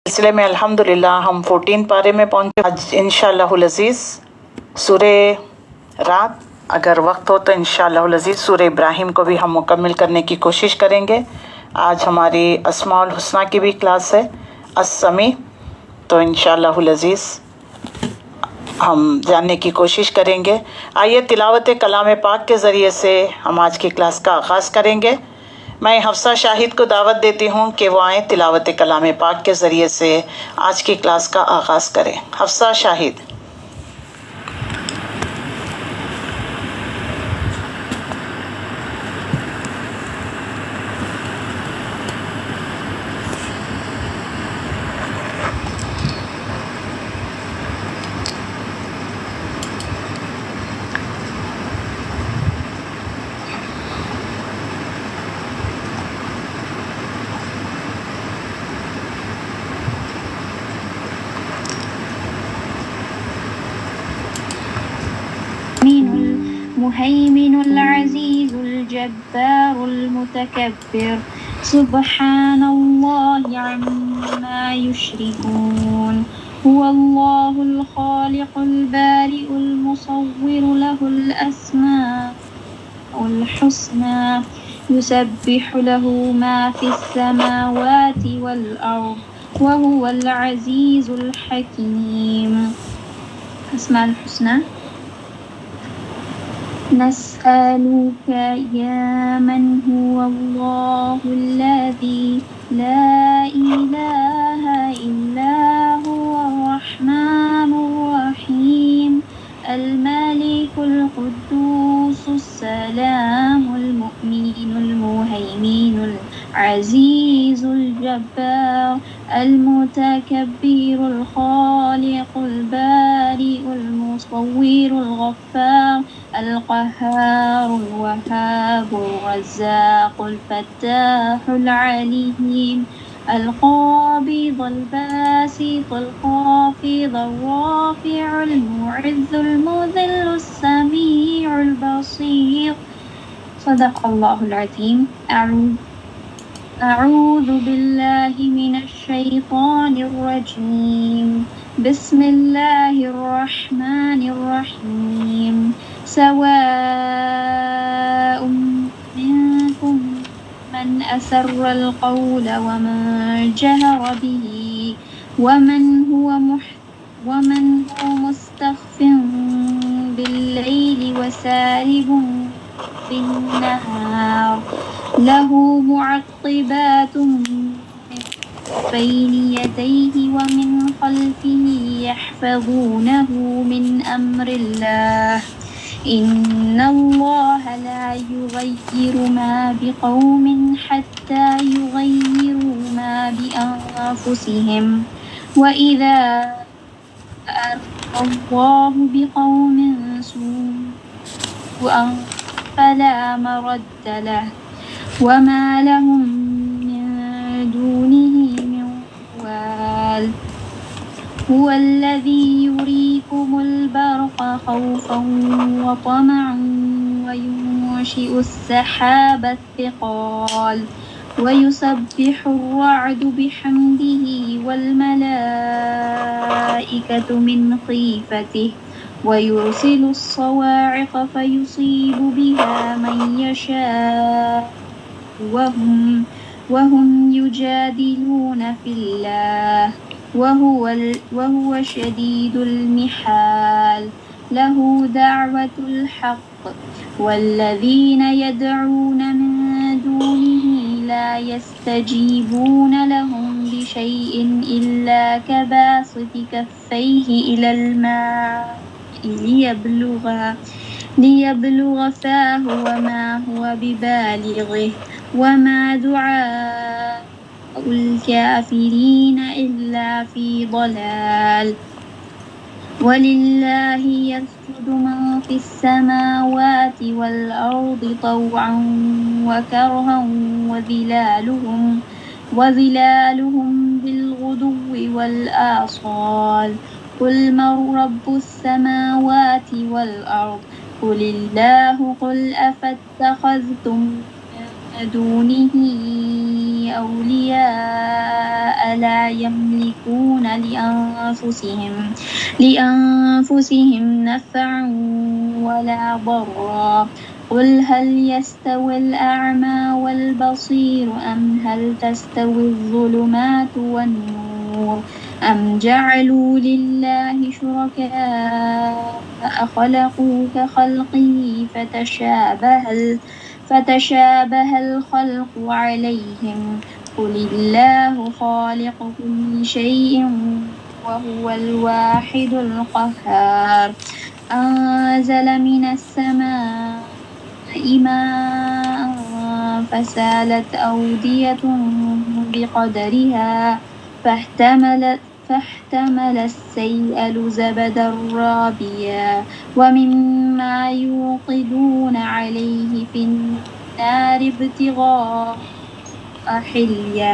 سلسلے میں الحمدللہ ہم 14 پارے میں پہنچے. آج انشاءاللہ العزیز سورہ رات، اگر وقت ہو تو انشاءاللہ العزیز سورہ ابراہیم کو بھی ہم مکمل کرنے کی کوشش کریں گے. آج ہماری اسماء الحسنہ کی بھی کلاس ہے، السمیع، تو انشاءاللہ العزیز ہم جاننے کی کوشش کریں گے. آئیے تلاوت کلام پاک کے ذریعے سے ہم آج کی کلاس کا آغاز کریں گے. میں حفصہ شاہد کو دعوت دیتی ہوں کہ وہ آئیں تلاوت کلام پاک کے ذریعے سے آج کی کلاس کا آغاز کریں. حفصہ شاہد. المهيمن العزيز الجبار المتكبر سبحان الله عما يشركون هو الله الخالق البارئ المصور له الأسماء الحسنى يسبح له ما في السماوات والأرض وهو العزيز الحكيم. أسماء الحسنى. نسألك يا من هو الله الذي لا إله إلا هو الرحمن الرحيم الملك القدوس السلام المؤمن المهيمن العزيز الجبار المتكبر الخالق البارئ المصور الغفار القهار الوهاب الرزاق الفتاح العليم القابض الباسط الخافض الرافع المعز المذل السميع البصير. صدق الله العظيم. أعوذ بالله من الشيطان الرجيم. بسم الله الرحمن الرحيم. سواء منكم من أسر القول ومن جهر به ومن هو مستخف بالليل وسارب بالنهار له معقبات من بين يديه ومن خلفه يحفظونه من أمر الله إن الله لا يغير ما بقوم حتى يغيروا ما بأنفسهم وإذا أراد الله بقوم سوءا فلا مرد له وما لهم من دونه من وال. هو الذي يريكم البرق خوفا وطمعا وينشئ السحاب الثقال ويسبح الرعد بحمده والملائكة من خيفته ويرسل الصواعق فيصيب بها من يشاء وهم يجادلون في الله وهو شديد المحال. له دعوة الحق والذين يدعون من دونه لا يستجيبون لهم بشيء إلا كباسط كفيه إلى الماء ليبلغ فاه وما هو ببالغه وما دعاء الكافرين إلا في ضلال. ولله يسجد من في السماوات والأرض طوعا وكرها وظلالهم بالغدو والآصال. قل من رب السماوات والأرض قل الله. قل أفاتخذتم دونه أولياء لا يملكون لأنفسهم نفعا ولا ضرا قل هل يستوي الأعمى والبصير أم هل تستوي الظلمات والنور أم جعلوا لله شركاء خلقوا كخلقه فتشابه الخلق عليهم قل الله خالق كل شيء وهو الواحد القهار أنزل من السماء ماء فسالت أودية بقدرها فاحتمل السيل زبدا رابيا ومما يوقدون عليه في النار ابتغاء حلية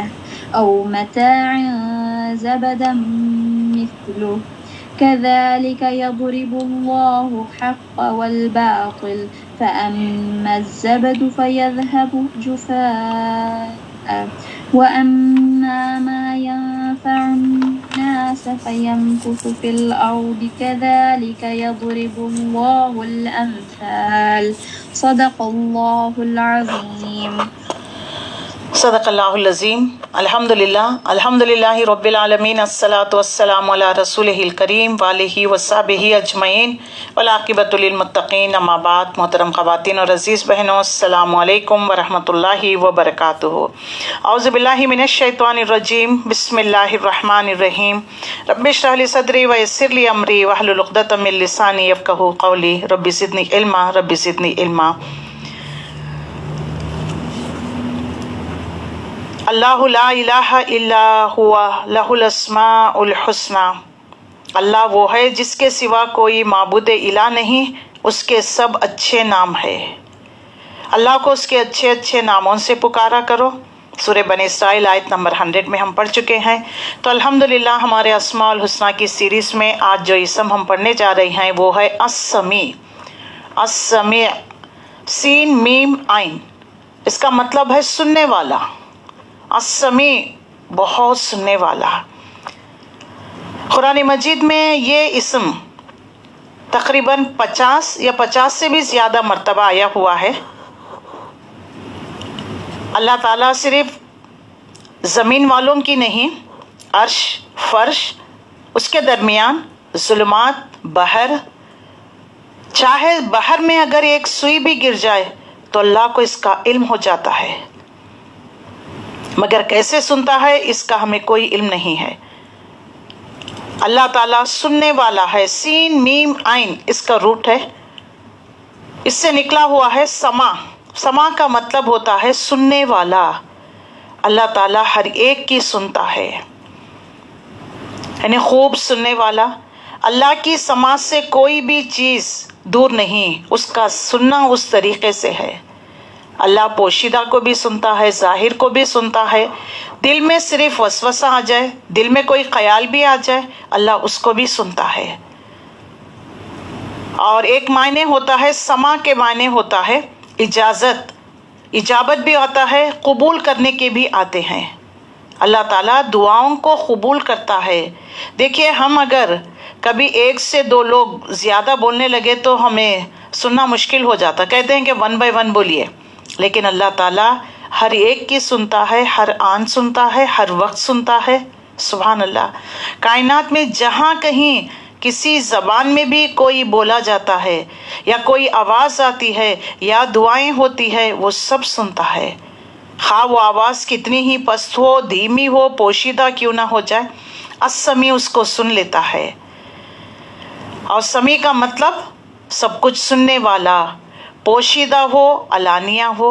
أو متاع زبدا مثله كذلك يضرب الله الحق والباطل فأما الزبد فيذهب جفاء وأما ما ينفع الناس فيمكث في الأرض كذلك يضرب الله الأمثال صدق الله العظيم صدق اللہ العظیم. الحمدللہ رب العالمین الصلاۃ والسلام علی رسولہ الکریم وآلہ وصحبہ اجمعین والعاقبۃ للمتقین اما بعد. محترم خواتین اور عزیز بہنوں، السلام علیکم ورحمۃ اللہ وبرکاتہ. اعوذ باللہ من الشیطان الرجیم، بسم اللہ الرحمن الرحیم. رب اشرح لی صدری ویسر لی امری واحلل عقدۃ من لسانی یفقہوا قولی. رب زدنی علما رب زدنی علما. اللہ لا الہ الا ہوا لہ الاسماء الحسنی. اللہ وہ ہے جس کے سوا کوئی معبود الہ نہیں، اس کے سب اچھے نام ہے. اللہ کو اس کے اچھے اچھے ناموں سے پکارا کرو. سورہ بنی اسرائیل آیت نمبر 100 میں ہم پڑھ چکے ہیں. تو الحمدللہ ہمارے اسماء الحسنی کی سیریز میں آج جو اسم ہم پڑھنے جا رہے ہیں وہ ہے السمیع. السمیع، سین میم عین، اس کا مطلب ہے سننے والا. السمیع، بہت سننے والا. قرآن مجید میں یہ اسم تقریباً 50 یا 50 سے بھی زیادہ مرتبہ آیا ہوا ہے. اللہ تعالیٰ صرف زمین والوں کی نہیں، عرش، فرش، اس کے درمیان ظلمات، بحر، چاہے بحر میں اگر ایک سوئی بھی گر جائے تو اللہ کو اس کا علم ہو جاتا ہے، مگر کیسے سنتا ہے اس کا ہمیں کوئی علم نہیں ہے. اللہ تعالیٰ سننے والا ہے. سین میم عین اس کا روٹ ہے، اس سے نکلا ہوا ہے سما. سما کا مطلب ہوتا ہے سننے والا. اللہ تعالیٰ ہر ایک کی سنتا ہے، یعنی خوب سننے والا. اللہ کی سماعت سے کوئی بھی چیز دور نہیں، اس کا سننا اس طریقے سے ہے. اللہ پوشیدہ کو بھی سنتا ہے، ظاہر کو بھی سنتا ہے. دل میں صرف وسوسہ آ جائے، دل میں کوئی خیال بھی آ جائے، اللہ اس کو بھی سنتا ہے. اور ایک معنی ہوتا ہے سما کے معنی ہوتا ہے اجازت، اجابت بھی آتا ہے، قبول کرنے کے بھی آتے ہیں. اللہ تعالیٰ دعاؤں کو قبول کرتا ہے. دیکھیے ہم اگر کبھی 1 سے 2 لوگ زیادہ بولنے لگے تو ہمیں سننا مشکل ہو جاتا، کہتے ہیں کہ 1 by 1 بولیے. لیکن اللہ تعالیٰ ہر ایک کی سنتا ہے، ہر آن سنتا ہے، ہر وقت سنتا ہے. سبحان اللہ. کائنات میں جہاں کہیں کسی زبان میں بھی کوئی بولا جاتا ہے یا کوئی آواز آتی ہے یا دعائیں ہوتی ہے، وہ سب سنتا ہے. خواہ وہ آواز کتنی ہی پست ہو، دھیمی ہو، پوشیدہ کیوں نہ ہو جائے، السمیع اس کو سن لیتا ہے. اور سمیع کا مطلب سب کچھ سننے والا، پوشیدہ ہو، علانیہ ہو،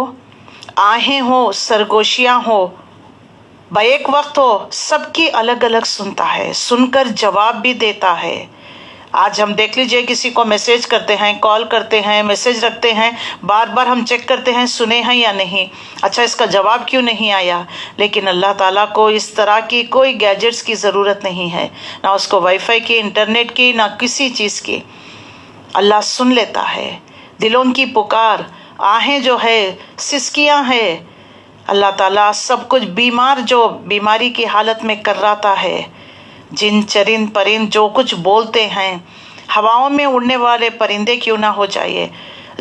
آہیں ہو، سرگوشیاں ہو، بیک وقت ہو، سب کی الگ الگ سنتا ہے، سن کر جواب بھی دیتا ہے. آج ہم دیکھ لیجئے کسی کو میسج کرتے ہیں، کال کرتے ہیں، میسج رکھتے ہیں، بار بار ہم چیک کرتے ہیں سنے ہیں یا نہیں، اچھا اس کا جواب کیوں نہیں آیا. لیکن اللہ تعالیٰ کو اس طرح کی کوئی گیجٹس کی ضرورت نہیں ہے، نہ اس کو وائی فائی کی، انٹرنیٹ کی، نہ کسی چیز کی. اللہ سن لیتا ہے دلوں کی پکار، آہیں جو ہے، سسکیاں ہے، اللہ تعالیٰ سب کچھ بیمار جو بیماری کی حالت میں کراتا ہے، جن چرند پرند جو کچھ بولتے ہیں، ہواؤں میں اڑنے والے پرندے کیوں نہ ہو جائے،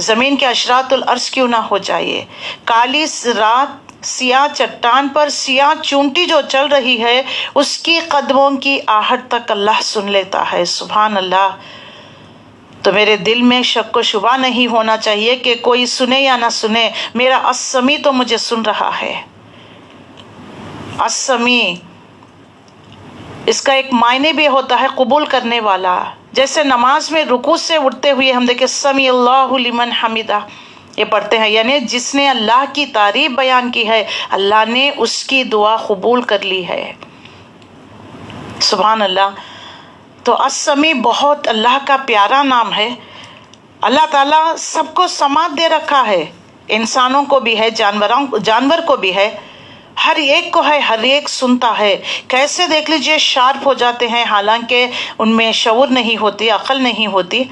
زمین کے اشراط الارض کیوں نہ ہو جائے، کالی رات سیاہ چٹان پر سیاہ چونٹی جو چل رہی ہے اس کی قدموں کی آہٹ تک اللہ سن لیتا ہے، سبحان اللہ۔ تو میرے دل میں شک و شبہ نہیں ہونا چاہیے کہ کوئی سنے یا نہ سنے، میرا السمیع تو مجھے سن رہا ہے۔ السمیع اس کا ایک معنی بھی ہوتا ہے قبول کرنے والا، جیسے نماز میں رکوع سے اٹھتے ہوئے ہم دیکھیں سمیع اللہ لمن حمدہ یہ پڑھتے ہیں، یعنی جس نے اللہ کی تعریف بیان کی ہے اللہ نے اس کی دعا قبول کر لی ہے، سبحان اللہ۔ تو السمیع بہت اللہ کا پیارا نام ہے۔ اللہ تعالیٰ سب کو سماعت دے رکھا ہے، انسانوں کو بھی ہے، جانور کو بھی ہے، ہر ایک کو ہے، ہر ایک سنتا ہے۔ کیسے دیکھ لیجئے شارپ ہو جاتے ہیں حالانکہ ان میں شعور نہیں ہوتی، عقل نہیں ہوتی۔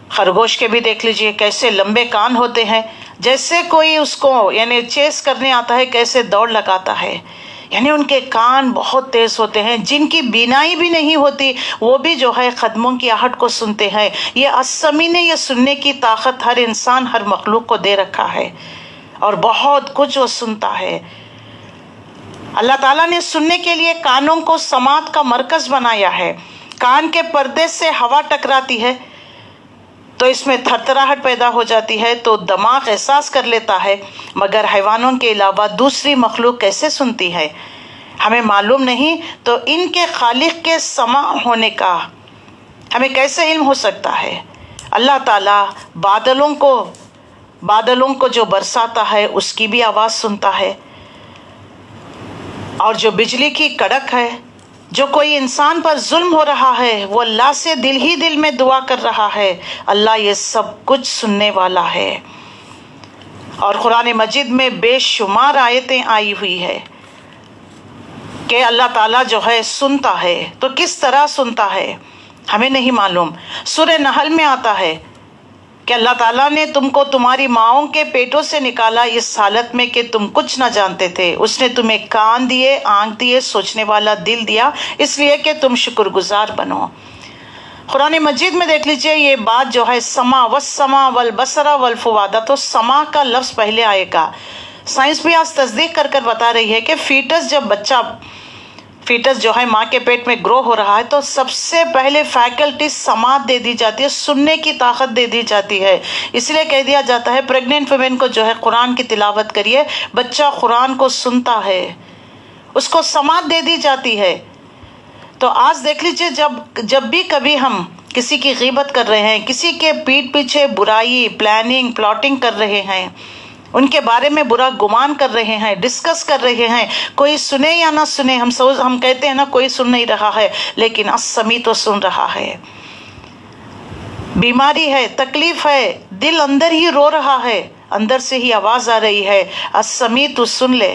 خرگوش کے بھی دیکھ لیجئے کیسے لمبے کان ہوتے ہیں، جیسے کوئی اس کو یعنی چیس کرنے آتا ہے کیسے دوڑ لگاتا ہے، یعنی ان کے کان بہت تیز ہوتے ہیں۔ جن کی بینائی بھی نہیں ہوتی وہ بھی جو ہے قدموں کی آہٹ کو سنتے ہیں۔ یہ السمیع نے یہ سننے کی طاقت ہر انسان ہر مخلوق کو دے رکھا ہے، اور بہت کچھ وہ سنتا ہے۔ اللہ تعالیٰ نے سننے کے لیے کانوں کو سماعت کا مرکز بنایا ہے۔ کان کے پردے سے ہوا ٹکراتی ہے تو اس میں تھرتھراہٹ پیدا ہو جاتی ہے، تو دماغ احساس کر لیتا ہے، مگر حیوانوں کے علاوہ دوسری مخلوق کیسے سنتی ہے ہمیں معلوم نہیں، تو ان کے خالق کے سماع ہونے کا ہمیں کیسے علم ہو سکتا ہے؟ اللہ تعالیٰ بادلوں کو جو برساتا ہے اس کی بھی آواز سنتا ہے، اور جو بجلی کی کڑک ہے، جو کوئی انسان پر ظلم ہو رہا ہے وہ اللہ سے دل ہی دل میں دعا کر رہا ہے، اللہ یہ سب کچھ سننے والا ہے۔ اور قرآن مجید میں بے شمار آیتیں آئی ہوئی ہے کہ اللہ تعالیٰ جو ہے سنتا ہے، تو کس طرح سنتا ہے ہمیں نہیں معلوم۔ سورہ نحل میں آتا ہے کہ اللہ تعالیٰ نے تم کو تمہاری ماؤں کے پیٹوں سے نکالا اس حالت میں کہ تم کچھ نہ جانتے تھے، اس نے تمہیں کان دیے، آنکھ دیے، سوچنے والا دل دیا، اس لیے کہ تم شکر گزار بنو۔ قرآن مجید میں دیکھ لیجئے یہ بات جو ہے سما والسما والبصر والفؤاد، تو سما کا لفظ پہلے آئے گا۔ سائنس بھی آج تصدیق کر بتا رہی ہے کہ فیٹس جو ہے ماں کے پیٹ میں گرو ہو رہا ہے تو سب سے پہلے فیکلٹی سماعت دے دی جاتی ہے، سننے کی طاقت دے دی جاتی ہے۔ اس لیے کہہ دیا جاتا ہے پریگننٹ ویمن کو جو ہے قرآن کی تلاوت کریے، بچہ قرآن کو سنتا ہے، اس کو سماعت دے دی جاتی ہے۔ تو آج دیکھ لیجئے جب بھی کبھی ہم کسی کی غیبت کر رہے ہیں، کسی کے پیٹھ پیچھے برائی پلاٹنگ کر رہے ہیں، ان کے بارے میں برا گمان کر رہے ہیں، ڈسکس کر رہے ہیں، کوئی سنے یا نہ سنے، ہم کہتے ہیں نا کوئی سن نہیں رہا ہے، لیکن السمیع تو سن رہا ہے۔ بیماری ہے، تکلیف ہے، دل اندر ہی رو رہا ہے، اندر سے ہی آواز آ رہی ہے السمیع تو سن لے،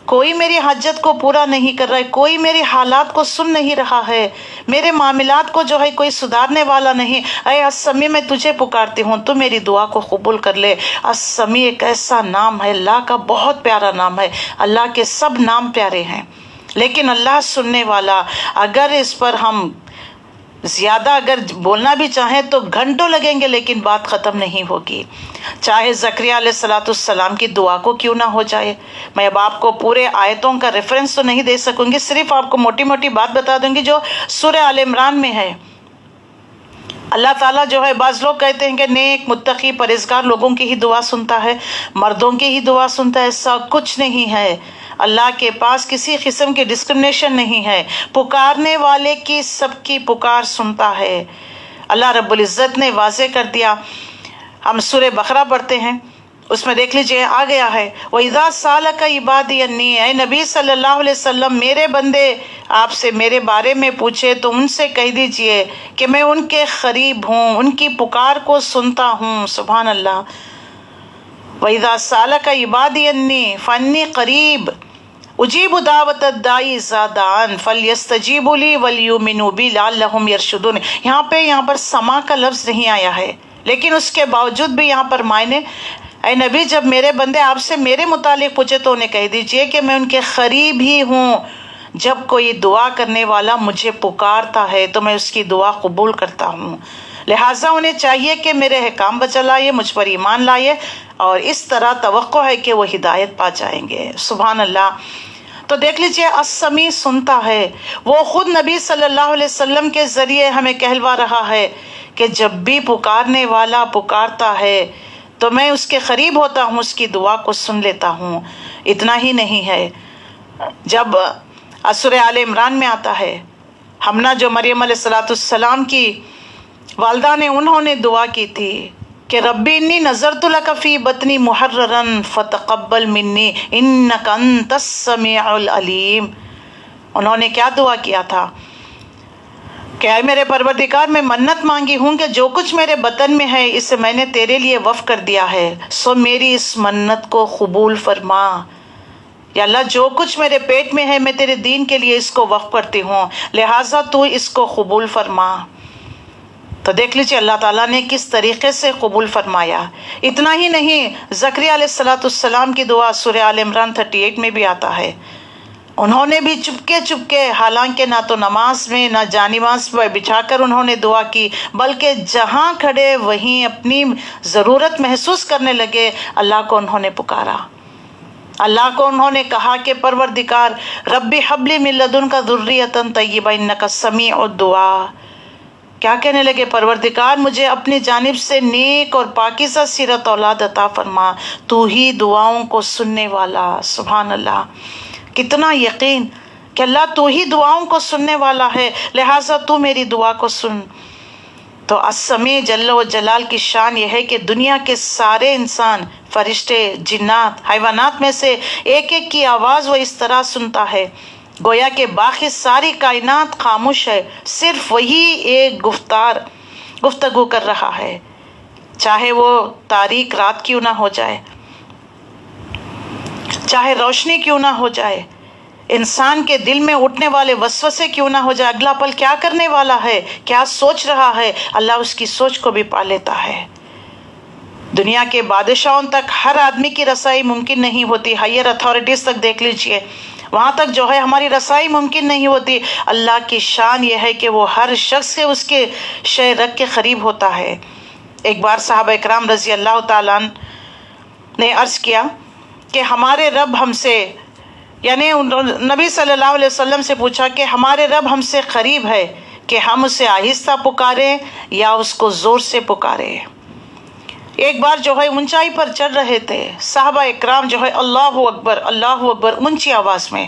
کوئی میری حاجت کو پورا نہیں کر رہا ہے، کوئی میری حالات کو سن نہیں رہا ہے، میرے معاملات کو جو ہے کوئی سدھارنے والا نہیں، اے السمیع میں تجھے پکارتی ہوں، تو میری دعا کو قبول کر لے۔ السمیع ایک ایسا نام ہے، اللہ کا بہت پیارا نام ہے، اللہ کے سب نام پیارے ہیں، لیکن اللہ سننے والا، اگر اس پر ہم زیادہ اگر بولنا بھی چاہیں تو گھنٹوں لگیں گے لیکن بات ختم نہیں ہوگی۔ چاہے زکریہ علیہ السلام کی دعا کو کیوں نہ ہو جائے، میں اب آپ کو پورے آیتوں کا ریفرنس تو نہیں دے سکوں گی، صرف آپ کو موٹی موٹی بات بتا دوں گی جو سورہ آل عمران میں ہے۔ اللہ تعالیٰ جو ہے، بعض لوگ کہتے ہیں کہ نیک متقی پرہیزگار لوگوں کی ہی دعا سنتا ہے، مردوں کی ہی دعا سنتا ہے، ایسا کچھ نہیں ہے۔ اللہ کے پاس کسی قسم کی ڈسکرمنیشن نہیں ہے، پکارنے والے کی سب کی پکار سنتا ہے۔ اللہ رب العزت نے واضح کر دیا، ہم سورہ بقرہ پڑھتے ہیں، اس میں دیکھ لیجئے آ گیا ہے وَإِذَا سَأَلَكَ عِبَادِي عَنِّي، اے نبی صلی اللہ علیہ وسلم میرے بندے آپ سے میرے بارے میں پوچھے تو ان سے کہہ دیجئے کہ میں ان کے قریب ہوں، ان کی پکار کو سنتا ہوں۔ سبحان اللہ۔ وَإِذَا سَأَلَكَ عِبَادِي عَنِّي فَإِنِّي قَرِيبٌ اجیب دعوت الداعی اذا دعان فلیستجیبوا لی ولیؤمنوا بی لعلہم یرشدون۔ یہاں پر سما کا لفظ نہیں آیا ہے، لیکن اس کے باوجود بھی یہاں پر معنی اے نبی جب میرے بندے آپ سے میرے متعلق پوچھے تو انہیں کہہ دیجئے کہ میں ان کے قریب ہی ہوں، جب کوئی دعا کرنے والا مجھے پکارتا ہے تو میں اس کی دعا قبول کرتا ہوں، لہٰذا انہیں چاہیے کہ میرے احکام بجا لائے، مجھ پر ایمان لائے، اور اس طرح توقع ہے کہ وہ ہدایت پا جائیں گے۔ سبحان اللہ۔ تو دیکھ لیجئے، السمیع سنتا ہے، وہ خود نبی صلی اللہ علیہ وسلم کے ذریعے ہمیں کہلوا رہا ہے کہ جب بھی پکارنے والا پکارتا ہے تو میں اس کے قریب ہوتا ہوں، اس کی دعا کو سن لیتا ہوں۔ اتنا ہی نہیں ہے، جب سورہ آل عمران میں آتا ہے، حمنہ جو مریم علیہ السلام کی والدہ نے، انہوں نے دعا کی تھی کہ ربی انی نذرت لک فی بطنی محررا فتقبل منی انک انت السمیع العلیم۔ انہوں نے کیا دعا کیا تھا کہ اے میرے پروردگار، میں منت مانگی ہوں کہ جو کچھ میرے بطن میں ہے اسے میں نے تیرے لیے وقف کر دیا ہے، سو میری اس منت کو قبول فرما۔ یا اللہ، جو کچھ میرے پیٹ میں ہے میں تیرے دین کے لیے اس کو وقف کرتی ہوں، لہٰذا تو اس کو قبول فرما۔ تو دیکھ لیجیے اللہ تعالیٰ نے کس طریقے سے قبول فرمایا۔ اتنا ہی نہیں، زکریا علیہ السلام کی دعا سورہ آل عمران 38 میں بھی آتا ہے، انہوں نے بھی چپکے حالانکہ نہ تو نماز میں نہ جانماز پر بچھا کر انہوں نے دعا کی، بلکہ جہاں کھڑے وہیں اپنی ضرورت محسوس کرنے لگے، اللہ کو انہوں نے پکارا، اللہ کو انہوں نے کہا کہ پروردگار ربی حب لی من لدنک ذریۃ طیبہ انک سمیع الدعاء۔ کیا کہنے لگے؟ پروردگار مجھے اپنی جانب سے نیک اور پاکیزہ سیرت اولاد عطا فرما، تو ہی دعاؤں کو سننے والا۔ سبحان اللہ، کتنا یقین کہ اللہ تو ہی دعاؤں کو سننے والا ہے، لہٰذا تو میری دعا کو سن۔ تو السمیع جل و جلال کی شان یہ ہے کہ دنیا کے سارے انسان، فرشتے، جنات، حیوانات میں سے ایک ایک کی آواز وہ اس طرح سنتا ہے گویا کہ باقی ساری کائنات خاموش ہے، صرف وہی ایک گفتگو کر رہا ہے، چاہے وہ تاریک رات کیوں نہ ہو جائے، چاہے روشنی کیوں نہ ہو جائے، انسان کے دل میں اٹھنے والے وسوسے کیوں نہ ہو جائے، اگلا پل کیا کرنے والا ہے، کیا سوچ رہا ہے، اللہ اس کی سوچ کو بھی پا لیتا ہے۔ دنیا کے بادشاہوں تک ہر آدمی کی رسائی ممکن نہیں ہوتی، ہائر اتھارٹیز تک دیکھ لیجئے، وہاں تک جو ہے ہماری رسائی ممکن نہیں ہوتی۔ اللہ کی شان یہ ہے کہ وہ ہر شخص سے اس کے شے رگ کے قریب ہوتا ہے۔ ایک بار صحابہ اکرام رضی اللہ تعالیٰ نے عرض کیا کہ ہمارے رب ہم سے، یعنی نبی صلی اللہ علیہ وسلم سے پوچھا کہ ہمارے رب ہم سے قریب ہے کہ ہم اسے آہستہ پکاریں یا اس کو زور سے پکاریں۔ ایک بار جو ہے اونچائی پر چڑھ رہے تھے صحابہ اکرام، جو ہے اللہ اکبر اونچی آواز میں،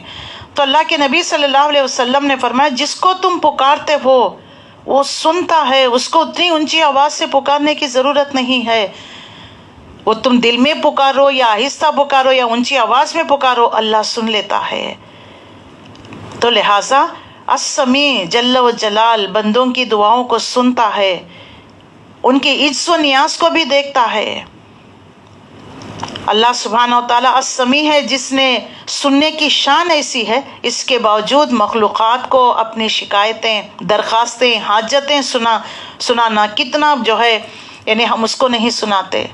تو اللہ کے نبی صلی اللہ علیہ وسلم نے فرمایا جس کو تم پکارتے ہو وہ سنتا ہے، اس کو اتنی اونچی آواز سے پکارنے کی ضرورت نہیں ہے، وہ تم دل میں پکارو یا آہستہ پکارو یا اونچی آواز میں پکارو، اللہ سن لیتا ہے۔ تو لہٰذا السمیع جل و جلال بندوں کی دعاؤں کو سنتا ہے، ان کی عجز و نیاز کو بھی دیکھتا ہے۔ اللہ سبحانہ و تعالیٰ السمیع ہے، جس نے سننے کی شان ایسی ہے، اس کے باوجود مخلوقات کو اپنی شکایتیں، درخواستیں، حاجتیں سنانا کتنا جو ہے، یعنی ہم اس کو نہیں سناتے۔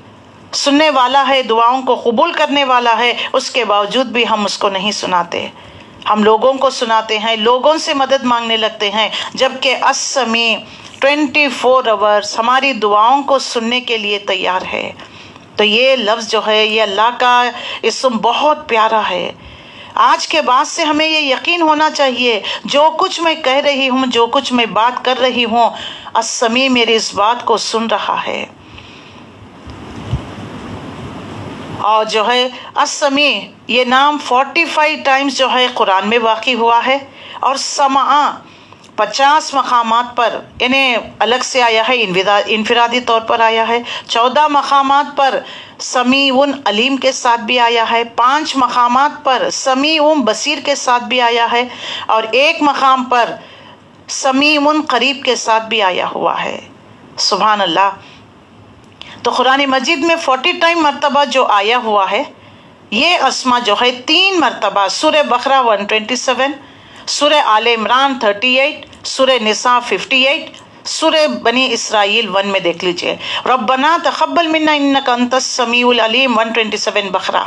سننے والا ہے، دعاؤں کو قبول کرنے والا ہے، اس کے باوجود بھی ہم اس کو نہیں سناتے، ہم لوگوں کو سناتے ہیں، لوگوں سے مدد مانگنے لگتے ہیں، جبکہ السمیع 24 آورز ہماری دعاؤں کو سننے کے لیے تیار ہے۔ تو یہ لفظ جو ہے، یہ اللہ کا اسم بہت پیارا ہے۔ آج کے بعد سے ہمیں یہ یقین ہونا چاہیے، جو کچھ میں کہہ رہی ہوں، جو کچھ میں بات کر رہی ہوں، السمیع میری اس بات کو سن رہا ہے۔ اور جو ہے السمیع یہ نام 45 ٹائمز جو ہے قرآن میں واقع ہوا ہے، اور سمع 50 مقامات پر انہیں الگ سے آیا ہے، انفرادی طور پر آیا ہے، 14 مقامات پر سمیع علیم کے ساتھ بھی آیا ہے، 5 مقامات پر سمیع بصیر کے ساتھ بھی آیا ہے، اور 1 مقام پر سمیع قریب کے ساتھ بھی آیا ہوا ہے۔ سبحان اللہ۔ تو قرآن مجید میں 40 مرتبہ جو آیا ہوا ہے، یہ اسما جو ہے 3 مرتبہ سورہ بقرہ 127، سورہ آل عمران 38، سورہ نساء 58، سورہ بنی اسرائیل 1 میں دیکھ لیجئے، ربنا تقبل منا انک انت السمیع العلیم 127 بقرہ۔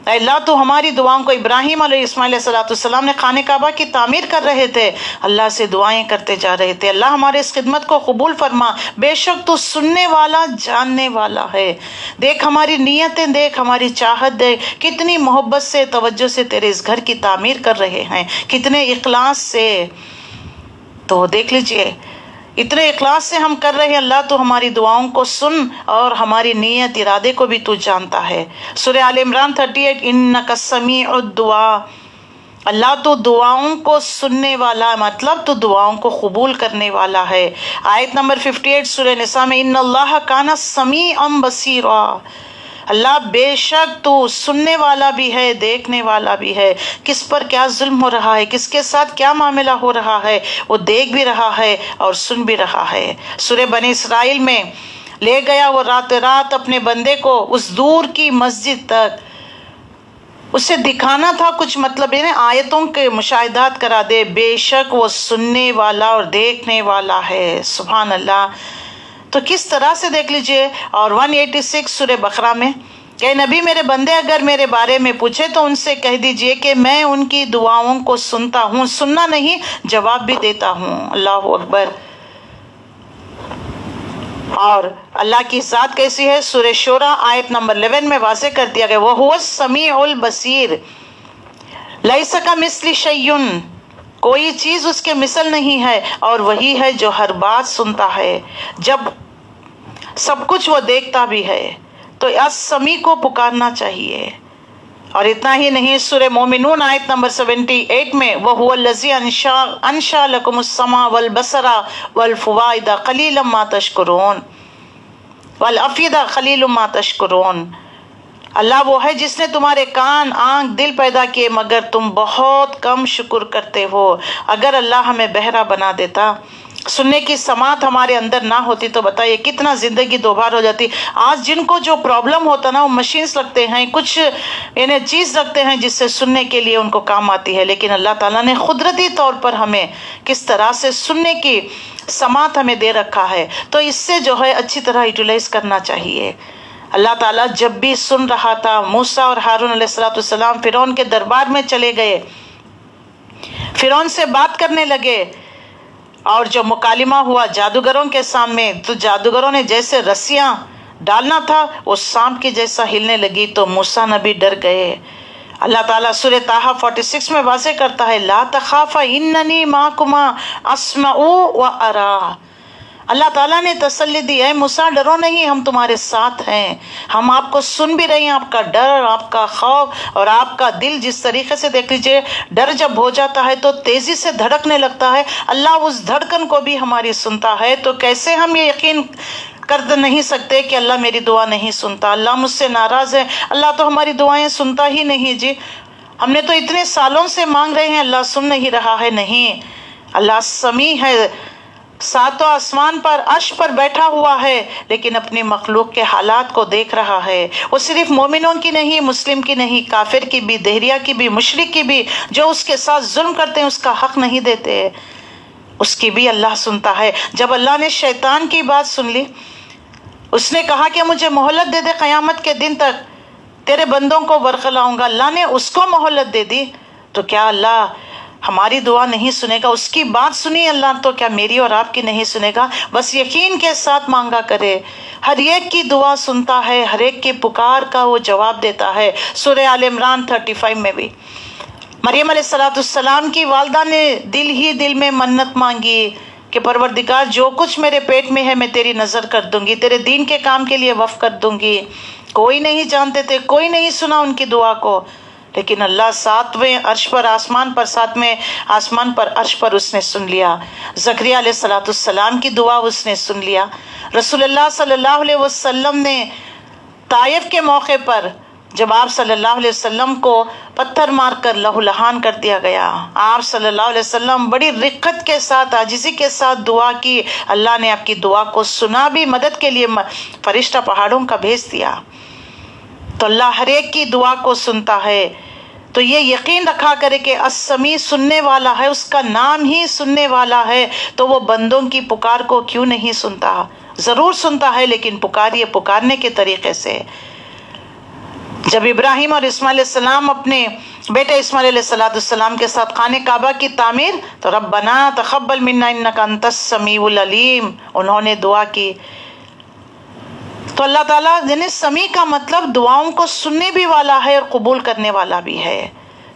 اے اللہ تو ہماری دعاؤں کو، ابراہیم علیہ اسماعیل علیہ السلام نے خانہ کعبہ کی تعمیر کر رہے تھے، اللہ سے دعائیں کرتے جا رہے تھے، اللہ ہمارے اس خدمت کو قبول فرما، بے شک تو سننے والا جاننے والا ہے۔ دیکھ ہماری نیتیں، دیکھ ہماری چاہت، دیکھ کتنی محبت سے، توجہ سے تیرے اس گھر کی تعمیر کر رہے ہیں، کتنے اخلاص سے۔ تو دیکھ لیجئے اتنے اخلاص سے ہم کر رہے ہیں، اللہ تو ہماری دعاؤں کو سن اور ہماری نیت ارادے کو بھی تو جانتا ہے۔ سورہ آل عمران 38 انک سمیع الدعاء، اللہ تو دعاؤں کو سننے والا، مطلب تو دعاؤں کو قبول کرنے والا ہے۔ آیت نمبر 58 سورہ نساء میں ان اللہ کان سمیعا بصیرا، اللہ بے شک تو سننے والا بھی ہے، دیکھنے والا بھی ہے، کس پر کیا ظلم ہو رہا ہے، کس کے ساتھ کیا معاملہ ہو رہا ہے، وہ دیکھ بھی رہا ہے اور سن بھی رہا ہے۔ سورہ بنی اسرائیل میں لے گیا وہ رات رات اپنے بندے کو اس دور کی مسجد تک، اسے دکھانا تھا کچھ، مطلب آیتوں کے مشاہدات کرا دے، بے شک وہ سننے والا اور دیکھنے والا ہے۔ سبحان اللہ۔ تو کس طرح سے دیکھ لیجئے۔ اور 186 سورہ بقرہ میں کہ نبی میرے بندے اگر میرے بارے میں پوچھے تو ان سے کہہ دیجئے کہ میں ان کی دعاؤں کو سنتا ہوں، سننا نہیں جواب بھی دیتا ہوں۔ اللہ اکبر۔ اور اللہ کی ذات کیسی ہے، سورہ شورى آیت نمبر 11 میں واضح کر دیا گیا وَهُوَ السَّمِيعُ الْبَصِيرُ لَيْسَ كَمِثْلِهِ شَيْءٌ، کوئی چیز اس کے مثل نہیں ہے، اور وہی ہے جو ہر بات سنتا ہے، جب سب کچھ وہ دیکھتا بھی ہے۔ تو السمیع کو پکارنا چاہیے۔ اور اتنا ہی نہیں، سورہ مومنون آیت نمبر 78 میں وَهُوَ الَّذِي أَنشَأَ لَكُمُ السَّمْعَ وَالْبَصَرَ وَالْفُؤَادَ قَلِيلًا مَا تَشْكُرُونَ وَالْأَفْئِدَةَ قَلِيلًا مَا تَشْكُرُونَ، اللہ وہ ہے جس نے تمہارے کان، آنکھ، دل پیدا کیے مگر تم بہت کم شکر کرتے ہو۔ اگر اللہ ہمیں بہرا بنا دیتا، سننے کی سماعت ہمارے اندر نہ ہوتی تو بتائیے کتنا زندگی دوبار ہو جاتی۔ آج جن کو جو پرابلم ہوتا نا، وہ مشینز رکھتے ہیں، کچھ چیز رکھتے ہیں جس سے سننے کے لیے ان کو کام آتی ہے، لیکن اللہ تعالیٰ نے قدرتی طور پر ہمیں کس طرح سے سننے کی سماعت ہمیں دے رکھا ہے، تو اس سے جو ہے اچھی طرح یوٹیلائز کرنا چاہیے۔ اللہ تعالیٰ جب بھی سن رہا تھا، موسیٰ اور ہارون علیہ السلام فرعون کے دربار میں چلے گئے، فرعون سے بات کرنے لگے، اور جو مکالمہ ہوا جادوگروں کے سامنے، تو جادوگروں نے جیسے رسیاں ڈالنا تھا وہ سانپ کی جیسا ہلنے لگی، تو موسیٰ نبی ڈر گئے۔ اللہ تعالیٰ سورہ طٰہٰ 46 میں واضح کرتا ہے لا تخافا اننی معکما اسمع و ارا، اللہ تعالیٰ نے تسلی دی، اے موسیٰ ڈرو نہیں، ہم تمہارے ساتھ ہیں، ہم آپ کو سن بھی رہے ہیں، آپ کا ڈر، آپ کا خوف اور آپ کا دل جس طریقے سے، دیکھ لیجئے ڈر جب ہو جاتا ہے تو تیزی سے دھڑکنے لگتا ہے، اللہ اس دھڑکن کو بھی ہماری سنتا ہے۔ تو کیسے ہم یہ یقین کر نہیں سکتے کہ اللہ میری دعا نہیں سنتا، اللہ مجھ سے ناراض ہے، اللہ تو ہماری دعائیں سنتا ہی نہیں؟ جی ہم نے تو اتنے سالوں سے مانگ رہے ہیں، اللہ سن نہیں رہا ہے؟ نہیں، اللہ سمیع ہے، ساتوں آسمان پر عرش پر بیٹھا ہوا ہے، لیکن اپنی مخلوق کے حالات کو دیکھ رہا ہے۔ وہ صرف مومنوں کی نہیں، مسلم کی نہیں، کافر کی بھی، دہریہ کی بھی، مشرک کی بھی، جو اس کے ساتھ ظلم کرتے ہیں اس کا حق نہیں دیتے، اس کی بھی اللہ سنتا ہے۔ جب اللہ نے شیطان کی بات سن لی، اس نے کہا کہ مجھے مہلت دے دے، قیامت کے دن تک تیرے بندوں کو برخلاؤں گا، اللہ نے اس کو مہلت دے دی، تو کیا اللہ ہماری دعا نہیں سنے گا؟ اس کی بات سنی اللہ، تو کیا میری اور آپ کی نہیں سنے گا؟ بس یقین کے ساتھ مانگا کرے، ہر ایک کی دعا سنتا ہے، ہر ایک کی پکار کا وہ جواب دیتا ہے۔ سورہ آل عمران 35 میں بھی مریم علیہ السلام کی والدہ نے دل ہی دل میں منت مانگی کہ پروردگار جو کچھ میرے پیٹ میں ہے میں تیری نظر کر دوں گی، تیرے دین کے کام کے لیے وقف کر دوں گی۔ کوئی نہیں جانتے تھے، کوئی نہیں سنا ان کی دعا کو، لیکن اللہ ساتویں عرش پر آسمان پر، ساتویں آسمان پر عرش پر اس نے سن لیا۔ زکریا علیہ السلام کی دعا اس نے سن لیا۔ رسول اللہ صلی اللہ علیہ وسلم نے طائف کے موقع پر جب آپ صلی اللہ علیہ وسلم کو پتھر مار کر لہو لہان کر دیا گیا، آپ صلی اللہ علیہ وسلم بڑی رقت کے ساتھ، عاجزی کے ساتھ دعا کی، اللہ نے آپ کی دعا کو سنا بھی، مدد کے لیے فرشتہ پہاڑوں کا بھیج دیا۔ تو اللہ ہر ایک کی دعا کو سنتا ہے۔ تو یہ یقین رکھا کرے کہ السمیع سننے والا ہے، اس کا نام ہی سننے والا ہے، تو وہ بندوں کی پکار کو کیوں نہیں سنتا؟ ضرور سنتا ہے، لیکن پکاریے پکارنے کے طریقے سے۔ جب ابراہیم اور اسماعیل علیہ السلام اپنے بیٹے اسماعیل علیہ السلام کے ساتھ خانہ کعبہ کی تعمیر، تو ربنا تقبل منا انک انت السمیع العلیم انہوں نے دعا کی، تو اللہ تعالیٰ یعنی سمیع کا مطلب دعاؤں کو سننے بھی والا ہے اور قبول کرنے والا بھی ہے۔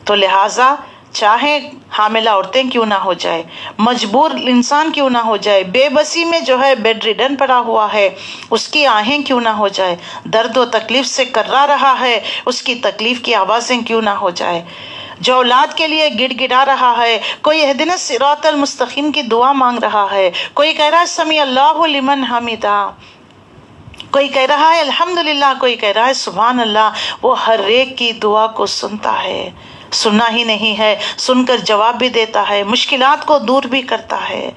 تو لہٰذا چاہے حاملہ عورتیں کیوں نہ ہو جائے، مجبور انسان کیوں نہ ہو جائے، بے بسی میں جو ہے بیڈ ریڈن پڑا ہوا ہے، اس کی آہیں کیوں نہ ہو جائے، درد و تکلیف سے کرا رہا ہے، اس کی تکلیف کی آوازیں کیوں نہ ہو جائے، جو اولاد کے لیے گڑ گڑا رہا ہے، کوئی اہدنا الصراط المستقیم کی دعا مانگ رہا ہے، کوئی کہہ رہا ہے سمیع اللہ لمن حمدہ، کوئی کہہ رہا ہے الحمدللہ، کوئی کہہ رہا ہے سبحان اللہ، وہ ہر ایک کی دعا کو سنتا ہے، سننا ہی نہیں ہے، سن کر جواب بھی دیتا ہے، مشکلات کو دور بھی کرتا ہے۔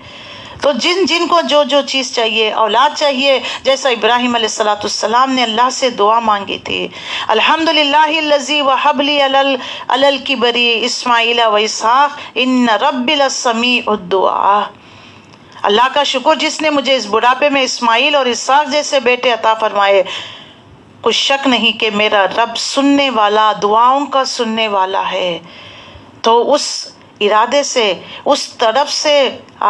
تو جن کو جو جو چیز چاہیے، اولاد چاہیے، جیسا ابراہیم علیہ السلام نے اللہ سے دعا مانگی تھی، الحمدللہ الذی وہب لی علی الکبر اسماعیل و اسحاق ان ربی لسمیع الدعاء، اللہ کا شکر جس نے مجھے اس بڑھاپے میں اسماعیل اور اسحاق جیسے بیٹے عطا فرمائے، کچھ شک نہیں کہ میرا رب سننے والا، دعاؤں کا سننے والا ہے۔ تو اس ارادے سے، اس طرف سے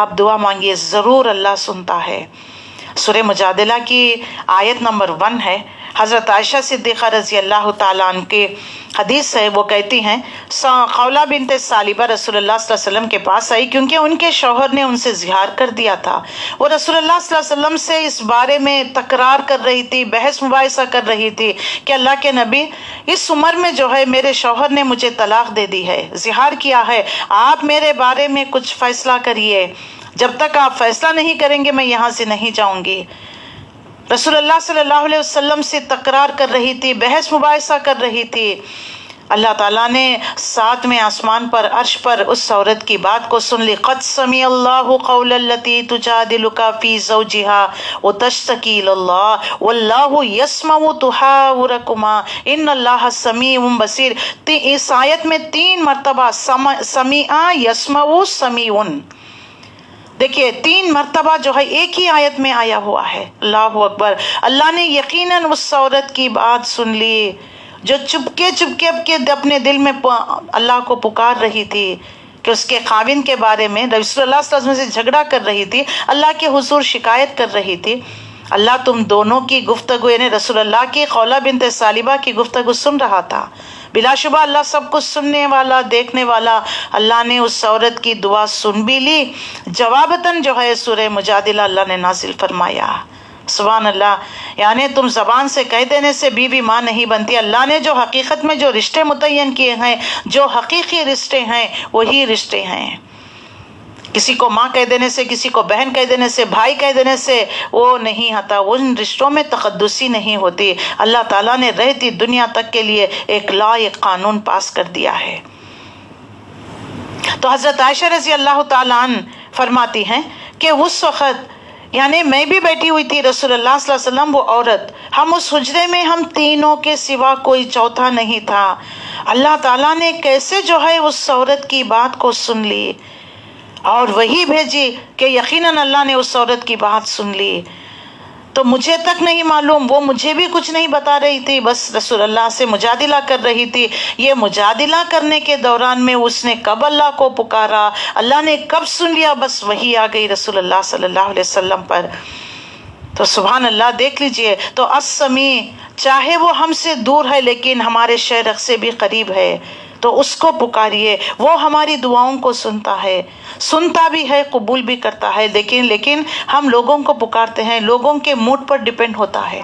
آپ دعا مانگیے، ضرور اللہ سنتا ہے۔ سورہ مجادلہ کی آیت نمبر 1 ہے، حضرت عائشہ صدیقہ رضی اللہ تعالیٰ عنہ کے حدیث ہے، وہ کہتی ہیں خولہ بنت ثعلبہ رسول اللہ صلی اللہ علیہ وسلم کے پاس آئی، کیونکہ ان کے شوہر نے ان سے زہار کر دیا تھا۔ وہ رسول اللہ صلی اللہ علیہ وسلم سے اس بارے میں تکرار کر رہی تھی، بحث مباحثہ کر رہی تھی کہ اللہ کے نبی، اس عمر میں جو ہے میرے شوہر نے مجھے طلاق دے دی ہے، زہار کیا ہے، آپ میرے بارے میں کچھ فیصلہ کریے، جب تک آپ فیصلہ نہیں کریں گے میں یہاں سے نہیں جاؤں گی۔ رسول اللہ صلی اللہ علیہ وسلم سے تکرار کر رہی تھی، بحث مباحثہ کر رہی تھی۔ اللہ تعالیٰ نے 7ویں آسمان پر عرش پر اس عورت کی بات کو سن لی، قد سمع اللہ قول التی تجادلک فی زوجہا وتشتکی الی اللہ واللہ یسمع تحاورکما ان اللہ سمیع بصیر۔ اس آیت میں 3 مرتبہ سمیع، یسمع، سمیع، دیکھیے 3 مرتبہ جو ہے ایک ہی آیت میں آیا ہوا ہے۔ اللہ اکبر، اللہ نے یقیناً اس عورت کی بات سن لی جو چپکے اپنے دل میں اللہ کو پکار رہی تھی کہ اس کے خاوند کے بارے میں رسول اللہ صلی اللہ علیہ وسلم سے جھگڑا کر رہی تھی، اللہ کے حضور شکایت کر رہی تھی۔ اللہ تم دونوں کی گفتگو یعنی رسول اللہ کی خولہ بنت ثعلبہ کی گفتگو سن رہا تھا۔ بلا شبہ اللہ سب کچھ سننے والا، دیکھنے والا، اللہ نے اس عورت کی دعا سن بھی لی، جوابتاً جو ہے سورہ مجادلہ اللہ نے نازل فرمایا۔ سبحان اللہ، یعنی تم زبان سے کہہ دینے سے بیوی ماں نہیں بنتی، اللہ نے جو حقیقت میں جو رشتے متعین کیے ہیں، جو حقیقی رشتے ہیں وہی رشتے ہیں۔ کسی کو ماں کہہ دینے سے، کسی کو بہن کہہ دینے سے، بھائی کہہ دینے سے وہ نہیں ہوتا، ان رشتوں میں تقدسی نہیں ہوتی۔ اللہ تعالیٰ نے رہتی دنیا تک کے لیے ایک لا، ایک قانون پاس کر دیا ہے۔ تو حضرت عائشہ رضی اللہ تعالیٰ عنہ فرماتی ہیں کہ اس وقت یعنی میں بھی بیٹھی ہوئی تھی، رسول اللہ صلی اللہ علیہ وسلم، وہ عورت، ہم اس حجرے میں ہم تینوں کے سوا کوئی چوتھا نہیں تھا۔ اللہ تعالیٰ نے کیسے جو ہے اس عورت کی بات کو سن لی اور وہی بھیجی کہ یقیناً اللہ نے اس عورت کی بات سن لی۔ تو مجھے تک نہیں معلوم، وہ مجھے بھی کچھ نہیں بتا رہی تھی، بس رسول اللہ سے مجادلہ کر رہی تھی۔ یہ مجادلہ کرنے کے دوران میں اس نے کب اللہ کو پکارا، اللہ نے کب سن لیا، بس وہی آ گئی رسول اللہ صلی اللہ علیہ وسلم پر۔ تو سبحان اللہ، دیکھ لیجئے، تو السمیع، چاہے وہ ہم سے دور ہے لیکن ہمارے شرق سے بھی قریب ہے، تو اس کو پکاریے، وہ ہماری دعاؤں کو سنتا ہے، سنتا بھی ہے، قبول بھی کرتا ہے۔ لیکن ہم لوگوں کو پکارتے ہیں، لوگوں کے موڈ پر ڈیپینڈ ہوتا ہے۔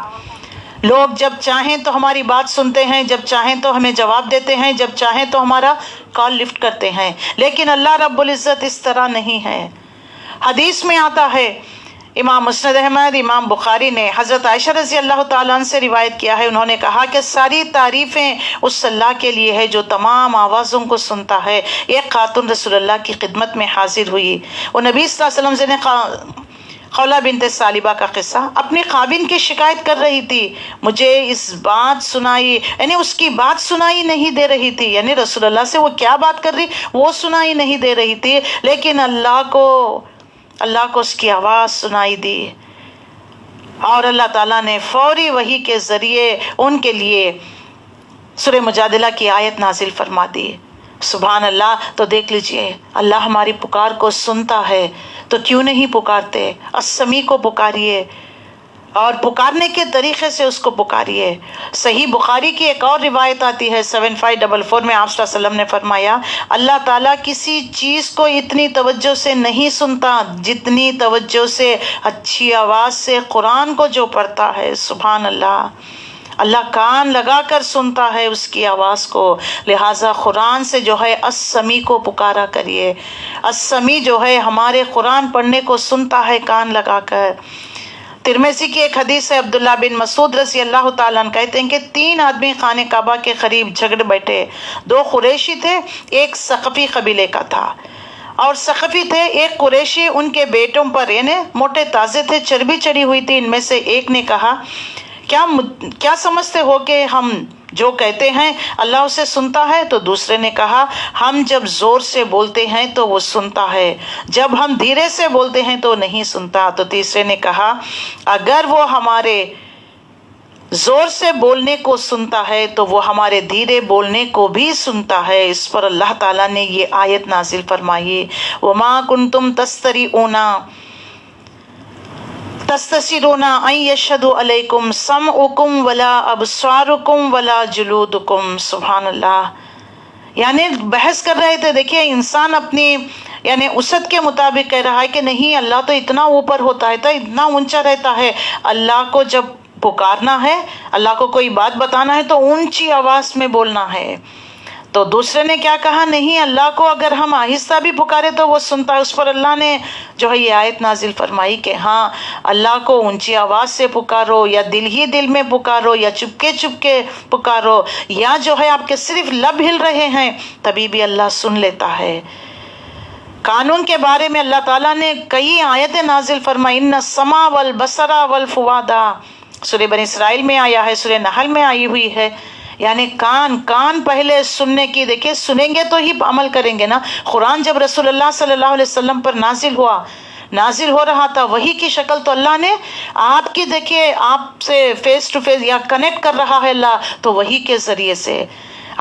لوگ جب چاہیں تو ہماری بات سنتے ہیں، جب چاہیں تو ہمیں جواب دیتے ہیں، جب چاہیں تو ہمارا کال لفٹ کرتے ہیں، لیکن اللہ رب العزت اس طرح نہیں ہے۔ حدیث میں آتا ہے، امام مسند احمد، امام بخاری نے حضرت عائشہ رضی اللہ تعالیٰ عنہ سے روایت کیا ہے، انہوں نے کہا کہ ساری تعریفیں اس اللہ کے لیے ہے جو تمام آوازوں کو سنتا ہے۔ ایک خاتون رسول اللہ کی خدمت میں حاضر ہوئی، وہ نبی صلی اللہ علیہ وسلم سے نے خولہ بنت ثعلبہ کا قصہ، اپنی خاوند کی شکایت کر رہی تھی، مجھے اس بات سنائی، یعنی اس کی بات سنائی نہیں دے رہی تھی، یعنی رسول اللہ سے وہ کیا بات کر رہی وہ سنائی نہیں دے رہی تھی، لیکن اللہ کو اس کی آواز سنائی دی، اور اللہ تعالیٰ نے فوری وحی کے ذریعے ان کے لیے سورہ مجادلہ کی آیت نازل فرما دی۔ سبحان اللہ۔ تو دیکھ لیجئے اللہ ہماری پکار کو سنتا ہے تو کیوں نہیں پکارتے؟ السمیع کو پکاریے، اور پکارنے کے طریقے سے اس کو پکاریے۔ صحیح بخاری کی ایک اور روایت آتی ہے 7544 میں آپ صلی اللہ علیہ وسلم نے فرمایا، اللہ تعالیٰ کسی چیز کو اتنی توجہ سے نہیں سنتا جتنی توجہ سے اچھی آواز سے قرآن کو جو پڑھتا ہے۔ سبحان اللہ۔ اللہ کان لگا کر سنتا ہے اس کی آواز کو، لہٰذا قرآن سے جو ہے السمیع کو پکارا کریے۔ السمیع جو ہے ہمارے قرآن پڑھنے کو سنتا ہے کان لگا کر۔ ترمذی کی ایک حدیث ہے، عبداللہ بن مسعود رضی اللہ تعالیٰ عنہ کہتے ہیں کہ 3 آدمی خانہ کعبہ کے قریب جھگڑ بیٹھے، 2 قریشی تھے، ایک ثقفی قبیلے کا تھا، اور ثقفی تھے ایک قریشی، ان کے بیٹوں پر یعنی موٹے تازے تھے، چربی چڑھی ہوئی تھی۔ ان میں سے ایک نے کہا، کیا سمجھتے ہو کہ ہم جو کہتے ہیں اللہ اسے سنتا ہے؟ تو دوسرے نے کہا، ہم جب زور سے بولتے ہیں تو وہ سنتا ہے، جب ہم دھیرے سے بولتے ہیں تو نہیں سنتا۔ تو تیسرے نے کہا، اگر وہ ہمارے زور سے بولنے کو سنتا ہے تو وہ ہمارے دھیرے بولنے کو بھی سنتا ہے۔ اس پر اللہ تعالیٰ نے یہ آیت نازل فرمائی، وَمَا كُنْتُمْ تستشرون ان یشهد علیکم سمعکم ولا ابصارکم ولا جلودکم۔ سبحان اللہ۔ یعنی بحث کر رہے تھے، دیکھیے انسان اپنی یعنی وسعت کے مطابق کہہ رہا ہے کہ نہیں اللہ تو اتنا اوپر ہوتا ہے، اتنا اونچا رہتا ہے، اللہ کو جب پکارنا ہے، اللہ کو کوئی بات بتانا ہے تو اونچی آواز میں بولنا ہے۔ تو دوسرے نے کیا کہا، نہیں اللہ کو اگر ہم آہستہ بھی پکارے تو وہ سنتا ہے۔ اس پر اللہ نے جو ہے یہ آیت نازل فرمائی کہ ہاں اللہ کو اونچی آواز سے پکارو، یا دل ہی دل میں پکارو، یا چپکے چپکے پکارو، یا جو ہے آپ کے صرف لب ہل رہے ہیں تبھی بھی اللہ سن لیتا ہے۔ قانون کے بارے میں اللہ تعالیٰ نے کئی آیتیں نازل فرمائی، ان السمع والبصر والفؤاد، سورہ بنی اسرائیل میں آیا ہے، سورہ نحل میں آئی ہوئی ہے۔ یعنی کان پہلے سننے کی، دیکھیں سنیں گے تو ہی عمل کریں گے نا۔ قرآن جب رسول اللہ صلی اللہ علیہ وسلم پر نازل ہو رہا تھا وحی کی شکل، تو اللہ نے آپ کی دیکھیے آپ سے فیس ٹو فیس یا کنیکٹ کر رہا ہے اللہ، تو وحی کے ذریعے سے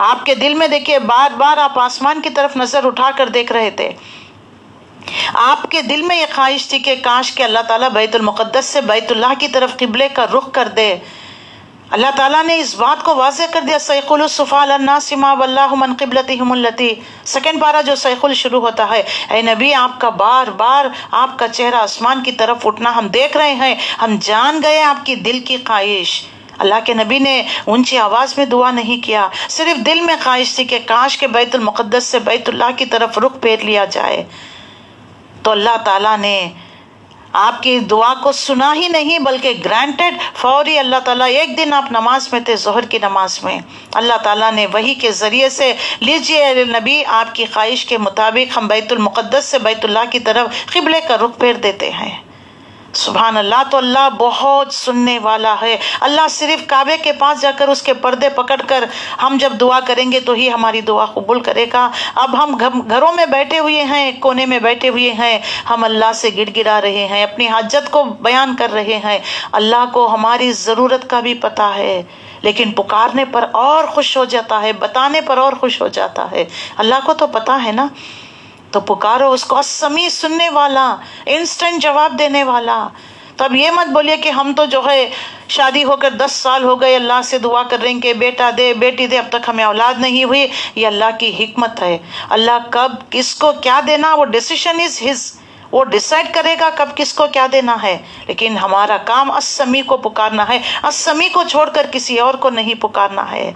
آپ کے دل میں دیکھیے بار بار آپ آسمان کی طرف نظر اٹھا کر دیکھ رہے تھے، آپ کے دل میں یہ خواہش تھی کہ کاش کہ اللہ تعالیٰ بیت المقدس سے بیت اللہ کی طرف قبلے کا رخ کر دے۔ اللہ تعالیٰ نے اس بات کو واضح کر دیا، سیقول السفہاء للناس ما ولاھم عن قبلتہم التی، سیکنڈ پارہ جو سیقول شروع ہوتا ہے، اے نبی آپ کا بار بار آپ کا چہرہ آسمان کی طرف اٹھنا ہم دیکھ رہے ہیں، ہم جان گئے آپ کی دل کی خواہش۔ اللہ کے نبی نے اونچی آواز میں دعا نہیں کیا، صرف دل میں خواہش تھی کہ کاش کہ بیت المقدس سے بیت اللہ کی طرف رخ پھیر لیا جائے۔ تو اللہ تعالیٰ نے آپ کی دعا کو سنا ہی نہیں بلکہ گرانٹڈ، فوری اللہ تعالیٰ، ایک دن آپ نماز میں تھے، ظہر کی نماز میں، اللہ تعالیٰ نے وحی کے ذریعے سے، لیجئے اے نبی آپ کی خواہش کے مطابق ہم بیت المقدس سے بیت اللہ کی طرف قبلے کا رخ پھیر دیتے ہیں۔ سبحان اللہ۔ تو اللہ بہت سننے والا ہے۔ اللہ صرف کعبے کے پاس جا کر اس کے پردے پکڑ کر ہم جب دعا کریں گے تو ہی ہماری دعا قبول کرے گا۔ اب ہم گھروں میں بیٹھے ہوئے ہیں، کونے میں بیٹھے ہوئے ہیں، ہم اللہ سے گڑ گڑا رہے ہیں، اپنی حاجت کو بیان کر رہے ہیں، اللہ کو ہماری ضرورت کا بھی پتہ ہے، لیکن پکارنے پر اور خوش ہو جاتا ہے، بتانے پر اور خوش ہو جاتا ہے۔ اللہ کو تو پتہ ہے نا، تو پکارو اس کو، السمیع، سننے والا، انسٹنٹ جواب دینے والا۔ تو اب یہ مت بولیے کہ ہم تو جو ہے شادی ہو کر 10 سال ہو گئے، اللہ سے دعا کر رہے ہیں کہ بیٹا دے، بیٹی دے، اب تک ہمیں اولاد نہیں ہوئی۔ یہ اللہ کی حکمت ہے، اللہ کب کس کو کیا دینا وہ ڈیسیشن از ہز، وہ ڈیسائیڈ کرے گا کب کس کو کیا دینا ہے، لیکن ہمارا کام السمیع کو پکارنا ہے، السمیع کو چھوڑ کر کسی اور کو نہیں پکارنا ہے۔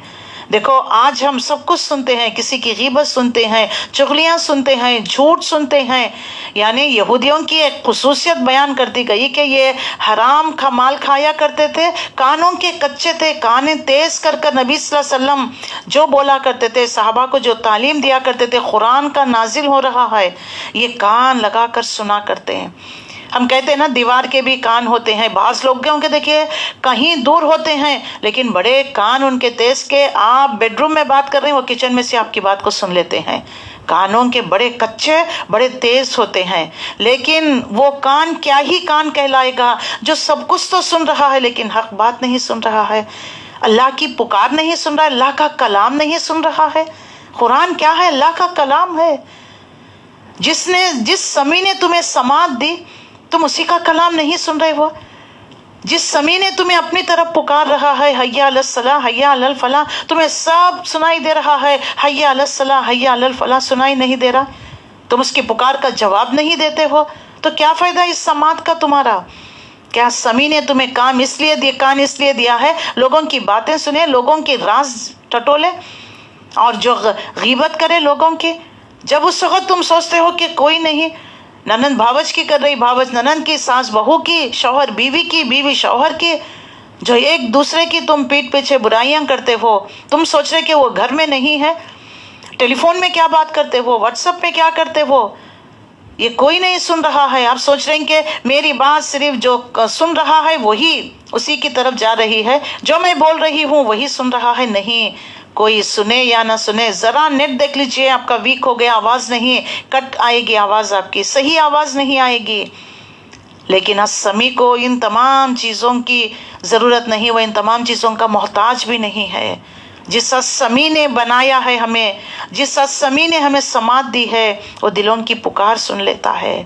دیکھو آج ہم سب کچھ سنتے ہیں، کسی کی غیبت سنتے ہیں، چغلیاں سنتے ہیں، جھوٹ سنتے ہیں۔ یعنی یہودیوں کی ایک خصوصیت بیان کر دی گئی کہ یہ حرام کا مال کھایا کرتے تھے، کانوں کے کچے تھے، کانیں تیز کر کر نبی صلی اللہ علیہ وسلم جو بولا کرتے تھے، صحابہ کو جو تعلیم دیا کرتے تھے، قرآن کا نازل ہو رہا ہے، یہ کان لگا کر سنا کرتے ہیں۔ ہم کہتے ہیں نا دیوار کے بھی کان ہوتے ہیں. بعض لوگوں کے دیکھیے کہیں دور ہوتے ہیں لیکن بڑے کان ان کے تیز کے، آپ بیڈ روم میں بات کر رہے ہیں وہ کچن میں سے آپ کی بات کو سن لیتے ہیں. کانوں کے بڑے کچے بڑے تیز ہوتے ہیں، لیکن وہ کان کیا ہی کان کہلائے گا جو سب کچھ تو سن رہا ہے لیکن حق بات نہیں سن رہا ہے، اللہ کی پکار نہیں سن رہا ہے، اللہ کا کلام نہیں سن رہا ہے. قرآن کیا ہے؟ اللہ کا کلام ہے. جس سمیع نے تمہیں سماعت دی تم اسی کا کلام نہیں سن رہے ہو. جس سمیع نے تمہیں اپنی طرف پکار رہا ہے حی علی الصلاح حی علی الفلاح، تمہیں سب سنائی دے رہا ہے، حی علی الصلاح حی علی الفلاح سنائی نہیں دے رہا، تم اس کی پکار کا جواب نہیں دیتے ہو، تو کیا فائدہ اس سماعت کا تمہارا؟ کیا سمیع نے تمہیں کان اس لیے دیا ہے لوگوں کی باتیں سنے، لوگوں کی راز ٹٹولے اور جو غیبت کرے لوگوں کی؟ جب اس وقت تم سوچتے ہو کہ کوئی نہیں، ننند بھاوج کی کر رہی، بھاوج ننند کی، ساس بہو کی، شوہر بیوی کی، بیوی شوہر کی، جو ایک دوسرے کی تم پیٹھ پیچھے برائیاں کرتے ہو، تم سوچ رہے کہ وہ گھر میں نہیں ہے، ٹیلی فون میں کیا بات کرتے ہو، واٹس ایپ پہ کیا کرتے ہو، یہ کوئی نہیں سن رہا ہے. آپ سوچ رہے ہیں کہ میری بات صرف جو سن رہا ہے وہی اسی کی طرف جا رہی ہے، جو میں بول رہی ہوں وہی سن رہا ہے. نہیں، کوئی سنے یا نہ سنے، ذرا نیٹ دیکھ لیجئے، آپ کا ویک ہو گیا، آواز نہیں کٹ آئے گی، آواز آپ کی صحیح آواز نہیں آئے گی. لیکن السمیع کو ان تمام چیزوں کی ضرورت نہیں، وہ ان تمام چیزوں کا محتاج بھی نہیں ہے. جس السمیع نے بنایا ہے ہمیں، جس السمیع نے ہمیں سماعت دی ہے، وہ دلوں کی پکار سن لیتا ہے.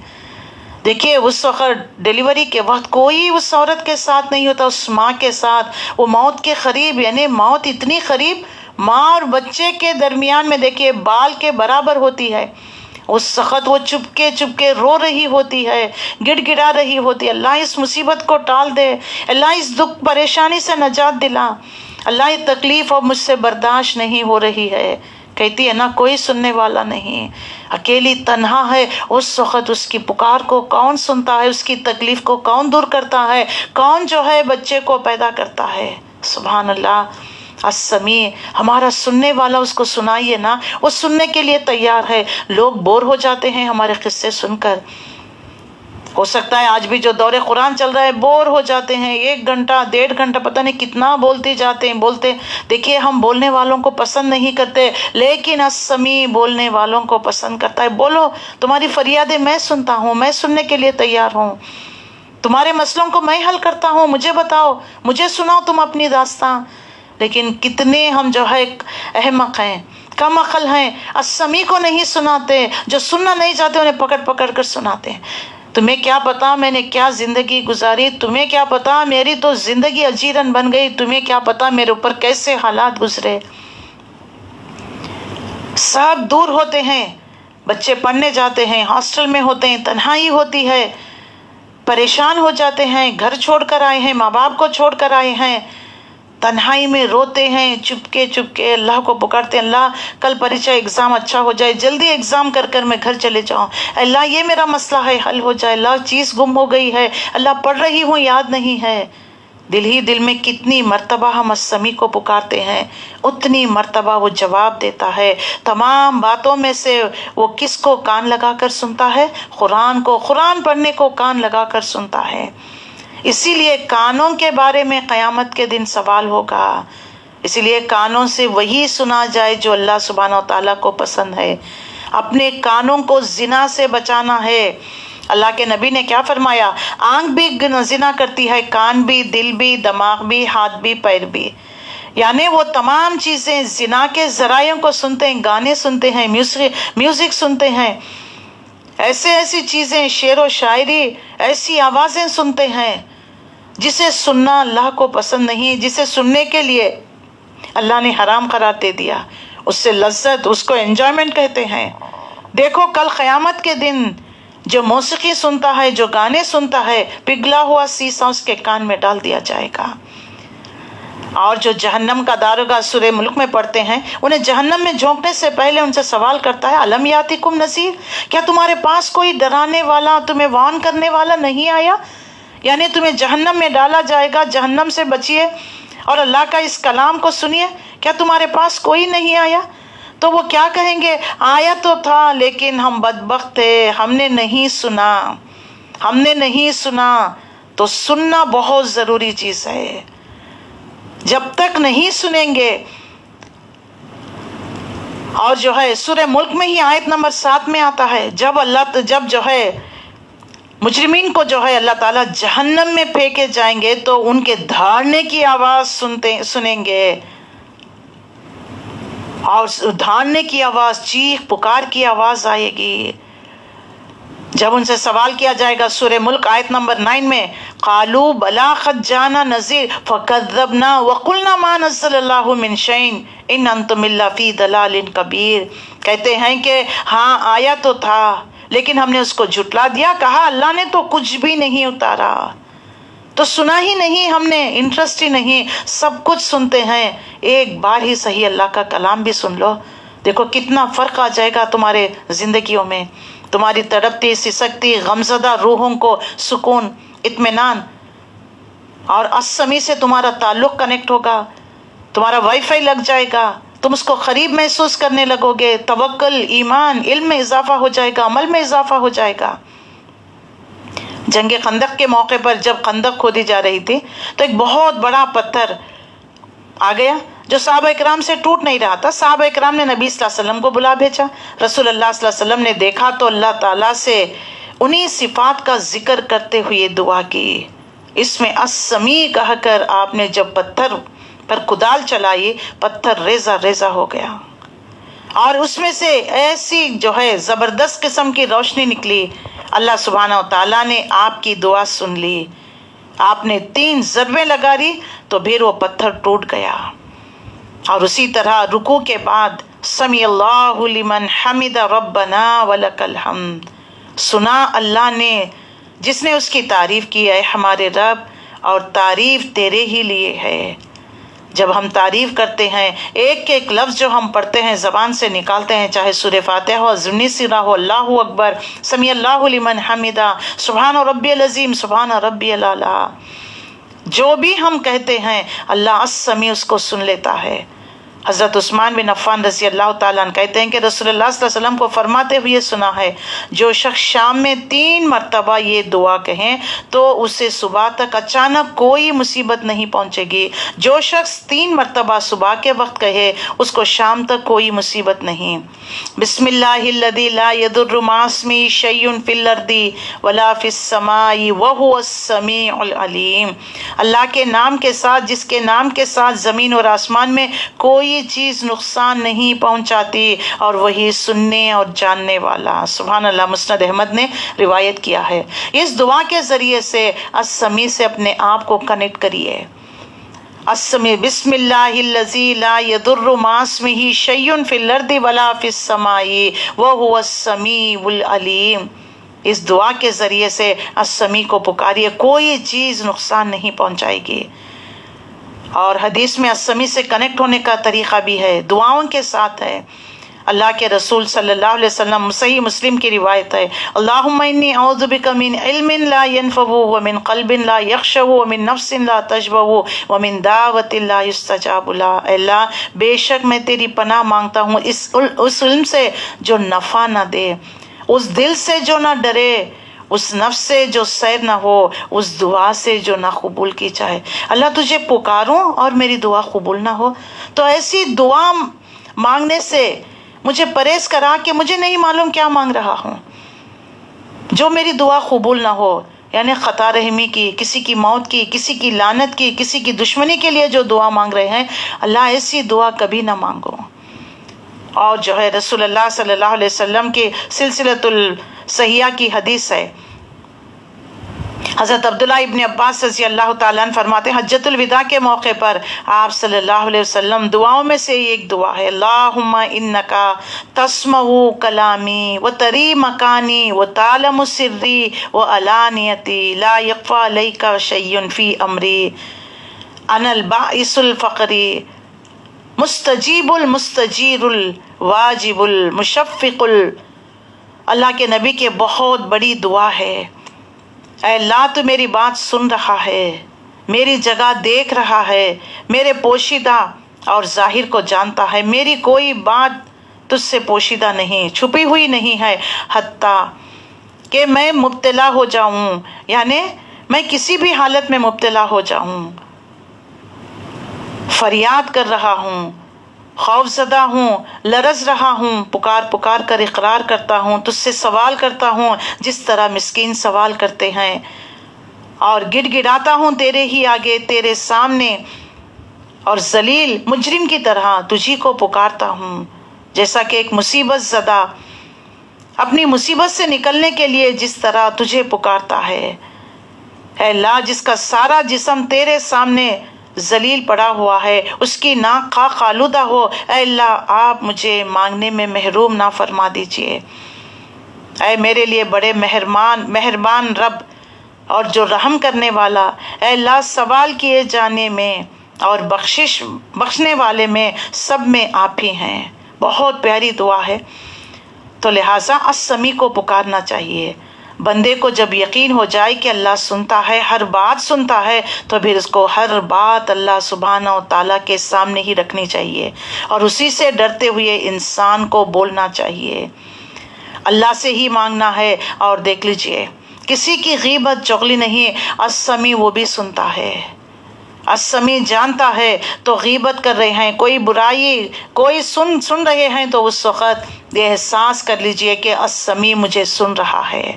دیکھیے اس وقت ڈیلیوری کے وقت کوئی اس عورت کے ساتھ نہیں ہوتا، اس ماں کے ساتھ، وہ موت کے قریب، یعنی موت اتنی قریب، ماں اور بچے کے درمیان میں دیکھیے بال کے برابر ہوتی ہے. اس وقت وہ چپکے رو رہی ہوتی ہے، گڑ گڑا رہی ہوتی ہے، اللہ اس مصیبت کو ٹال دے، اللہ اس دکھ پریشانی سے نجات دلا، اللہ یہ تکلیف اب مجھ سے برداشت نہیں ہو رہی ہے. کہتی ہے نا کوئی سننے والا نہیں، اکیلی تنہا ہے. اس وقت اس کی پکار کو کون سنتا ہے، اس کی تکلیف کو کون دور کرتا ہے، کون جو ہے بچے کو پیدا کرتا ہے. سبحان اللہ. السمیع، ہمارا سننے والا، اس کو سنائیے نا، وہ سننے کے لیے تیار ہے. لوگ بور ہو جاتے ہیں ہمارے قصے سن کر. ہو سکتا ہے آج بھی جو دور قرآن چل رہا ہے بور ہو جاتے ہیں، 1 گھنٹہ 1.5 گھنٹہ پتہ نہیں کتنا بولتے جاتے ہیں، بولتے. دیکھیے ہم بولنے والوں کو پسند نہیں کرتے، لیکن السمیع بولنے والوں کو پسند کرتا ہے. بولو، تمہاری فریادیں میں سنتا ہوں، میں سننے کے لیے تیار ہوں، تمہارے مسئلوں کو میں حل کرتا ہوں، مجھے بتاؤ، مجھے سناؤ تم اپنی داستان. لیکن کتنے ہم جو ہے احمق ہیں، کم عقل ہیں، السمیع کو نہیں سناتے، جو سننا نہیں چاہتے انہیں پکڑ پکڑ کر سناتے ہیں. تمہیں کیا پتا میں نے کیا زندگی گزاری، تمہیں کیا پتا میری تو زندگی اجیرن بن گئی، تمہیں کیا پتا میرے اوپر کیسے حالات گزرے. سب دور ہوتے ہیں، بچے پڑھنے جاتے ہیں، ہاسٹل میں ہوتے ہیں، تنہائی ہوتی ہے، پریشان ہو جاتے ہیں، گھر چھوڑ کر آئے ہیں، ماں باپ کو چھوڑ کر آئے ہیں، تنہائی میں روتے ہیں، چپکے اللہ کو پکارتے ہیں، اللہ کل پریچہ ایگزام اچھا ہو جائے، جلدی ایگزام کر کر میں گھر چلے جاؤں، اللہ یہ میرا مسئلہ ہے حل ہو جائے، اللہ چیز گم ہو گئی ہے، اللہ پڑھ رہی ہوں یاد نہیں ہے. دل ہی دل میں کتنی مرتبہ ہم السمیع کو پکارتے ہیں، اتنی مرتبہ وہ جواب دیتا ہے. تمام باتوں میں سے وہ کس کو کان لگا کر سنتا ہے؟ قرآن کو، قرآن پڑھنے کو کان لگا کر سنتا ہے. اسی لیے کانوں کے بارے میں قیامت کے دن سوال ہوگا. اسی لیے کانوں سے وہی سنا جائے جو اللہ سبحانہ و تعالیٰ کو پسند ہے. اپنے کانوں کو زنا سے بچانا ہے. اللہ کے نبی نے کیا فرمایا؟ آنکھ بھی زنا کرتی ہے، کان بھی، دل بھی، دماغ بھی، ہاتھ بھی، پیر بھی. یعنی وہ تمام چیزیں زنا کے ذرائع کو سنتے ہیں، گانے سنتے ہیں، میوزک سنتے ہیں، ایسی چیزیں، شعر و شاعری، ایسی آوازیں سنتے ہیں جسے سننا اللہ کو پسند نہیں، جسے سننے کے لیے اللہ نے حرام قرار دے دیا. اس سے لذت، اس کو انجوائمنٹ کہتے ہیں. دیکھو کل قیامت کے دن جو موسیقی سنتا ہے، جو گانے سنتا ہے، پگھلا ہوا سیسا اس کے کان میں ڈال دیا جائے گا. اور جو جہنم کا داروغہ سورہ ملک میں پڑھتے ہیں، انہیں جہنم میں جھونکنے سے پہلے ان سے سوال کرتا ہے، الم یاتکم نذیر، کیا تمہارے پاس کوئی ڈرانے والا، تمہیں وارن کرنے والا نہیں آیا؟ یعنی تمہیں جہنم میں ڈالا جائے گا، جہنم سے بچیے اور اللہ کا اس کلام کو سنیے، کیا تمہارے پاس کوئی نہیں آیا؟ تو وہ کیا کہیں گے؟ آیا تو تھا لیکن ہم بدبخت تھے، ہم نے نہیں سنا، ہم نے نہیں سنا تو سننا بہت ضروری چیز ہے. جب تک نہیں سنیں گے. اور جو ہے سورہ ملک میں ہی آیت نمبر 7 میں آتا ہے جب جو ہے مجرمین کو جو ہے اللہ تعالیٰ جہنم میں پھینکے جائیں گے تو ان کے دھاڑنے کی آواز سنیں گے، اور دھاڑنے کی آواز، چیخ پکار کی آواز آئے گی. جب ان سے سوال کیا جائے گا سورہ ملک آیت نمبر 9 میں، قالوا بلا قد جانا نذیر فکذبنا وقلنا ما نزل اللہ من شیء ان انتم الا فی ضلال کبیر. کہتے ہیں کہ ہاں آیا تو تھا لیکن ہم نے اس کو جھٹلا دیا، کہا اللہ نے تو کچھ بھی نہیں اتارا. تو سنا ہی نہیں ہم نے، انٹرسٹ ہی نہیں. سب کچھ سنتے ہیں، ایک بار ہی صحیح اللہ کا کلام بھی سن لو. دیکھو کتنا فرق آ جائے گا تمہارے زندگیوں میں. تمہاری تڑپتی سسکتی غمزدہ روحوں کو سکون، اطمینان، اور السمیع سے تمہارا تعلق کنیکٹ ہوگا. تمہارا وائی فائی لگ جائے گا، تم اس کو قریب محسوس کرنے لگو گے. توکل، ایمان، علم میں اضافہ ہو جائے گا، عمل میں اضافہ ہو جائے گا. جنگ خندق کے موقع پر جب خندق کھودی جا رہی تھی تو ایک بہت بڑا پتھر آ گیا جو صحابہ اکرام سے ٹوٹ نہیں رہا تھا. صحابہ اکرام نے نبی صلی اللہ علیہ وسلم کو بلا بھیجا. رسول اللہ صلی اللہ علیہ وسلم نے دیکھا تو اللہ تعالیٰ سے انہی صفات کا ذکر کرتے ہوئے دعا کی. اس میں السمیع کہہ کر آپ نے جب پتھر پر کدال چلائی، پتھر ریزہ ریزہ ہو گیا، اور اس میں سے ایسی جو ہے زبردست قسم کی روشنی نکلی. اللہ سبحانہ و تعالیٰ نے آپ کی دعا سن لی. آپ نے 3 ضربیں لگا دی تو پھر وہ پتھر ٹوٹ گیا. اور اسی طرح رکوع کے بعد سمیع اللہ لمن حمد ربنا ولک الحمد، سنا اللہ نے جس نے اس کی تعریف کی ہے ہمارے رب، اور تعریف تیرے ہی لیے ہے. جب ہم تعریف کرتے ہیں، ایک ایک لفظ جو ہم پڑھتے ہیں زبان سے نکالتے ہیں، چاہے سورہ فاتحہ ہو، ضمنی سیرہ ہو، اللہ اکبر، سمیع اللہ لمن حمدہ، سبحان ربی العظیم، سبحان ربی الاعلیٰ، جو بھی ہم کہتے ہیں اللہ السمیع اس کو سن لیتا ہے. حضرت عثمان بن عفان رضی اللہ تعالیٰ عنہ کہتے ہیں کہ رسول اللہ صلی اللہ علیہ وسلم کو فرماتے ہوئے سنا ہے، جو شخص شام میں 3 مرتبہ یہ دعا کہیں تو اسے صبح تک اچانک کوئی مصیبت نہیں پہنچے گی. جو شخص 3 مرتبہ صبح کے وقت کہے اس کو شام تک کوئی مصیبت نہیں. بسم اللہ الذی لا یضر مع اسمہ شیء فی الارض ولا فی السماء وہو السمیع العلیم. اللہ کے نام کے ساتھ، جس کے نام کے ساتھ زمین اور آسمان میں کوئی چیز نقصان نہیں پہنچاتی، اور وہی سننے اور جاننے والا. سبحان اللہ. مسند احمد نے روایت کیا ہے. اس دعا کے ذریعے سے السمیع سے اپنے آپ کو کنیکٹ کریے. السمیع، بسم اللہ الذی لا یضر مع اسمہ شیء فی الارض ولا فی السماء وہو السمیع العلیم. اس دعا کے ذریعے سے السمیع کو پکاریے، کوئی چیز نقصان نہیں پہنچائے گی. اور حدیث میں السمیع سے کنیکٹ ہونے کا طریقہ بھی ہے، دعاؤں کے ساتھ ہے. اللہ کے رسول صلی اللہ علیہ وسلم، صحیح مسلم کی روایت ہے، اللہم انی اعوذ بک من علم لا ینفع ومن قلب لا یخشع ومن نفس لا تشبع ومن دعوت لا یستجاب لها. اے اللہ بے شک میں تیری پناہ مانگتا ہوں اس علم سے جو نفع نہ دے، اس دل سے جو نہ ڈرے، اس نفس سے جو سیر نہ ہو، اس دعا سے جو نہ قبول کی جائے. اللہ تجھے پکاروں اور میری دعا قبول نہ ہو تو ایسی دعا مانگنے سے مجھے پرہیز کرا کہ مجھے نہیں معلوم کیا مانگ رہا ہوں. جو میری دعا قبول نہ ہو، یعنی خطا رحمی کی، کسی کی موت کی، کسی کی لعنت کی، کسی کی دشمنی کے لیے جو دعا مانگ رہے ہیں، اللہ ایسی دعا کبھی نہ مانگو. اور جو ہے رسول اللہ صلی اللہ علیہ وسلم کی سلسلۃ الصحیحہ کی حدیث ہے، حضرت عبداللہ ابن عباس رضی اللہ تعالیٰ عنہ فرماتے ہیں حجۃ الوداع کے موقع پر آپ صلی اللہ علیہ وسلم دعاؤں میں سے ایک دعا ہے، اللہم انکا تسمع کلامی وتری مکانی وتعلم سری وعلانیتی لا یخفی علیک شیء فی امری انا الباعث الفقری مستجیب المستجیر الواجب المشفق اللہ کے نبی کے بہت بڑی دعا ہے. اے اللہ تو میری بات سن رہا ہے، میری جگہ دیکھ رہا ہے، میرے پوشیدہ اور ظاہر کو جانتا ہے، میری کوئی بات تجھ سے پوشیدہ نہیں، چھپی ہوئی نہیں ہے، حتیٰ کہ میں مبتلا ہو جاؤں، یعنی میں کسی بھی حالت میں مبتلا ہو جاؤں، فریاد کر رہا ہوں، خوف زدہ ہوں، لرز رہا ہوں، پکار پکار کر اقرار کرتا ہوں، تجھ سے سوال کرتا ہوں جس طرح مسکین سوال کرتے ہیں، اور گڑ گڑاتا ہوں تیرے ہی آگے، تیرے سامنے، اور ذلیل مجرم کی طرح تجھی کو پکارتا ہوں، جیسا کہ ایک مصیبت زدہ اپنی مصیبت سے نکلنے کے لیے جس طرح تجھے پکارتا ہے۔ اے اللہ، جس کا سارا جسم تیرے سامنے ذلیل پڑا ہوا ہے، اس کی ناک خاک آلودہ ہو، اے اللہ آپ مجھے مانگنے میں محروم نہ فرما دیجئے۔ اے میرے لیے بڑے مہربان رب اور جو رحم کرنے والا، اے اللہ سوال کیے جانے میں اور بخشنے والے میں سب میں آپ ہی ہیں۔ بہت پیاری دعا ہے۔ تو لہٰذا السمیع کو پکارنا چاہیے۔ بندے کو جب یقین ہو جائے کہ اللہ سنتا ہے، ہر بات سنتا ہے، تو پھر اس کو ہر بات اللہ سبحانہ و تعالیٰ کے سامنے ہی رکھنی چاہیے اور اسی سے ڈرتے ہوئے انسان کو بولنا چاہیے، اللہ سے ہی مانگنا ہے۔ اور دیکھ لیجئے، کسی کی غیبت چغلی نہیں، السمیع وہ بھی سنتا ہے، السمیع جانتا ہے۔ تو غیبت کر رہے ہیں، کوئی برائی کوئی سن رہے ہیں، تو اس وقت یہ احساس کر لیجئے کہ السمیع مجھے سن رہا ہے۔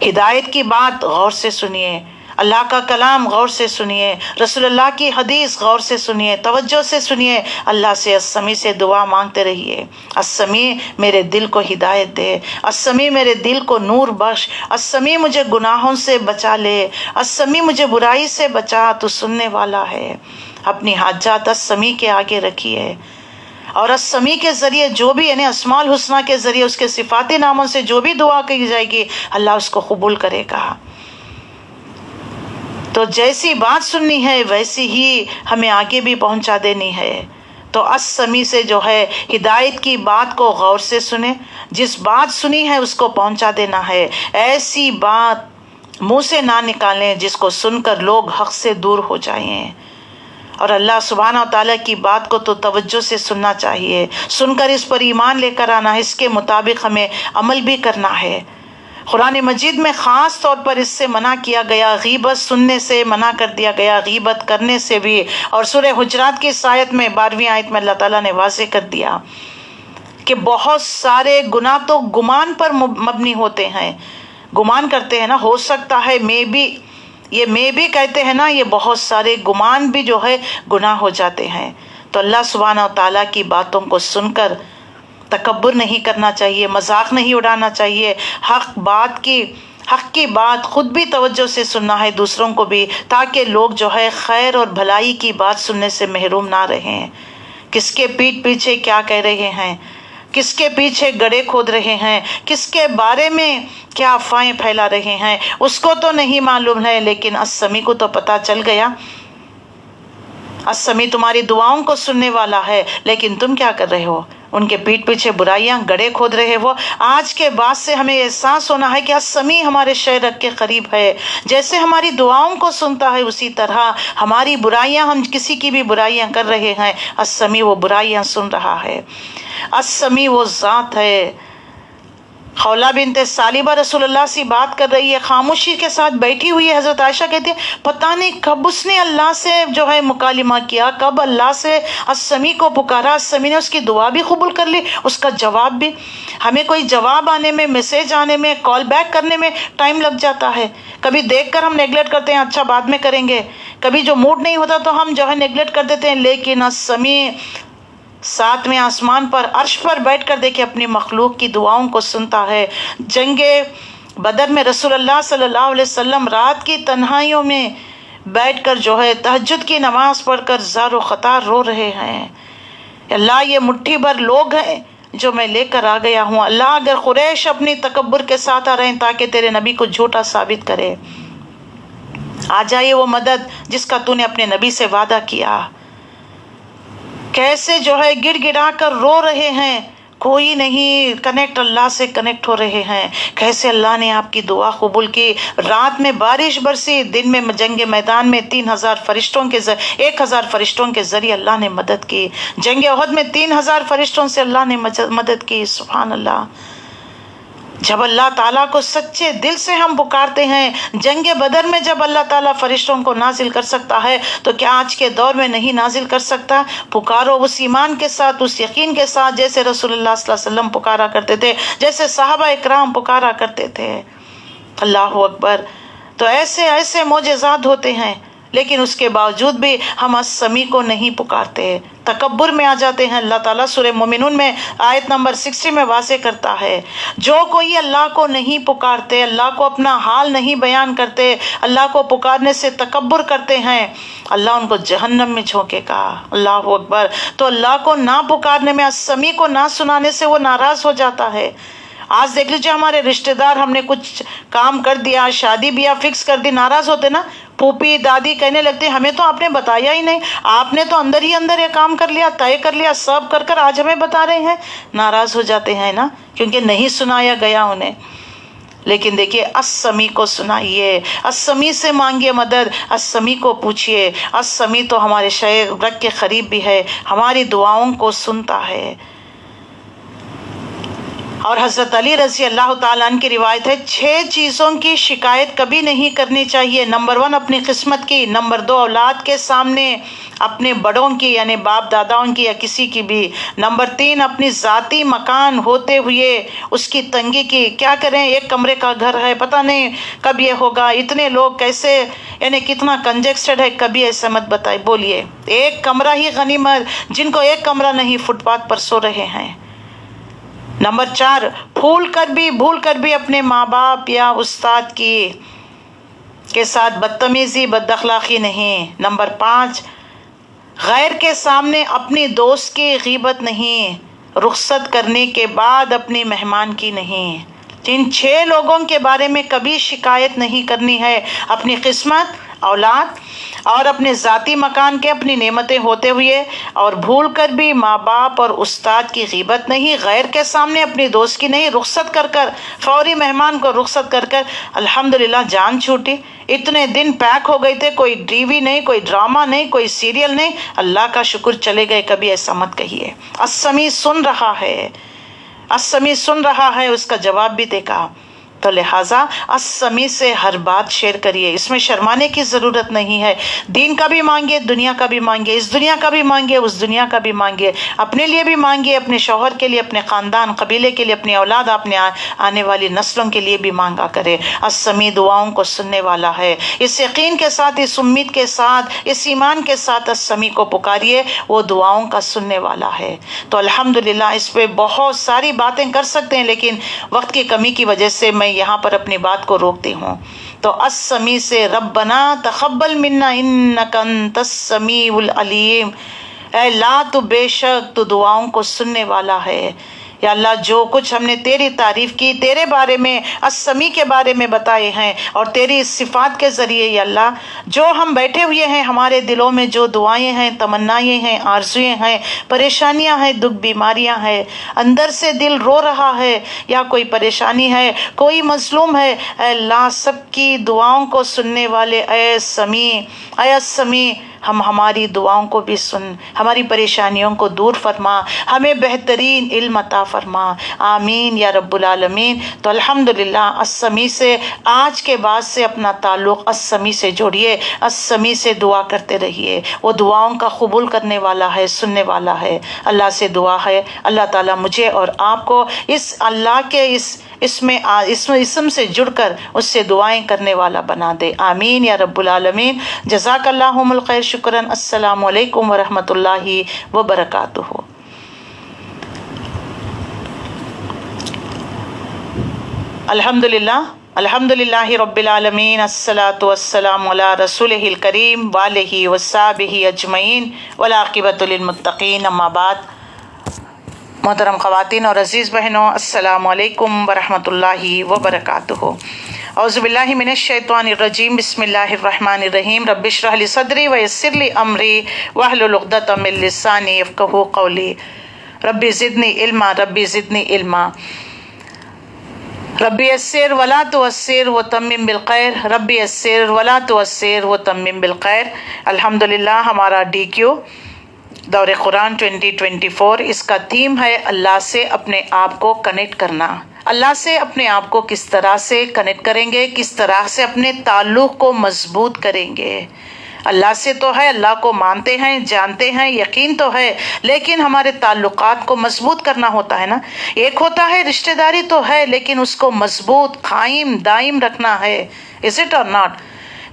ہدایت کی بات غور سے سنیے، اللہ کا کلام غور سے سنیے، رسول اللہ کی حدیث غور سے سنیے، توجہ سے سنیے، اللہ سے السمیع سے دعا مانگتے رہیے۔ السمیع میرے دل کو ہدایت دے، السمیع میرے دل کو نور بخش، السمیع مجھے گناہوں سے بچا لے، السمیع مجھے برائی سے بچا، تو سننے والا ہے۔ اپنی حاجات السمیع کے آگے رکھیے، اور السمیع کے ذریعے جو بھی، یعنی اسماء الحسنیٰ کے ذریعے اس کے صفاتی ناموں سے جو بھی دعا کی جائے گی، اللہ اس کو قبول کرے گا۔ تو جیسی بات سننی ہے ویسی ہی ہمیں آگے بھی پہنچا دینی ہے۔ تو السمیع سے جو ہے ہدایت کی بات کو غور سے سنیں، جس بات سنی ہے اس کو پہنچا دینا ہے، ایسی بات منہ سے نہ نکالیں جس کو سن کر لوگ حق سے دور ہو جائیں۔ اور اللہ سبحانہ و تعالیٰ کی بات کو تو توجہ سے سننا چاہیے، سن کر اس پر ایمان لے کر آنا ہے، اس کے مطابق ہمیں عمل بھی کرنا ہے۔ قرآن مجید میں خاص طور پر اس سے منع کیا گیا، غیبت سننے سے منع کر دیا گیا، غیبت کرنے سے بھی۔ اور سورہ حجرات کی اس آیت میں 12ویں آیت میں اللہ تعالیٰ نے واضح کر دیا کہ بہت سارے گناہ تو گمان پر مبنی ہوتے ہیں، گمان کرتے ہیں نا، ہو سکتا ہے یہ میں بھی کہتے ہیں نا، یہ بہت سارے گمان بھی جو ہے گناہ ہو جاتے ہیں۔ تو اللہ سبحانہ و تعالیٰ کی باتوں کو سن کر تکبر نہیں کرنا چاہیے، مذاق نہیں اڑانا چاہیے، حق کی بات خود بھی توجہ سے سننا ہے، دوسروں کو بھی، تاکہ لوگ جو ہے خیر اور بھلائی کی بات سننے سے محروم نہ رہیں۔ کس کے پیٹھ پیچھے کیا کہہ رہے ہیں، کس کے پیچھے گڑھے کھود رہے ہیں، کس کے بارے میں کیا افواہیں پھیلا رہے ہیں، اس کو تو نہیں معلوم ہے، لیکن السمیع کو تو پتہ چل گیا۔ السمیع تمہاری دعاؤں کو سننے والا ہے، لیکن تم کیا کر رہے ہو؟ ان کے پیٹھ پیچھے برائیاں گڑھے کھود رہے ہو۔ آج کے بعد سے ہمیں احساس ہونا ہے کہ السمیع ہمارے شعر کے قریب ہے، جیسے ہماری دعاؤں کو سنتا ہے اسی طرح ہماری برائیاں، ہم کسی کی بھی برائیاں کر رہے ہیں، السمیع وہ برائیاں سن رہا ہے۔ السمیع وہ ذات ہے۔ خولہ بنت ثعلبہ رسول اللہ سے بات کر رہی ہے، خاموشی کے ساتھ بیٹھی ہوئی ہے، حضرت عائشہ کہتی ہے پتہ نہیں کب اس نے اللہ سے جو ہے مکالمہ کیا، کب اللہ سے السمیع کو پکارا، السمیع نے اس کی دعا بھی قبول کر لی، اس کا جواب بھی۔ ہمیں کوئی جواب آنے میں، میسج آنے میں، کال بیک کرنے میں ٹائم لگ جاتا ہے، کبھی دیکھ کر ہم نیگلیکٹ کرتے ہیں، اچھا بعد میں کریں گے، کبھی جو موڈ نہیں ہوتا تو ہم جو ہے نیگلیکٹ کر دیتے ہیں، لیکن السمیع ساتویں آسمان پر عرش پر بیٹھ کر دیکھے اپنی مخلوق کی دعاؤں کو سنتا ہے۔ جنگ بدر میں رسول اللہ صلی اللہ علیہ وسلم رات کی تنہائیوں میں بیٹھ کر جو ہے تہجد کی نماز پڑھ کر زار و خطار رو رہے ہیں، اللہ یہ مٹھی بھر لوگ ہیں جو میں لے کر آ گیا ہوں، اللہ اگر قریش اپنی تکبر کے ساتھ آ رہے ہیں تاکہ تیرے نبی کو جھوٹا ثابت کرے، آ جائے وہ مدد جس کا تو نے اپنے نبی سے وعدہ کیا۔ کیسے جو ہے گڑ گڑا کر رو رہے ہیں، کوئی نہیں کنیکٹ، اللہ سے کنیکٹ ہو رہے ہیں، کیسے اللہ نے آپ کی دعا قبول کی۔ رات میں بارش برسی، دن میں جنگ میدان میں 1000 فرشتوں کے ذریعے اللہ نے مدد کی، جنگ احد میں 3000 فرشتوں سے اللہ نے مدد کی، سبحان اللہ۔ جب اللہ تعالیٰ کو سچے دل سے ہم پکارتے ہیں، جنگ بدر میں جب اللہ تعالیٰ فرشتوں کو نازل کر سکتا ہے تو کیا آج کے دور میں نہیں نازل کر سکتا؟ پکارو اس ایمان کے ساتھ، اس یقین کے ساتھ جیسے رسول اللہ صلی اللہ علیہ وسلم پکارا کرتے تھے، جیسے صحابہ اکرام پکارا کرتے تھے۔ اللہ اکبر۔ تو ایسے ایسے معجزات ہوتے ہیں، لیکن اس کے باوجود بھی ہم السمیع کو نہیں پکارتے، تکبر میں آ جاتے ہیں۔ اللہ تعالیٰ سورہ مومنون میں آیت نمبر 60 میں واضح کرتا ہے، جو کوئی اللہ کو نہیں پکارتے، اللہ کو اپنا حال نہیں بیان کرتے، اللہ کو پکارنے سے تکبر کرتے ہیں، اللہ ان کو جہنم میں جھونکے گا۔ اللہ اکبر۔ تو اللہ کو نہ پکارنے میں، السمیع کو نہ سنانے سے وہ ناراض ہو جاتا ہے۔ آج دیکھ لیجیے ہمارے رشتہ دار، ہم نے کچھ کام کر دیا، شادی بیاہ فکس کر دی، ناراض ہوتے نا، پھوپھی دادی کہنے لگتے ہمیں تو آپ نے بتایا ہی نہیں، آپ نے تو اندر ہی اندر یہ کام کر لیا، طے کر لیا، سب کر کر آج ہمیں بتا رہے ہیں۔ ناراض ہو جاتے ہیں نا، کیونکہ نہیں سنایا گیا انہیں۔ لیکن دیکھیے السمیع کو سنائیے، السمیع سے مانگیے مدد، السمیع کو پوچھیے۔ السمیع تو ہمارے شیخ رگ کے قریب بھی ہے، ہماری دعاؤں کو سنتا ہے۔ اور حضرت علی رضی اللہ تعالیٰ عنہ کی روایت ہے، 6 چیزوں کی شکایت کبھی نہیں کرنی چاہیے۔ نمبر 1 اپنی قسمت کی، نمبر 2 اولاد کے سامنے اپنے بڑوں کی یعنی باپ داداؤں کی یا کسی کی بھی، نمبر 3 اپنی ذاتی مکان ہوتے ہوئے اس کی تنگی کی، کیا کریں، ایک کمرے کا گھر ہے، پتہ نہیں کب یہ ہوگا، اتنے لوگ کیسے، یعنی کتنا کنجسٹڈ ہے، کبھی ایسا مت بتائے، بولیے ایک کمرہ ہی غنیمت، جن کو ایک کمرہ نہیں فٹ پاتھ پر سو رہے ہیں۔ نمبر 4 بھول کر بھی اپنے ماں باپ یا استاد کے ساتھ بدتمیزی بد اخلاقی نہیں۔ نمبر 5 غیر کے سامنے اپنی دوست کی غیبت نہیں، رخصت کرنے کے بعد اپنی مہمان کی نہیں۔ ان 6 لوگوں کے بارے میں کبھی شکایت نہیں کرنی ہے، اپنی قسمت، اولاد اور اپنے ذاتی مکان کے، اپنی نعمتیں ہوتے ہوئے، اور بھول کر بھی ماں باپ اور استاد کی غیبت نہیں، غیر کے سامنے اپنی دوست کی نہیں، رخصت کر کر، فوری مہمان کو رخصت کر کر۔ الحمدللہ جان چھوٹی، اتنے دن پیک ہو گئے تھے، کوئی ٹی وی نہیں، کوئی ڈرامہ نہیں، کوئی سیریل نہیں، اللہ کا شکر چلے گئے، کبھی ایسا مت کہیے۔ السمیع سن رہا ہے، السمیع سن رہا ہے، اس کا جواب بھی دے گا۔ تو لہٰذا السمیع سے ہر بات شیئر کریے، اس میں شرمانے کی ضرورت نہیں ہے۔ دین کا بھی مانگیے، دنیا کا بھی مانگیے، اس دنیا کا بھی مانگیے، اس دنیا کا بھی مانگیے، اپنے لیے بھی مانگیے، اپنے شوہر کے لیے، اپنے خاندان قبیلے کے لیے، اپنی اولاد، اپنے آنے والی نسلوں کے لیے بھی مانگا کرے۔ السمیع دعاؤں کو سننے والا ہے۔ اس یقین کے ساتھ، اس امید کے ساتھ، اس ایمان کے ساتھ السمیع کو پکاریے، وہ دعاؤں کا سننے والا ہے۔ تو الحمدللہ اس پہ بہت ساری باتیں کر سکتے ہیں، لیکن وقت کی کمی کی وجہ سے میں یہاں پر اپنی بات کو روکتی ہوں۔ تو السمیع سے ربنا تقبل منا انک انت السمیع العلیم، اے اللہ تو بے شک تو دعاؤں کو سننے والا ہے۔ یا اللہ جو کچھ ہم نے تیری تعریف کی، تیرے بارے میں، السمیع کے بارے میں بتائے ہیں، اور تیری اس صفات کے ذریعے یا اللہ جو ہم بیٹھے ہوئے ہیں، ہمارے دلوں میں جو دعائیں ہیں، تمنائیں ہیں، آرزویں ہیں، پریشانیاں ہیں، دکھ بیماریاں ہیں، اندر سے دل رو رہا ہے یا کوئی پریشانی ہے، کوئی مظلوم ہے، اے اللہ سب کی دعاؤں کو سننے والے اے سمیع، اے السمیع، ہماری دعاؤں کو بھی سن، ہماری پریشانیوں کو دور فرما، ہمیں بہترین علم عطا فرما، آمین یا رب العالمین۔ تو الحمدللہ السمیع سے آج کے بعد سے اپنا تعلق السمیع سے جوڑیے، السمیع سے دعا کرتے رہیے، وہ دعاؤں کا قبول کرنے والا ہے، سننے والا ہے۔ اللہ سے دعا ہے اللہ تعالیٰ مجھے اور آپ کو اس اللہ کے اس اسم سے جڑ کر اس سے دعائیں کرنے والا بنا دے، آمین یا رب العالمین۔ جزاک اللہم الخیر، شکراً۔ السلام علیکم ورحمۃ اللہ وبرکاتہ۔ الحمدللہ رب العالمین، الصلاۃ والسلام علی رسولہ الکریم وآلہ وصحبہ اجمعین والعاقبۃ للمتقین، اما بعد۔ محترم خواتین اور عزیز بہنوں، السلام علیکم ورحمۃ اللہ وبرکاتہ۔ اعوذ باللہ من الشیطان الرجیم، بسم اللہ الرحمن الرحیم۔ رب اشرح لی صدری ویسر لی امری واحلل عقدۃ من لسانی یفقہوا قولی۔ رب زدنی علما، رب زدنی علما، رب یسر ولا تعسر وتمم بالخیر، رب یسر ولا تعسر وتمم بالخیر۔ الحمدللہ ہمارا DQ دور قرآن 2024 اس کا تھیم ہے اللہ سے اپنے آپ کو کنیکٹ کرنا۔ اللہ سے اپنے آپ کو کس طرح سے کنیکٹ کریں گے، کس طرح سے اپنے تعلق کو مضبوط کریں گے۔ اللہ سے تو ہے، اللہ کو مانتے ہیں، جانتے ہیں، یقین تو ہے، لیکن ہمارے تعلقات کو مضبوط کرنا ہوتا ہے نا۔ ایک ہوتا ہے رشتہ داری تو ہے، لیکن اس کو مضبوط قائم دائم رکھنا ہے۔ از اٹ اور ناٹ؟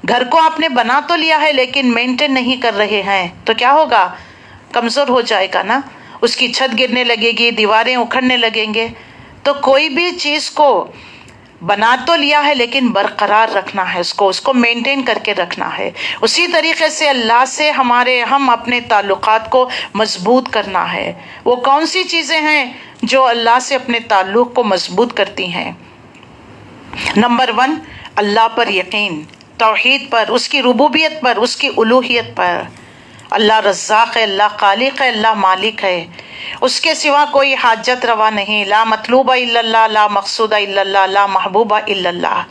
گھر کو آپ نے بنا تو لیا ہے لیکن مینٹین نہیں کر رہے ہیں تو کیا ہوگا؟ کمزور ہو جائے گا نا، اس کی چھت گرنے لگے گی، دیواریں اکھڑنے لگیں گے۔ تو کوئی بھی چیز کو بنا تو لیا ہے لیکن برقرار رکھنا ہے، اس کو مینٹین کر کے رکھنا ہے۔ اسی طریقے سے اللہ سے ہم اپنے تعلقات کو مضبوط کرنا ہے۔ وہ کون سی چیزیں ہیں جو اللہ سے اپنے تعلق کو مضبوط کرتی ہیں؟ نمبر 1، اللہ پر یقین، توحید پر، اس کی ربوبیت پر، اس کی الوہیت پر۔ اللہ رزاق ہے، اللہ خالق ہے، اللہ مالک ہے، اس کے سوا کوئی حاجت روا نہیں۔ لا مطلوب الا اللہ، لا مقصود الا اللہ، لا محبوب الا اللہ،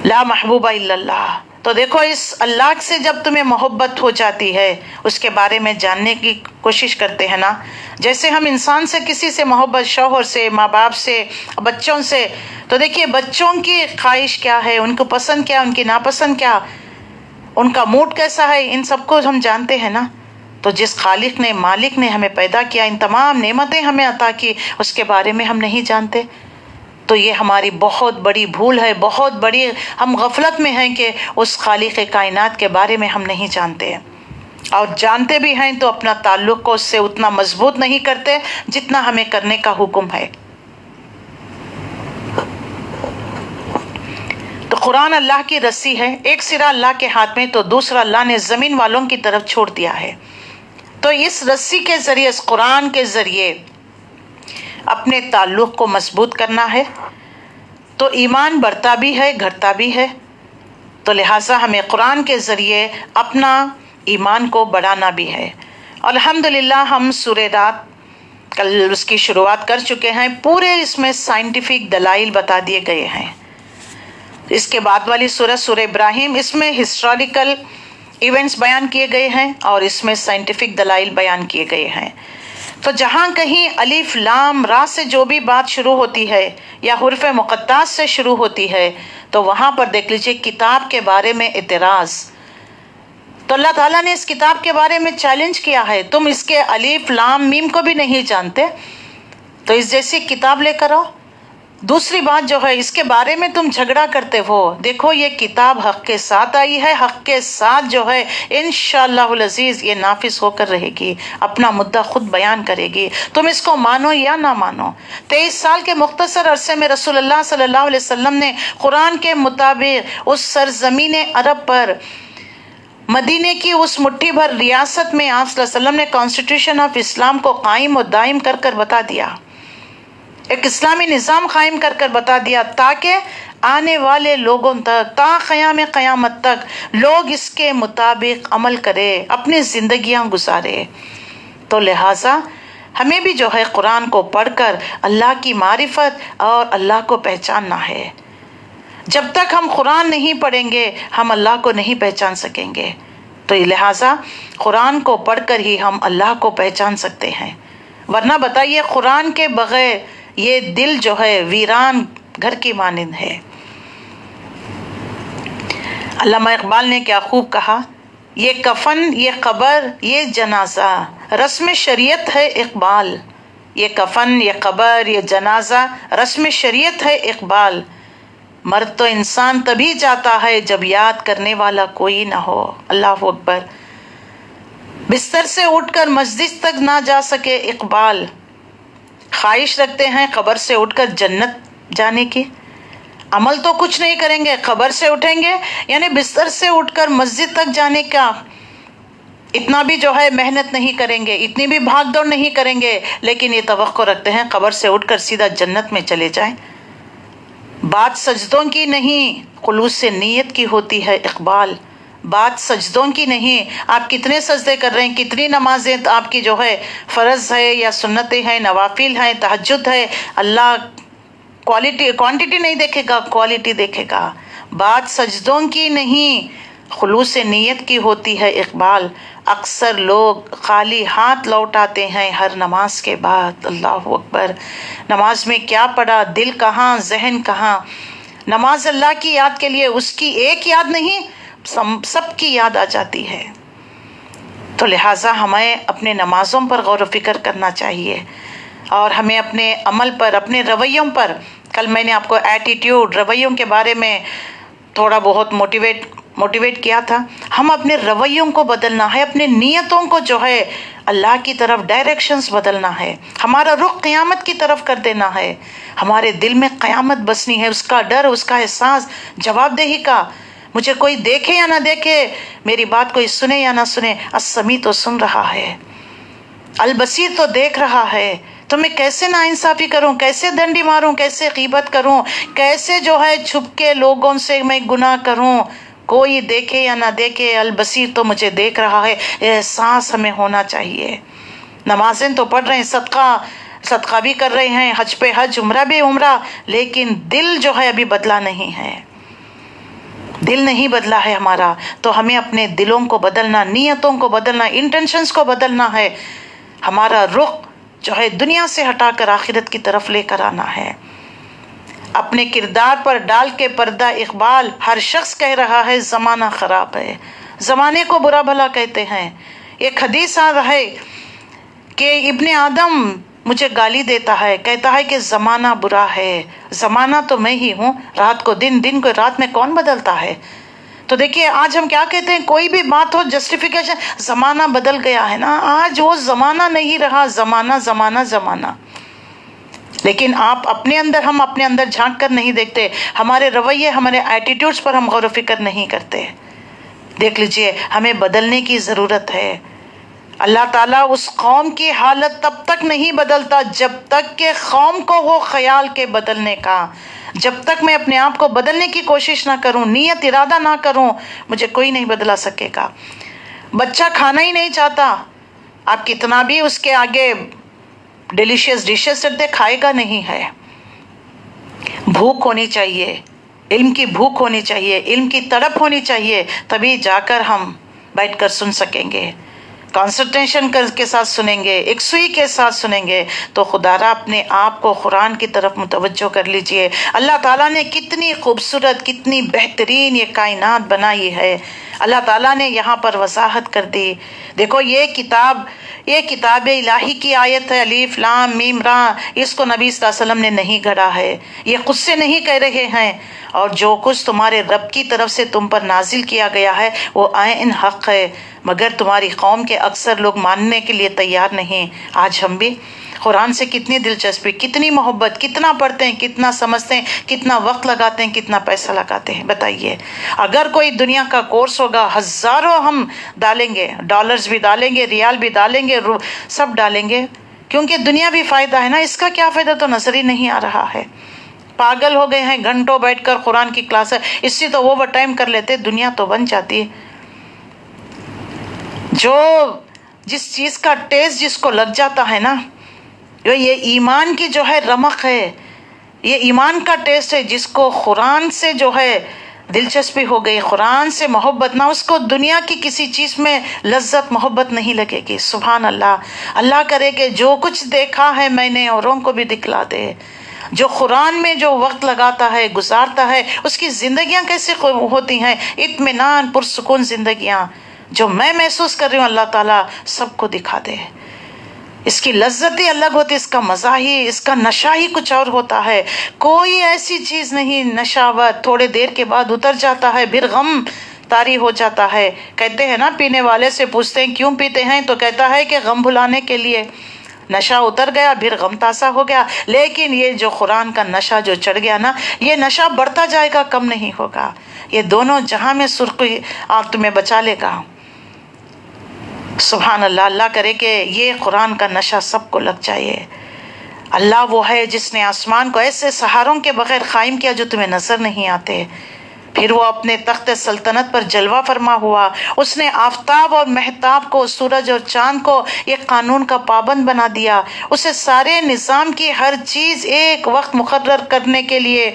لا محبوب الا اللہ۔ تو دیکھو اس اللہ سے جب تمہیں محبت ہو جاتی ہے، اس کے بارے میں جاننے کی کوشش کرتے ہیں نا، جیسے ہم انسان سے کسی سے محبت، شوہر سے، ماں باپ سے، بچوں سے، تو دیکھیے بچوں کی خواہش کیا ہے، ان کو پسند کیا، ان کی ناپسند کیا، ان کا موڈ کیسا ہے، ان سب کو ہم جانتے ہیں نا۔ تو جس خالق نے، مالک نے ہمیں پیدا کیا، ان تمام نعمتیں ہمیں عطا کی، اس کے بارے میں ہم نہیں جانتے، تو یہ ہماری بہت بڑی بھول ہے، بہت بڑی ہم غفلت میں ہیں کہ اس خالق کائنات کے بارے میں ہم نہیں جانتے، اور جانتے بھی ہیں تو اپنا تعلق کو اس سے اتنا مضبوط نہیں کرتے جتنا ہمیں کرنے کا حکم ہے۔ تو قرآن اللہ کی رسی ہے، ایک سرا اللہ کے ہاتھ میں تو دوسرا اللہ نے زمین والوں کی طرف چھوڑ دیا ہے۔ تو اس رسی کے ذریعے، اس قرآن کے ذریعے اپنے تعلق کو مضبوط کرنا ہے، تو ایمان بڑھتا بھی ہے، گھٹتا بھی ہے، تو لہٰذا ہمیں قرآن کے ذریعے اپنا ایمان کو بڑھانا بھی ہے۔ الحمدللہ ہم سورہ رات کل اس کی شروعات کر چکے ہیں، پورے اس میں سائنٹیفک دلائل بتا دیے گئے ہیں۔ اس کے بعد والی سورہ ابراہیم، اس میں ہسٹوریکل ایونٹس بیان کیے گئے ہیں اور اس میں سائنٹیفک دلائل بیان کیے گئے ہیں۔ تو جہاں کہیں الف لام را سے جو بھی بات شروع ہوتی ہے یا حروف مقطعات سے شروع ہوتی ہے، تو وہاں پر دیکھ لیجئے کتاب کے بارے میں اعتراض۔ تو اللہ تعالیٰ نے اس کتاب کے بارے میں چیلنج کیا ہے، تم اس کے الف لام میم کو بھی نہیں جانتے، تو اس جیسی کتاب لے کر آؤ۔ دوسری بات جو ہے، اس کے بارے میں تم جھگڑا کرتے ہو، دیکھو یہ کتاب حق کے ساتھ آئی ہے، حق کے ساتھ جو ہے انشاءاللہ العزیز یہ نافذ ہو کر رہے گی، اپنا مدعا خود بیان کرے گی، تم اس کو مانو یا نہ مانو۔ 23 سال کے مختصر عرصے میں رسول اللہ صلی اللہ علیہ وسلم نے قرآن کے مطابق اس سرزمین عرب پر، مدینے کی اس مٹھی بھر ریاست میں آپ صلی اللہ علیہ وسلم نے کانسٹیٹیوشن آف اسلام کو قائم و دائم کر کر بتا دیا، ایک اسلامی نظام قائم کر کر بتا دیا، تاکہ آنے والے لوگوں تک، تا قیام قیامت تک لوگ اس کے مطابق عمل کرے، اپنی زندگیاں گزارے۔ تو لہٰذا ہمیں بھی جو ہے قرآن کو پڑھ کر اللہ کی معرفت اور اللہ کو پہچاننا ہے۔ جب تک ہم قرآن نہیں پڑھیں گے ہم اللہ کو نہیں پہچان سکیں گے، تو لہٰذا قرآن کو پڑھ کر ہی ہم اللہ کو پہچان سکتے ہیں، ورنہ بتائیے قرآن کے بغیر یہ دل جو ہے ویران گھر کی مانند ہے۔ علامہ اقبال نے کیا خوب کہا، یہ کفن، یہ قبر، یہ جنازہ رسم شریعت ہے اقبال، یہ کفن، یہ قبر، یہ جنازہ رسم شریعت ہے اقبال، مرد تو انسان تبھی جاتا ہے جب یاد کرنے والا کوئی نہ ہو۔ اللہ اکبر۔ بستر سے اٹھ کر مسجد تک نہ جا سکے اقبال، خواہش رکھتے ہیں قبر سے اٹھ کر جنت جانے کی، عمل تو کچھ نہیں کریں گے، قبر سے اٹھیں گے یعنی بستر سے اٹھ کر مسجد تک جانے کا اتنا بھی جو ہے محنت نہیں کریں گے، اتنی بھی بھاگ دوڑ نہیں کریں گے، لیکن یہ توقع رکھتے ہیں قبر سے اٹھ کر سیدھا جنت میں چلے جائیں۔ بات سجدوں کی نہیں، خلوص سے نیت کی ہوتی ہے اقبال، بات سجدوں کی نہیں، آپ کتنے سجدے کر رہے ہیں، کتنی نمازیں آپ کی جو ہے فرض ہے یا سنتیں ہیں، نوافل ہیں، تہجد ہے، اللہ کوانٹٹی نہیں دیکھے گا، کوالٹی دیکھے گا۔ بات سجدوں کی نہیں، خلوص نیت کی ہوتی ہے اقبال، اکثر لوگ خالی ہاتھ لوٹ آتے ہیں ہر نماز کے بعد۔ اللہ اکبر! نماز میں کیا پڑھا، دل کہاں، ذہن کہاں؟ نماز اللہ کی یاد کے لیے، اس کی ایک یاد نہیں، سب کی یاد آ جاتی ہے۔ تو لہٰذا ہمیں اپنے نمازوں پر غور و فکر کرنا چاہیے، اور ہمیں اپنے عمل پر، اپنے رویوں پر، کل میں نے آپ کو ایٹیٹیوڈ، رویوں کے بارے میں تھوڑا بہت موٹیویٹ کیا تھا۔ ہم اپنے رویوں کو بدلنا ہے، اپنے نیتوں کو جو ہے اللہ کی طرف ڈائریکشنز بدلنا ہے، ہمارا رخ قیامت کی طرف کر دینا ہے، ہمارے دل میں قیامت بسنی ہے، اس کا ڈر، اس کا احساس، جواب دہی کا۔ مجھے کوئی دیکھے یا نہ دیکھے، میری بات کوئی سنے یا نہ سنے، السمیع تو سن رہا ہے، البصیر تو دیکھ رہا ہے، تو میں کیسے ناانصافی کروں، کیسے ڈنڈی ماروں، کیسے غیبت کروں، کیسے جو ہے چھپ کے لوگوں سے میں گناہ کروں؟ کوئی دیکھے یا نہ دیکھے، البصیر تو مجھے دیکھ رہا ہے، احساس ہمیں ہونا چاہیے۔ نمازیں تو پڑھ رہے ہیں، صدقہ بھی کر رہے ہیں، حج پہ حج، عمرہ بھی عمرہ، لیکن دل جو ہے ابھی بدلا نہیں ہے، دل نہیں بدلا ہے ہمارا۔ تو ہمیں اپنے دلوں کو بدلنا، نیتوں کو بدلنا، انٹینشنز کو بدلنا ہے، ہمارا رخ جو ہے دنیا سے ہٹا کر آخرت کی طرف لے کر آنا ہے۔ اپنے کردار پر ڈال کے پردہ اقبال، ہر شخص کہہ رہا ہے زمانہ خراب ہے، زمانے کو برا بھلا کہتے ہیں۔ ایک حدیث آ رہا ہے کہ ابن آدم مجھے گالی دیتا ہے، کہتا ہے کہ زمانہ برا ہے، زمانہ تو میں ہی ہوں، رات کو دن، دن کو رات میں کون بدلتا ہے؟ تو دیکھیے آج ہم کیا کہتے ہیں، کوئی بھی بات ہو جسٹیفیکیشن، زمانہ بدل گیا ہے نا، آج وہ زمانہ نہیں رہا، زمانہ۔ لیکن ہم اپنے اندر جھانک کر نہیں دیکھتے، ہمارے رویے، ہمارے ایٹیٹیوڈز پر ہم غور و فکر نہیں کرتے۔ دیکھ لیجئے، ہمیں بدلنے کی ضرورت ہے۔ اللہ تعالیٰ اس قوم کی حالت تب تک نہیں بدلتا جب تک کہ قوم کو ہو خیال کے بدلنے کا۔ جب تک میں اپنے آپ کو بدلنے کی کوشش نہ کروں، نیت ارادہ نہ کروں، مجھے کوئی نہیں بدلا سکے گا۔ بچہ کھانا ہی نہیں چاہتا، آپ کتنا بھی اس کے آگے ڈیلیشیس ڈشز رکھ دے، کھائے گا نہیں ہے۔ بھوک ہونی چاہیے، علم کی بھوک ہونی چاہیے، علم کی تڑپ ہونی چاہیے، تبھی جا کر ہم بیٹھ کر سن سکیں گے، کانسنٹریشن کے ساتھ سنیں گے، یکسوئی کے ساتھ سنیں گے۔ تو خدا را اپنے آپ کو قرآن کی طرف متوجہ کر لیجئے۔ اللہ تعالیٰ نے کتنی خوبصورت، کتنی بہترین یہ کائنات بنائی ہے، اللہ تعالیٰ نے یہاں پر وضاحت کر دی۔ دیکھو یہ کتاب الہی کی آیت ہے، الف لام میم را، اس کو نبی صلی اللہ علیہ وسلم نے نہیں گھڑا ہے، یہ خود سے نہیں کہہ رہے ہیں، اور جو کچھ تمہارے رب کی طرف سے تم پر نازل کیا گیا ہے وہ عین حق ہے، مگر تمہاری قوم کے اکثر لوگ ماننے کے لیے تیار نہیں۔ آج ہم بھی قرآن سے کتنی دلچسپی، کتنی محبت، کتنا پڑھتے ہیں، کتنا سمجھتے ہیں، کتنا وقت لگاتے ہیں، کتنا پیسہ لگاتے ہیں۔ بتائیے اگر کوئی دنیا کا کورس ہوگا، ہزاروں ہم ڈالیں گے، ڈالرز بھی ڈالیں گے، ریال بھی ڈالیں گے، سب ڈالیں گے، کیونکہ دنیا بھی فائدہ ہے نا، اس کا کیا فائدہ تو نظر ہی نہیں آ رہا ہے۔ پاگل ہو گئے ہیں، گھنٹوں بیٹھ کر قرآن کی کلاس ہے، اس سے تو اوور ٹائم کر لیتے، دنیا تو بن جاتی ہے۔ جس چیز کا ٹیسٹ جس کو لگ جاتا ہے نا، یہ ایمان کی جو ہے رمق ہے، یہ ایمان کا ٹیسٹ ہے، جس کو قرآن سے جو ہے دلچسپی ہو گئی، قرآن سے محبت، نہ اس کو دنیا کی کسی چیز میں لذت محبت نہیں لگے گی۔ سبحان اللہ، اللہ کرے کہ جو کچھ دیکھا ہے میں نے اوروں کو بھی دکھلا دے۔ جو قرآن میں جو وقت لگاتا ہے، گزارتا ہے، اس کی زندگیاں کیسے ہوتی ہیں، اطمینان پرسکون زندگیاں، جو میں محسوس کر رہی ہوں، اللہ تعالیٰ سب کو دکھا دے۔ اس کی لذت ہی الگ ہوتی ہے، اس کا مزہ ہی، اس کا نشہ ہی کچھ اور ہوتا ہے۔ کوئی ایسی چیز نہیں نشاور تھوڑے دیر کے بعد اتر جاتا ہے، پھر غم طاری ہو جاتا ہے۔ کہتے ہیں نا، پینے والے سے پوچھتے ہیں کیوں پیتے ہیں، تو کہتا ہے کہ غم بھلانے کے لیے۔ نشہ اتر گیا، پھر غم تازہ ہو گیا۔ لیکن یہ جو قرآن کا نشہ جو چڑھ گیا نا، یہ نشہ بڑھتا جائے گا، کم نہیں ہوگا۔ یہ دونوں جہاں میں سرخی آگ تمہیں بچا لے گا۔ سبحان اللہ، اللہ کرے کہ یہ قرآن کا نشہ سب کو لگ جائے۔ اللہ وہ ہے جس نے آسمان کو ایسے سہاروں کے بغیر قائم کیا جو تمہیں نظر نہیں آتے، پھر وہ اپنے تخت سلطنت پر جلوہ فرما ہوا۔ اس نے آفتاب اور مہتاب کو، سورج اور چاند کو ایک قانون کا پابند بنا دیا۔ اسے سارے نظام کی ہر چیز ایک وقت مقرر کرنے کے لیے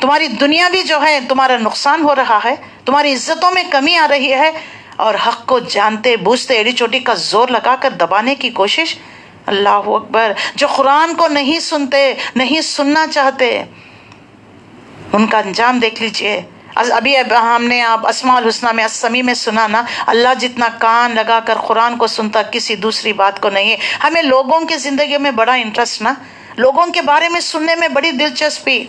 تمہاری دنیا بھی جو ہے تمہارا نقصان ہو رہا ہے، تمہاری عزتوں میں کمی آ رہی ہے، اور حق کو جانتے بوجھتے ایڑی چوٹی کا زور لگا کر دبانے کی کوشش۔ اللہ اکبر۔ جو قرآن کو نہیں سنتے، نہیں سننا چاہتے، ان کا انجام دیکھ لیجئے۔ ابھی ہم نے آپ اسماء الحسنہ میں السمیع میں سنا نا، اللہ جتنا کان لگا کر قرآن کو سنتا کسی دوسری بات کو نہیں۔ ہمیں لوگوں کی زندگی میں بڑا انٹرسٹ نا، لوگوں کے بارے میں سننے میں بڑی دلچسپی،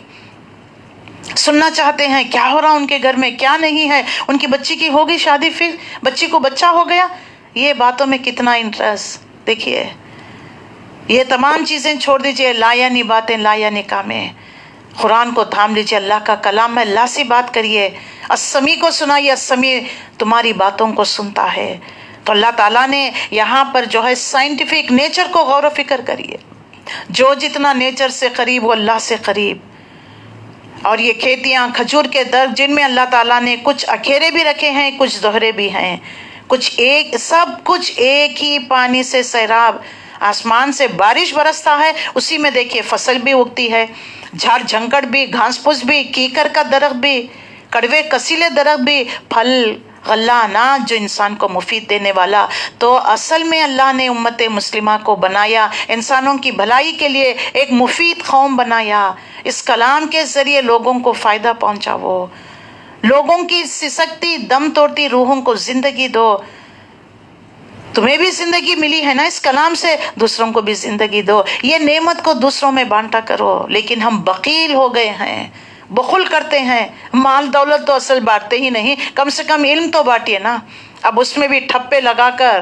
سننا چاہتے ہیں کیا ہو رہا ان کے گھر میں، کیا نہیں ہے، ان کی بچی کی ہوگی شادی، پھر بچی کو بچہ ہو گیا، یہ باتوں میں کتنا انٹرسٹ۔ دیکھیے یہ تمام چیزیں چھوڑ دیجئے، لا یعنی باتیں، لا یعنی کامیں، قرآن کو تھام لیجئے، اللہ کا کلام ہے، اللہ سے بات کریے، السمیع کو سنائیے، السمیع تمہاری باتوں کو سنتا ہے۔ تو اللہ تعالیٰ نے یہاں پر جو ہے سائنٹیفک نیچر کو غور و فکر کریے، جو جتنا نیچر سے قریب وہ اللہ سے قریب۔ اور یہ کھیتیاں، کھجور کے درخت جن میں اللہ تعالیٰ نے کچھ اکھیرے بھی رکھے ہیں، کچھ دوہرے بھی ہیں، کچھ ایک، سب کچھ ایک ہی پانی سے سیراب، آسمان سے بارش برستا ہے، اسی میں دیکھیے فصل بھی اگتی ہے، جھاڑ جھنکڑ بھی، گھاس پھوس بھی، کیکر کا درخت بھی، کڑوے کسیلے درخت بھی، پھل غلہ اناج جو انسان کو مفید دینے والا۔ تو اصل میں اللہ نے امت مسلمہ کو بنایا انسانوں کی بھلائی کے لیے، ایک مفید قوم بنایا، اس کلام کے ذریعے لوگوں کو فائدہ پہنچاؤ، لوگوں کی سسکتی دم توڑتی روحوں کو زندگی دو۔ تمہیں بھی زندگی ملی ہے نا اس کلام سے، دوسروں کو بھی زندگی دو، یہ نعمت کو دوسروں میں بانٹا کرو۔ لیکن ہم بخیل ہو گئے ہیں، بخل کرتے ہیں، مال دولت تو اصل بانٹتے ہی نہیں، کم سے کم علم تو بانٹیے نا۔ اب اس میں بھی ٹھپے لگا کر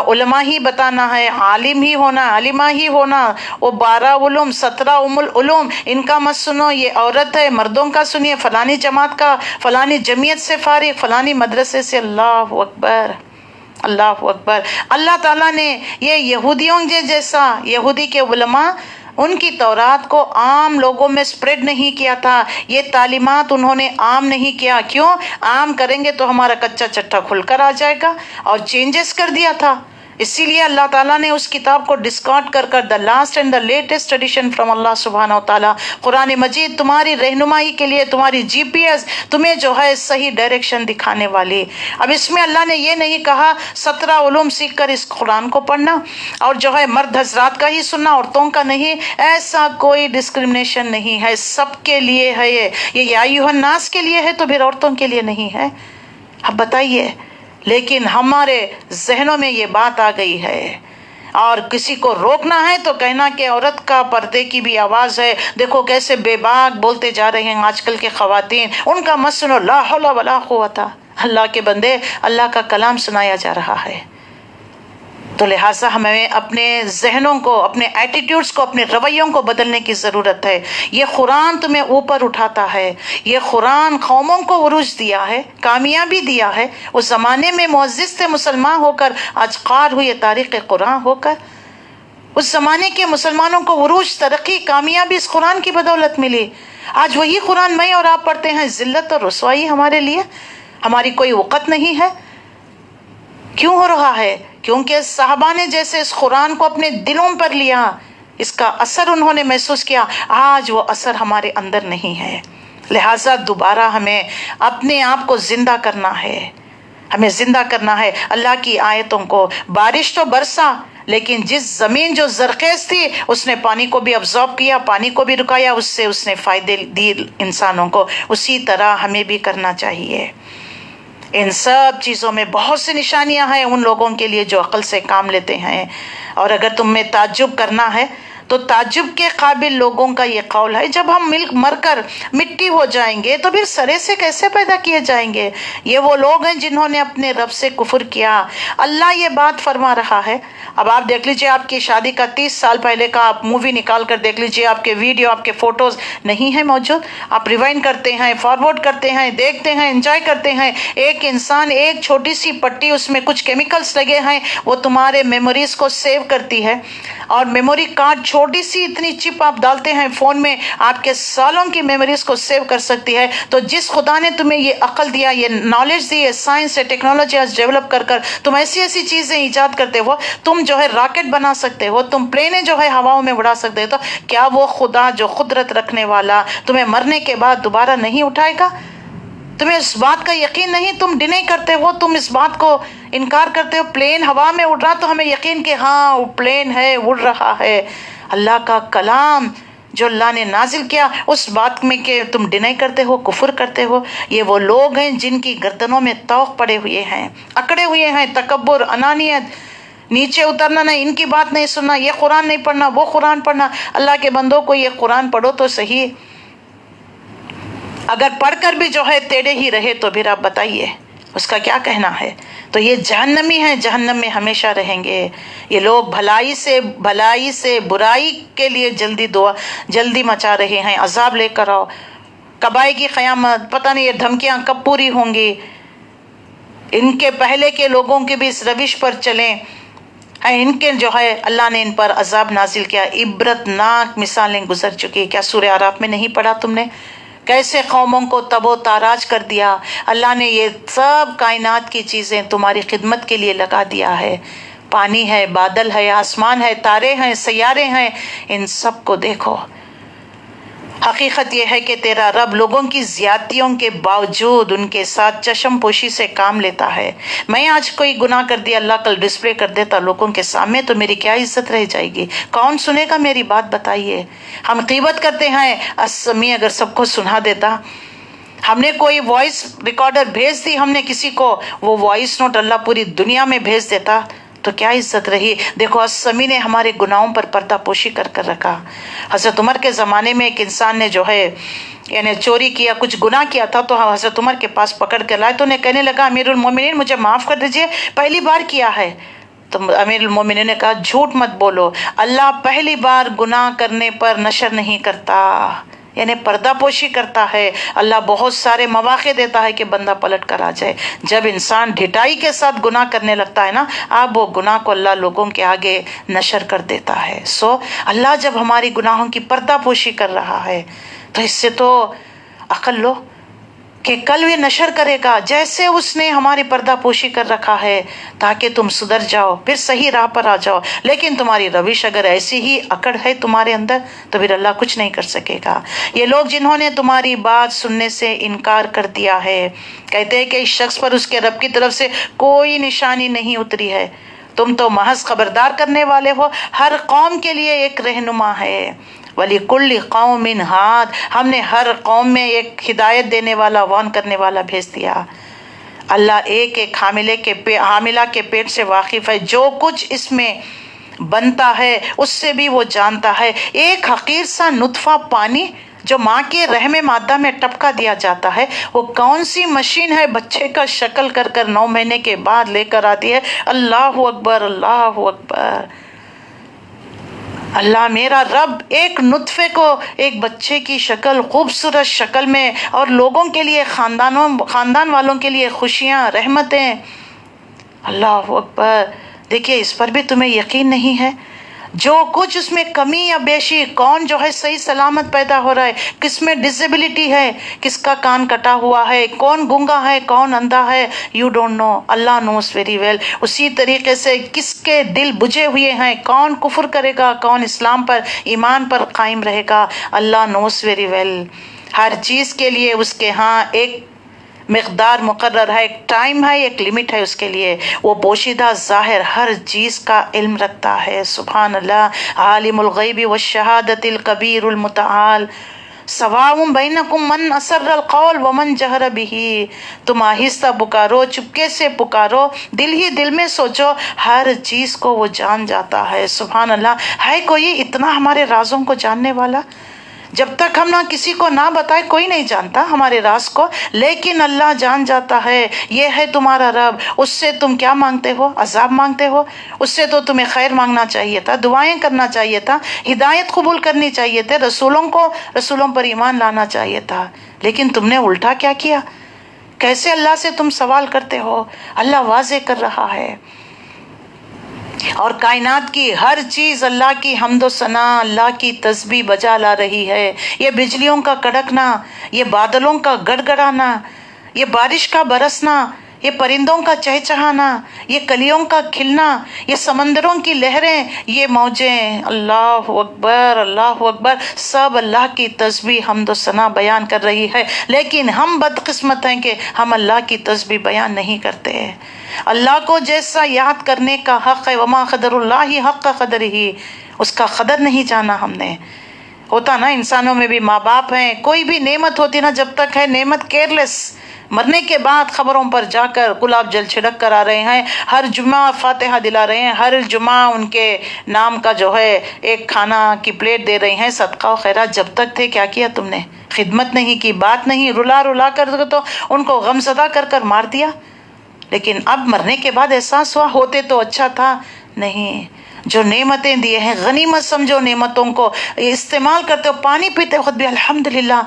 علماء ہی بتانا ہے، عالم ہی ہونا، عالمہ ہی ہونا، وہ 12 علوم 17 ام العلوم، ان کا مت سنو، یہ عورت ہے مردوں کا سنیے، فلانی جماعت کا، فلانی جمعیت سے فارغ، فلانی مدرسے سے۔ اللہ اکبر، اللہ اکبر۔ اللہ تعالیٰ نے یہ یہودیوں کے جیسا، یہودی کے علماء، ان کی تورات کو عام لوگوں میں سپریڈ نہیں کیا تھا، یہ تعلیمات انہوں نے عام نہیں کیا۔ کیوں؟ عام کریں گے تو ہمارا کچا چٹھا کھل کر آ جائے گا، اور چینجز کر دیا تھا۔ اسی لیے اللہ تعالیٰ نے اس کتاب کو ڈسکارڈ کر کر the last and the latest edition from Allah سبحانہ وتعالیٰ، قرآن مجید تمہاری رہنمائی کے لیے، تمہاری جی پی ایس، تمہیں جو ہے صحیح ڈائریکشن دکھانے والی۔ اب اس میں اللہ نے یہ نہیں کہا 17 علوم سیکھ کر اس قرآن کو پڑھنا، اور جو ہے مرد حضرات کا ہی سننا، عورتوں کا نہیں، ایسا کوئی ڈسکرمنیشن نہیں ہے، سب کے لیے ہے یہ یا ایھا الناس کے لیے ہے، تو پھر عورتوں کے لیے نہیں ہے؟ اب بتائیے، لیکن ہمارے ذہنوں میں یہ بات آ گئی ہے، اور کسی کو روکنا ہے تو کہنا کہ عورت کا پردے کی بھی آواز ہے، دیکھو کیسے بے باک بولتے جا رہے ہیں آج کل کے خواتین، ان کا مت سنو، لا حول ولا قوت۔ اللہ کے بندے، اللہ کا کلام سنایا جا رہا ہے، تو لہٰذا ہمیں اپنے ذہنوں کو، اپنے ایٹیٹیوڈز کو، اپنے رویوں کو بدلنے کی ضرورت ہے۔ یہ قرآن تمہیں اوپر اٹھاتا ہے، یہ قرآن قوموں کو عروج دیا ہے، کامیابی دیا ہے۔ اس زمانے میں معزز تھے مسلمان ہو کر، آج خوار ہوئے تاریخ قرآن ہو کر۔ اس زمانے کے مسلمانوں کو عروج، ترقی، کامیابی اس قرآن کی بدولت ملی۔ آج وہی قرآن میں اور آپ پڑھتے ہیں، ذلت اور رسوائی ہمارے لیے، ہماری کوئی وقت نہیں ہے۔ کیوں ہو رہا ہے؟ کیونکہ صحابہ نے جیسے اس قرآن کو اپنے دلوں پر لیا، اس کا اثر انہوں نے محسوس کیا، آج وہ اثر ہمارے اندر نہیں ہے۔ لہٰذا دوبارہ ہمیں اپنے آپ کو زندہ کرنا ہے، ہمیں زندہ کرنا ہے اللہ کی آیتوں کو۔ بارش تو برسا، لیکن جس زمین جو زرخیز تھی اس نے پانی کو بھی ابزارب کیا، پانی کو بھی رکایا، اس سے اس نے فائدے دی انسانوں کو۔ اسی طرح ہمیں بھی کرنا چاہیے۔ ان سب چیزوں میں بہت سی نشانیاں ہیں ان لوگوں کے لیے جو عقل سے کام لیتے ہیں، اور اگر تم میں تعجب کرنا ہے تو تعجب کے قابل لوگوں کا یہ قول ہے، جب ہم مر کر مٹی ہو جائیں گے تو پھر سرے سے کیسے پیدا کیے جائیں گے؟ یہ وہ لوگ ہیں جنہوں نے اپنے رب سے کفر کیا۔ اللہ یہ بات فرما رہا ہے۔ اب آپ دیکھ لیجئے، آپ کی شادی کا 30 سال پہلے کا آپ مووی نکال کر دیکھ لیجئے، آپ کے ویڈیو، آپ کے فوٹوز نہیں ہیں موجود، آپ ریوائنڈ کرتے ہیں، فارورڈ کرتے ہیں، دیکھتے ہیں، انجوائے کرتے ہیں۔ ایک انسان، ایک چھوٹی سی پٹی، اس میں کچھ کیمیکلز لگے ہیں، وہ تمہارے میموریز کو سیو کرتی ہے، اور میموری کارڈ چھوڑ چھوٹی سی اتنی چپ آپ ڈالتے ہیں فون میں، آپ کے سالوں کی میموریز کو سیو کر سکتی ہے۔ تو جس خدا نے تمہیں یہ عقل دیا، یہ نالج دی ہے، سائنس ہے، ٹیکنالوجی آج ڈیولپ کر تم ایسی ایسی چیزیں ایجاد کرتے ہو، تم جو ہے راکٹ بنا سکتے ہو، تم پلینے جو ہے ہواؤں میں اڑا سکتے ہو، تو کیا وہ خدا جو قدرت رکھنے والا تمہیں مرنے کے بعد دوبارہ نہیں اٹھائے گا؟ تمہیں اس بات کا یقین نہیں؟ تم ڈینائی کرتے ہو، تم اس بات کو انکار کرتے ہو۔ پلین ہوا میں اڑ رہا تو ہمیں یقین کہ ہاں وہ پلین ہے، اڑ رہا ہے۔ اللہ کا کلام جو اللہ نے نازل کیا، اس بات میں کہ تم ڈینائی کرتے ہو، کفر کرتے ہو۔ یہ وہ لوگ ہیں جن کی گردنوں میں طوق پڑے ہوئے ہیں، اکڑے ہوئے ہیں، تکبر، انانیت، نیچے اترنا نہیں، ان کی بات نہیں سننا، یہ قرآن نہیں پڑھنا، وہ قرآن پڑھنا۔ اللہ کے بندوں کو یہ قرآن پڑھو تو صحیح، اگر پڑھ کر بھی جو ہے ٹیڑے ہی رہے تو پھر آپ بتائیے اس کا کیا کہنا ہے؟ تو یہ جہنمی ہیں، جہنم میں ہمیشہ رہیں گے۔ یہ لوگ بھلائی سے برائی کے لیے جلدی مچا رہے ہیں، عذاب لے کر آؤ، کب آئے گی قیامت، پتہ نہیں یہ دھمکیاں کب پوری ہوں گی۔ ان کے پہلے کے لوگوں کے بھی اس روش پر چلیں، ان کے جو ہے اللہ نے ان پر عذاب نازل کیا، عبرتناک مثالیں گزر چکی۔ کیا سورہ اعراف میں نہیں پڑھا تم نے؟ کیسے قوموں کو تب و تاراج کر دیا۔ اللہ نے یہ سب کائنات کی چیزیں تمہاری خدمت کے لیے لگا دیا ہے، پانی ہے، بادل ہے، آسمان ہے، تارے ہیں، سیارے ہیں، ان سب کو دیکھو۔ حقیقت یہ ہے کہ تیرا رب لوگوں کی زیادتیوں کے باوجود ان کے ساتھ چشم پوشی سے کام لیتا ہے۔ میں آج کوئی گناہ کر دیا، اللہ کل ڈسپلے کر دیتا لوگوں کے سامنے، تو میری کیا عزت رہ جائے گی؟ کون سنے گا میری بات؟ بتائیے۔ ہم غیبت کرتے ہیں، اسمی اگر سب کو سنا دیتا، ہم نے کوئی وائس ریکارڈر بھیج دی ہم نے کسی کو، وہ وائس نوٹ اللہ پوری دنیا میں بھیج دیتا تو کیا عزت رہی؟ دیکھو اسمی نے ہمارے گناہوں پر پردہ پوشی کر رکھا۔ حضرت عمر کے زمانے میں ایک انسان نے جو ہے یعنی چوری کیا، کچھ گناہ کیا تھا، تو حضرت عمر کے پاس پکڑ کے لائے، تو انہیں کہنے لگا امیر المومنین مجھے معاف کر دیجئے، پہلی بار کیا ہے۔ تو امیر المومنین نے کہا جھوٹ مت بولو، اللہ پہلی بار گناہ کرنے پر نشر نہیں کرتا، یعنی پردہ پوشی کرتا ہے۔ اللہ بہت سارے مواقع دیتا ہے کہ بندہ پلٹ کر آ جائے۔ جب انسان ڈھٹائی کے ساتھ گناہ کرنے لگتا ہے نا، اب وہ گناہ کو اللہ لوگوں کے آگے نشر کر دیتا ہے۔ اللہ جب ہماری گناہوں کی پردہ پوشی کر رہا ہے تو اس سے تو عقل لو کہ کل یہ نشر کرے گا، جیسے اس نے ہماری پردہ پوشی کر رکھا ہے تاکہ تم سدھر جاؤ، پھر صحیح راہ پر آ جاؤ۔ لیکن تمہاری روش اگر ایسی ہی اکڑ ہے تمہارے اندر تو پھر اللہ کچھ نہیں کر سکے گا۔ یہ لوگ جنہوں نے تمہاری بات سننے سے انکار کر دیا ہے، کہتے ہیں کہ اس شخص پر اس کے رب کی طرف سے کوئی نشانی نہیں اتری ہے، تم تو محض خبردار کرنے والے ہو، ہر قوم کے لیے ایک رہنما ہے۔ وَلِكُلِّ قَوْمٍ ہاد، ہم نے ہر قوم میں ایک ہدایت دینے والا، وارن کرنے والا بھیج دیا۔ اللہ ایک ایک حاملہ کے پیٹ سے واقف ہے، جو کچھ اس میں بنتا ہے اس سے بھی وہ جانتا ہے۔ ایک حقیر سا نطفہ پانی جو ماں کے رحم مادہ میں ٹپکا دیا جاتا ہے، وہ کون سی مشین ہے بچے کا شکل کر 9 مہینے کے بعد لے کر آتی ہے۔ اللہ اکبر، اللہ اکبر۔ اللہ میرا رب ایک نطفے کو ایک بچے کی شکل، خوبصورت شکل میں، اور لوگوں کے لیے، خاندان والوں کے لیے خوشیاں، رحمتیں۔ اللہ اکبر۔ دیکھیے اس پر بھی تمہیں یقین نہیں ہے؟ جو کچھ اس میں کمی یا بیشی، کون جو ہے صحیح سلامت پیدا ہو رہا ہے، کس میں ڈسیبلٹی ہے، کس کا کان کٹا ہوا ہے، کون گونگا ہے، کون اندھا ہے، you don't know, Allah knows very well. اسی طریقے سے کس کے دل بجھے ہوئے ہیں، کون کفر کرے گا، کون اسلام پر، ایمان پر قائم رہے گا، اللہ نوز ویری ویل۔ ہر چیز کے لیے اس کے ہاں ایک مقدار مقرر ہے، ایک ٹائم ہے، ایک لیمٹ ہے اس کے لیے۔ وہ پوشیدہ ظاہر ہر چیز کا علم رکھتا ہے، سبحان اللہ۔ عالم الغیب والشہادۃ الکبیر المتعال، سواء بینکم من اسر القول ومن جہر بہ۔ تم آہستہ پکارو، چپکے سے پکارو، دل ہی دل میں سوچو، ہر چیز کو وہ جان جاتا ہے، سبحان اللہ۔ ہے کوئی اتنا ہمارے رازوں کو جاننے والا؟ جب تک ہم نہ کسی کو نہ بتائے کوئی نہیں جانتا ہمارے راز کو، لیکن اللہ جان جاتا ہے۔ یہ ہے تمہارا رب، اس سے تم کیا مانگتے ہو؟ عذاب مانگتے ہو؟ اس سے تو تمہیں خیر مانگنا چاہیے تھا، دعائیں کرنا چاہیے تھا، ہدایت قبول کرنی چاہیے تھے، رسولوں پر ایمان لانا چاہیے تھا، لیکن تم نے الٹا کیا کیا؟ کیسے اللہ سے تم سوال کرتے ہو؟ اللہ واضح کر رہا ہے، اور کائنات کی ہر چیز اللہ کی حمد و ثنا، اللہ کی تسبیح بجا لا رہی ہے۔ یہ بجلیوں کا کڑکنا، یہ بادلوں کا گڑگڑانا، یہ بارش کا برسنا، یہ پرندوں کا چہچہانا، یہ کلیوں کا کھلنا، یہ سمندروں کی لہریں، یہ موجیں، اللہ اکبر اللہ اکبر، سب اللہ کی تسبیح حمد و ثنا بیان کر رہی ہے۔ لیکن ہم بدقسمت ہیں کہ ہم اللہ کی تسبیح بیان نہیں کرتے۔ اللہ کو جیسا یاد کرنے کا حق ہے، وما قدر اللہ حق قدرہ، اس کا قدر نہیں جانا ہم نے۔ ہوتا نا انسانوں میں بھی، ماں باپ ہیں، کوئی بھی نعمت ہوتی نا، جب تک ہے نعمت کیئرلیس، مرنے کے بعد خبروں پر جا کر گلاب جل چھڑک کر آ رہے ہیں، ہر جمعہ فاتحہ دلا رہے ہیں، ہر جمعہ ان کے نام کا جو ہے ایک کھانا کی پلیٹ دے رہے ہیں، صدقہ و خیرات۔ جب تک تھے کیا کیا تم نے؟ خدمت نہیں کی، بات نہیں، رلا رلا کر تو ان کو غمزدہ کر کر مار دیا۔ لیکن اب مرنے کے بعد احساس ہوا ہوتے تو اچھا تھا۔ نہیں، جو نعمتیں دیے ہیں غنیمت سمجھو، نعمتوں کو استعمال کرتے ہو۔ پانی پیتے وقت بھی الحمدللہ،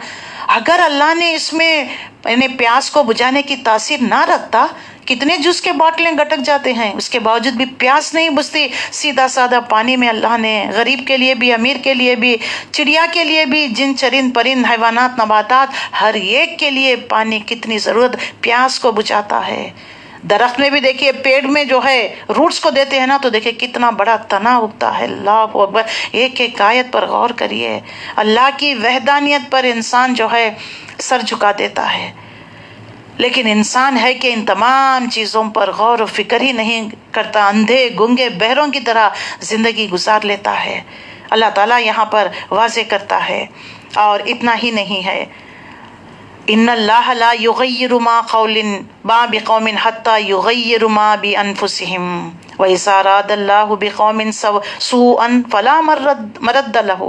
اگر اللہ نے اس میں یعنی پیاس کو بجھانے کی تاثیر نہ رکھتا، کتنے جوس کے باٹلیں گٹک جاتے ہیں، اس کے باوجود بھی پیاس نہیں بجھتی۔ سیدھا سادہ پانی میں اللہ نے غریب کے لیے بھی، امیر کے لیے بھی، چڑیا کے لیے بھی، جن چرند پرند حیوانات نباتات، ہر ایک کے لیے پانی کتنی ضرورت، پیاس کو بجھاتا ہے۔ درخت میں بھی دیکھیے، پیڑ میں جو ہے روٹس کو دیتے ہیں نا، تو دیکھیے کتنا بڑا تنا اگتا ہے۔ اللہ اکبر، ایک ایک آیت پر غور کریے، اللہ کی وحدانیت پر انسان جو ہے سر جھکا دیتا ہے۔ لیکن انسان ہے کہ ان تمام چیزوں پر غور و فکر ہی نہیں کرتا، اندھے گنگے بہروں کی طرح زندگی گزار لیتا ہے۔ اللہ تعالیٰ یہاں پر واضح کرتا ہے، اور اتنا ہی نہیں ہے، ان اللہ لا یغیر ما بقوم حتی یغیر ما بانفسہم وَإِذَا أَرَادَ اللَّهُ بِقَوْمٍ سُوءًا فَلَا مَرَدَّ لَهُ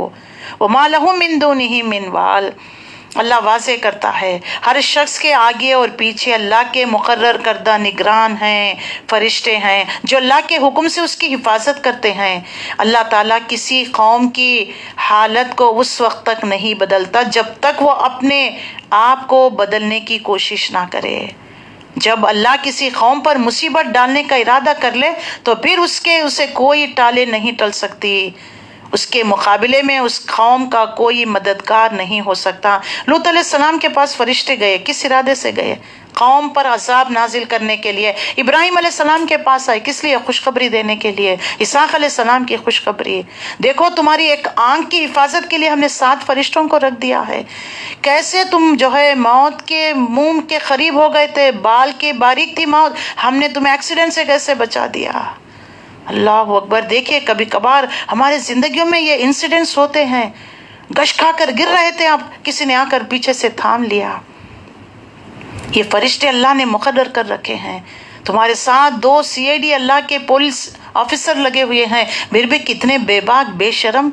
وَمَا لَهُم مِّن دُونِهِ مِّن وَالٍ۔ اللہ واضح کرتا ہے، ہر شخص کے آگے اور پیچھے اللہ کے مقرر کردہ نگران ہیں، فرشتے ہیں جو اللہ کے حکم سے اس کی حفاظت کرتے ہیں۔ اللہ تعالیٰ کسی قوم کی حالت کو اس وقت تک نہیں بدلتا جب تک وہ اپنے آپ کو بدلنے کی کوشش نہ کرے۔ جب اللہ کسی قوم پر مصیبت ڈالنے کا ارادہ کر لے تو پھر اسے کوئی ٹالے نہیں ٹل سکتی، اس کے مقابلے میں اس قوم کا کوئی مددگار نہیں ہو سکتا۔ لوط علیہ السلام کے پاس فرشتے گئے، کس ارادے سے گئے؟ قوم پر عذاب نازل کرنے کے لیے۔ ابراہیم علیہ السلام کے پاس آئے، کس لیے؟ خوشخبری دینے کے لیے، اسحاق علیہ السلام کی خوشخبری۔ دیکھو تمہاری ایک آنکھ کی حفاظت کے لیے ہم نے 7 فرشتوں کو رکھ دیا ہے۔ کیسے تم جو ہے موت کے منہ کے قریب ہو گئے تھے، بال کے باریک تھی موت، ہم نے تمہیں ایکسیڈنٹ سے کیسے بچا دیا۔ اللہ اکبر، دیکھیے کبھی کبھار ہمارے زندگیوں میں یہ انسیڈنٹس ہوتے ہیں، گش کھا کر گر رہے تھے آپ، کسی نے آ کر پیچھے سے تھام لیا۔ یہ فرشتے اللہ نے مقرر کر رکھے ہیں۔ تمہارے ساتھ 2 CID اللہ کے پولیس آفیسر لگے ہوئے ہیں، پھر بھی کتنے بے باک بے شرم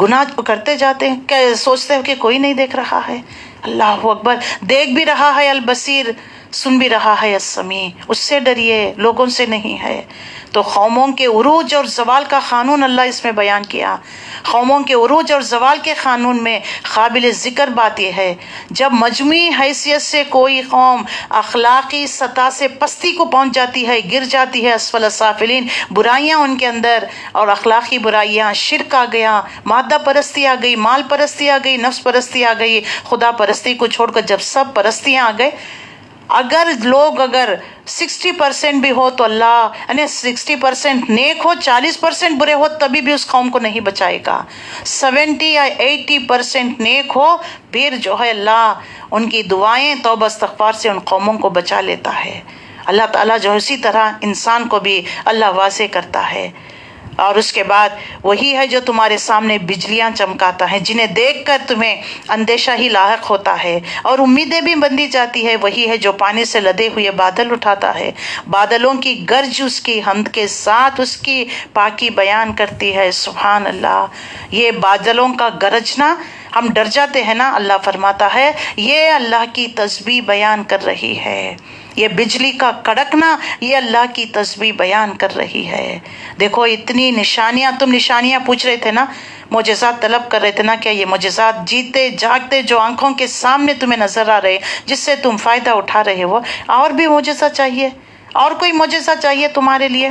گناہ کرتے جاتے ہیں، کہ سوچتے ہو کہ کوئی نہیں دیکھ رہا ہے۔ اللہ اکبر، دیکھ بھی رہا ہے البصیر، سن بھی رہا ہے السمیع، اس سے ڈریے، لوگوں سے نہیں ہے۔ تو قوموں کے عروج اور زوال کا قانون اللہ اس میں بیان کیا۔ قوموں کے عروج اور زوال کے قانون میں قابل ذکر بات یہ ہے، جب مجموعی حیثیت سے کوئی قوم اخلاقی سطح سے پستی کو پہنچ جاتی ہے، گر جاتی ہے اسفل السافلین، برائیاں ان کے اندر اور اخلاقی برائیاں، شرک آ گیا، مادہ پرستی آ گئی، مال پرستی آ گئی، نفس پرستی آ گئی، خدا پرستی کو چھوڑ کر جب سب پرستیاں آ گئے، اگر 60% بھی ہو تو اللہ یعنی 60% نیک ہو، 40% برے ہو، تبھی بھی اس قوم کو نہیں بچائے گا۔ 70 یا 80% نیک ہو، پھر جو ہے اللہ ان کی دعائیں توبہ استغفار سے ان قوموں کو بچا لیتا ہے۔ اللہ تعالیٰ جو اسی طرح انسان کو بھی اللہ واضح کرتا ہے۔ اور اس کے بعد وہی ہے جو تمہارے سامنے بجلیاں چمکاتا ہے، جنہیں دیکھ کر تمہیں اندیشہ ہی لاحق ہوتا ہے اور امیدیں بھی بندھی جاتی ہے۔ وہی ہے جو پانی سے لدے ہوئے بادل اٹھاتا ہے، بادلوں کی گرج اس کی حمد کے ساتھ اس کی پاکی بیان کرتی ہے۔ سبحان اللہ، یہ بادلوں کا گرجنا، ہم ڈر جاتے ہیں نا، اللہ فرماتا ہے یہ اللہ کی تسبیح بیان کر رہی ہے۔ یہ بجلی کا کڑکنا، یہ اللہ کی تسبیح بیان کر رہی ہے۔ دیکھو اتنی نشانیاں، تم نشانیاں پوچھ رہے تھے نا، معجزات طلب کر رہے تھے نا، کیا یہ معجزات جیتے جاگتے جو آنکھوں کے سامنے تمہیں نظر آ رہے، جس سے تم فائدہ اٹھا رہے ہو، اور بھی معجزہ چاہیے؟ اور کوئی معجزہ چاہیے تمہارے لیے؟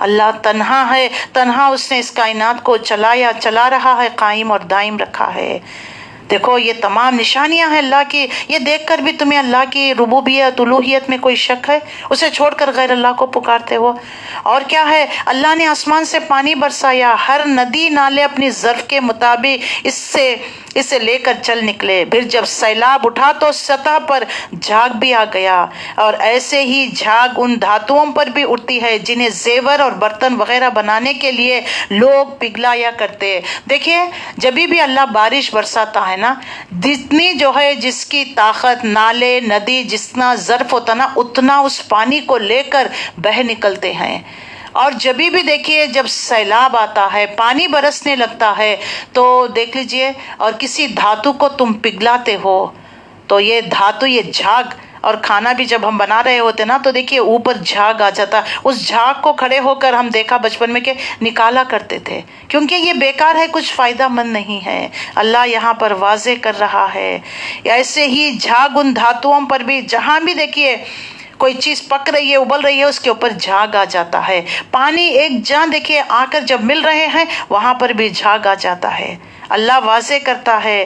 اللہ تنہا ہے، تنہا اس نے اس کائنات کو چلا رہا ہے، قائم اور دائم رکھا ہے۔ دیکھو یہ تمام نشانیاں ہیں اللہ کی، یہ دیکھ کر بھی تمہیں اللہ کی ربوبیت الوہیت میں کوئی شک ہے؟ اسے چھوڑ کر غیر اللہ کو پکارتے ہو۔ اور کیا ہے، اللہ نے آسمان سے پانی برسایا، ہر ندی نالے اپنی ظرف کے مطابق اسے لے کر چل نکلے، پھر جب سیلاب اٹھا تو سطح پر جھاگ بھی آ گیا، اور ایسے ہی جھاگ ان دھاتوں پر بھی اٹھتی ہے جنہیں زیور اور برتن وغیرہ بنانے کے لیے لوگ پگھلایا کرتے۔ دیکھیے جبھی بھی اللہ بارش برساتا ہے نا، جتنی جو ہے جس کی طاقت، نالے ندی جتنا ظرف ہوتا نا، اتنا اس پانی کو لے کر بہہ نکلتے ہیں۔ اور جبھی بھی دیکھیے جب سیلاب آتا ہے، پانی برسنے لگتا ہے، تو دیکھ لیجئے اور کسی دھاتو کو تم پگھلاتے ہو تو یہ دھاتو، یہ جھاگ، اور کھانا بھی جب ہم بنا رہے ہوتے نا تو دیکھیے اوپر جھاگ آ جاتا، اس جھاگ کو کھڑے ہو کر ہم دیکھا بچپن میں کہ نکالا کرتے تھے، کیونکہ یہ بیکار ہے، کچھ فائدہ مند نہیں ہے۔ اللہ یہاں پر واضح کر رہا ہے ایسے ہی جھاگ ان دھاتوں پر بھی، جہاں بھی دیکھیے کوئی چیز پک رہی ہے، ابل رہی ہے، اس کے اوپر جھاگ آ جاتا ہے۔ پانی ایک جہاں دیکھیے آ کر جب مل رہے ہیں وہاں پر بھی جھاگ آ جاتا ہے۔ اللہ واضح کرتا ہے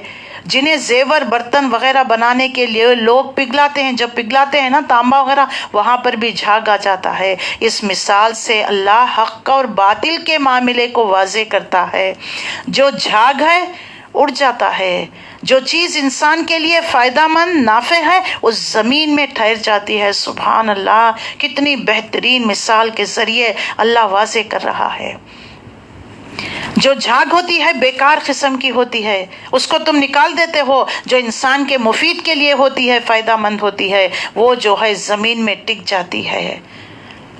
جنہیں زیور برتن وغیرہ بنانے کے لیے لوگ پگھلاتے ہیں، جب پگھلاتے ہیں نا تانبا وغیرہ، وہاں پر بھی جھاگ آ جاتا ہے۔ اس مثال سے اللہ حق اور باطل کے معاملے کو واضح کرتا ہے۔ جو جھاگ ہے اڑ جاتا ہے، جو چیز انسان کے لیے فائدہ مند نافع ہے اس زمین میں ٹھہر جاتی ہے۔ سبحان اللہ، کتنی بہترین مثال کے ذریعے اللہ واضح کر رہا ہے۔ جو جھاگ ہوتی ہے بیکار قسم کی ہوتی ہے، اس کو تم نکال دیتے ہو، جو انسان کے مفید کے لیے ہوتی ہے، فائدہ مند ہوتی ہے، وہ جو ہے زمین میں ٹک جاتی ہے۔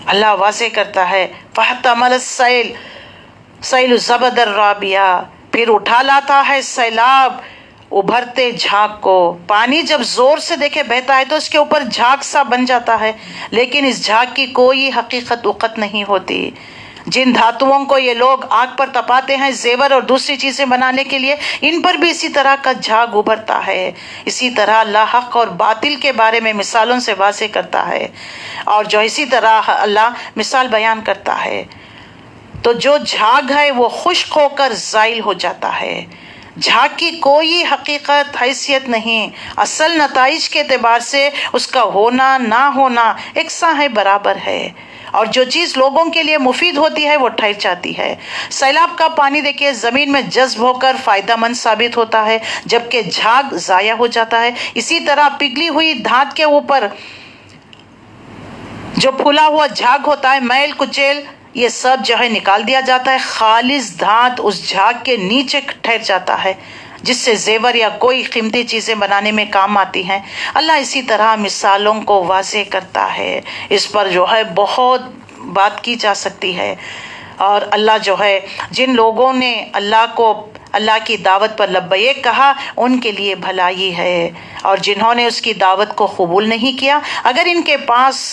اللہ واضح کرتا ہے فَاحْتَمَلَ السَّيْلُ زَبَدَ الرَّابِيَةَ، پھر اٹھا لاتا ہے سیلاب ابھرتے جھاگ کو۔ پانی جب زور سے دیکھے بہتا ہے تو اس کے اوپر جھاگ سا بن جاتا ہے، لیکن اس جھاگ کی کوئی حقیقت وقت نہیں ہوتی۔ جن دھاتوؤں کو یہ لوگ آگ پر تپاتے ہیں زیور اور دوسری چیزیں بنانے کے لیے، ان پر بھی اسی طرح کا جھاگ ابھرتا ہے۔ اسی طرح اللہ حق اور باطل کے بارے میں مثالوں سے واضح کرتا ہے، اور جو اسی طرح اللہ مثال بیان کرتا ہے، تو جو جھاگ ہے وہ خشک ہو کر زائل ہو جاتا ہے۔ جھاگ کی کوئی حقیقت حیثیت نہیں، اصل نتائج کے اعتبار سے اس کا ہونا نہ ہونا یکساں ہے، برابر ہے، اور جو چیز لوگوں کے لیے مفید ہوتی ہے وہ ٹھہر جاتی ہے۔ سیلاب کا پانی دیکھیے زمین میں جذب ہو کر فائدہ مند ثابت ہوتا ہے، جبکہ جھاگ ضائع ہو جاتا ہے۔ اسی طرح پگھلی ہوئی دھات کے اوپر جو پھولا ہوا جھاگ ہوتا ہے، میل کچیل یہ سب جو ہے نکال دیا جاتا ہے، خالص دھات اس جھاگ کے نیچے ٹھہر جاتا ہے، جس سے زیور یا کوئی قیمتی چیزیں بنانے میں کام آتی ہیں۔ اللہ اسی طرح مثالوں کو واضح کرتا ہے، اس پر جو ہے بہت بات کی جا سکتی ہے، اور اللہ جو ہے جن لوگوں نے اللہ کی دعوت پر لبیک کہا ان کے لیے بھلائی ہے، اور جنہوں نے اس کی دعوت کو قبول نہیں کیا، اگر ان کے پاس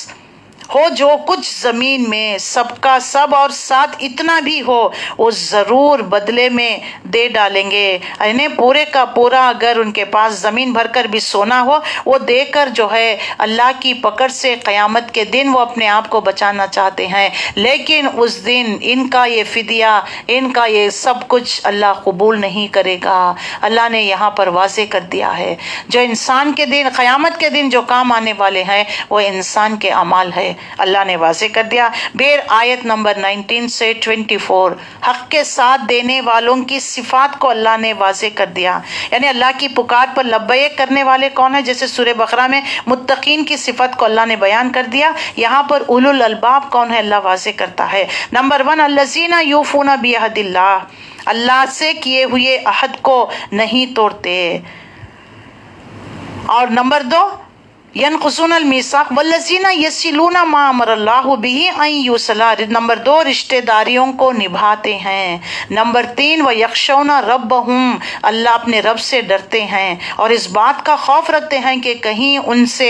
ہو جو کچھ زمین میں سب کا سب اور ساتھ اتنا بھی ہو، وہ ضرور بدلے میں دے ڈالیں گے۔ انہیں پورے کا پورا اگر ان کے پاس زمین بھر کر بھی سونا ہو، وہ دے کر جو ہے اللہ کی پکڑ سے قیامت کے دن وہ اپنے آپ کو بچانا چاہتے ہیں، لیکن اس دن ان کا یہ فدیہ، ان کا یہ سب کچھ اللہ قبول نہیں کرے گا۔ اللہ نے یہاں پر واضح کر دیا ہے جو انسان کے دن، قیامت کے دن جو کام آنے والے ہیں وہ انسان کے اعمال ہے، اللہ نے واضح کر دیا۔ پھر آیت نمبر 19 سے 24 حق کے ساتھ دینے والوں کی صفات کو اللہ نے واضح کر دیا، یعنی اللہ کی پکار پر لبیک کرنے والے کون ہیں، جیسے سورہ بقرہ میں متقین کی صفت کو اللہ نے بیان کر دیا، یہاں پر اولو الالباب کون ہے اللہ واضح کرتا ہے۔ نمبر 1 الذین یوفون بعہد اللہ، اللہ سے کیے ہوئے عہد کو نہیں توڑتے، اور نمبر 2 ینقضون المیثاق والذین یصلون ما امر اللہ بہ ان یوصل، نمبر 2 رشتہ داریوں کو نبھاتے ہیں، نمبر 3 ویخشون ربہم، اللہ اپنے رب سے ڈرتے ہیں اور اس بات کا خوف رکھتے ہیں کہ کہیں ان سے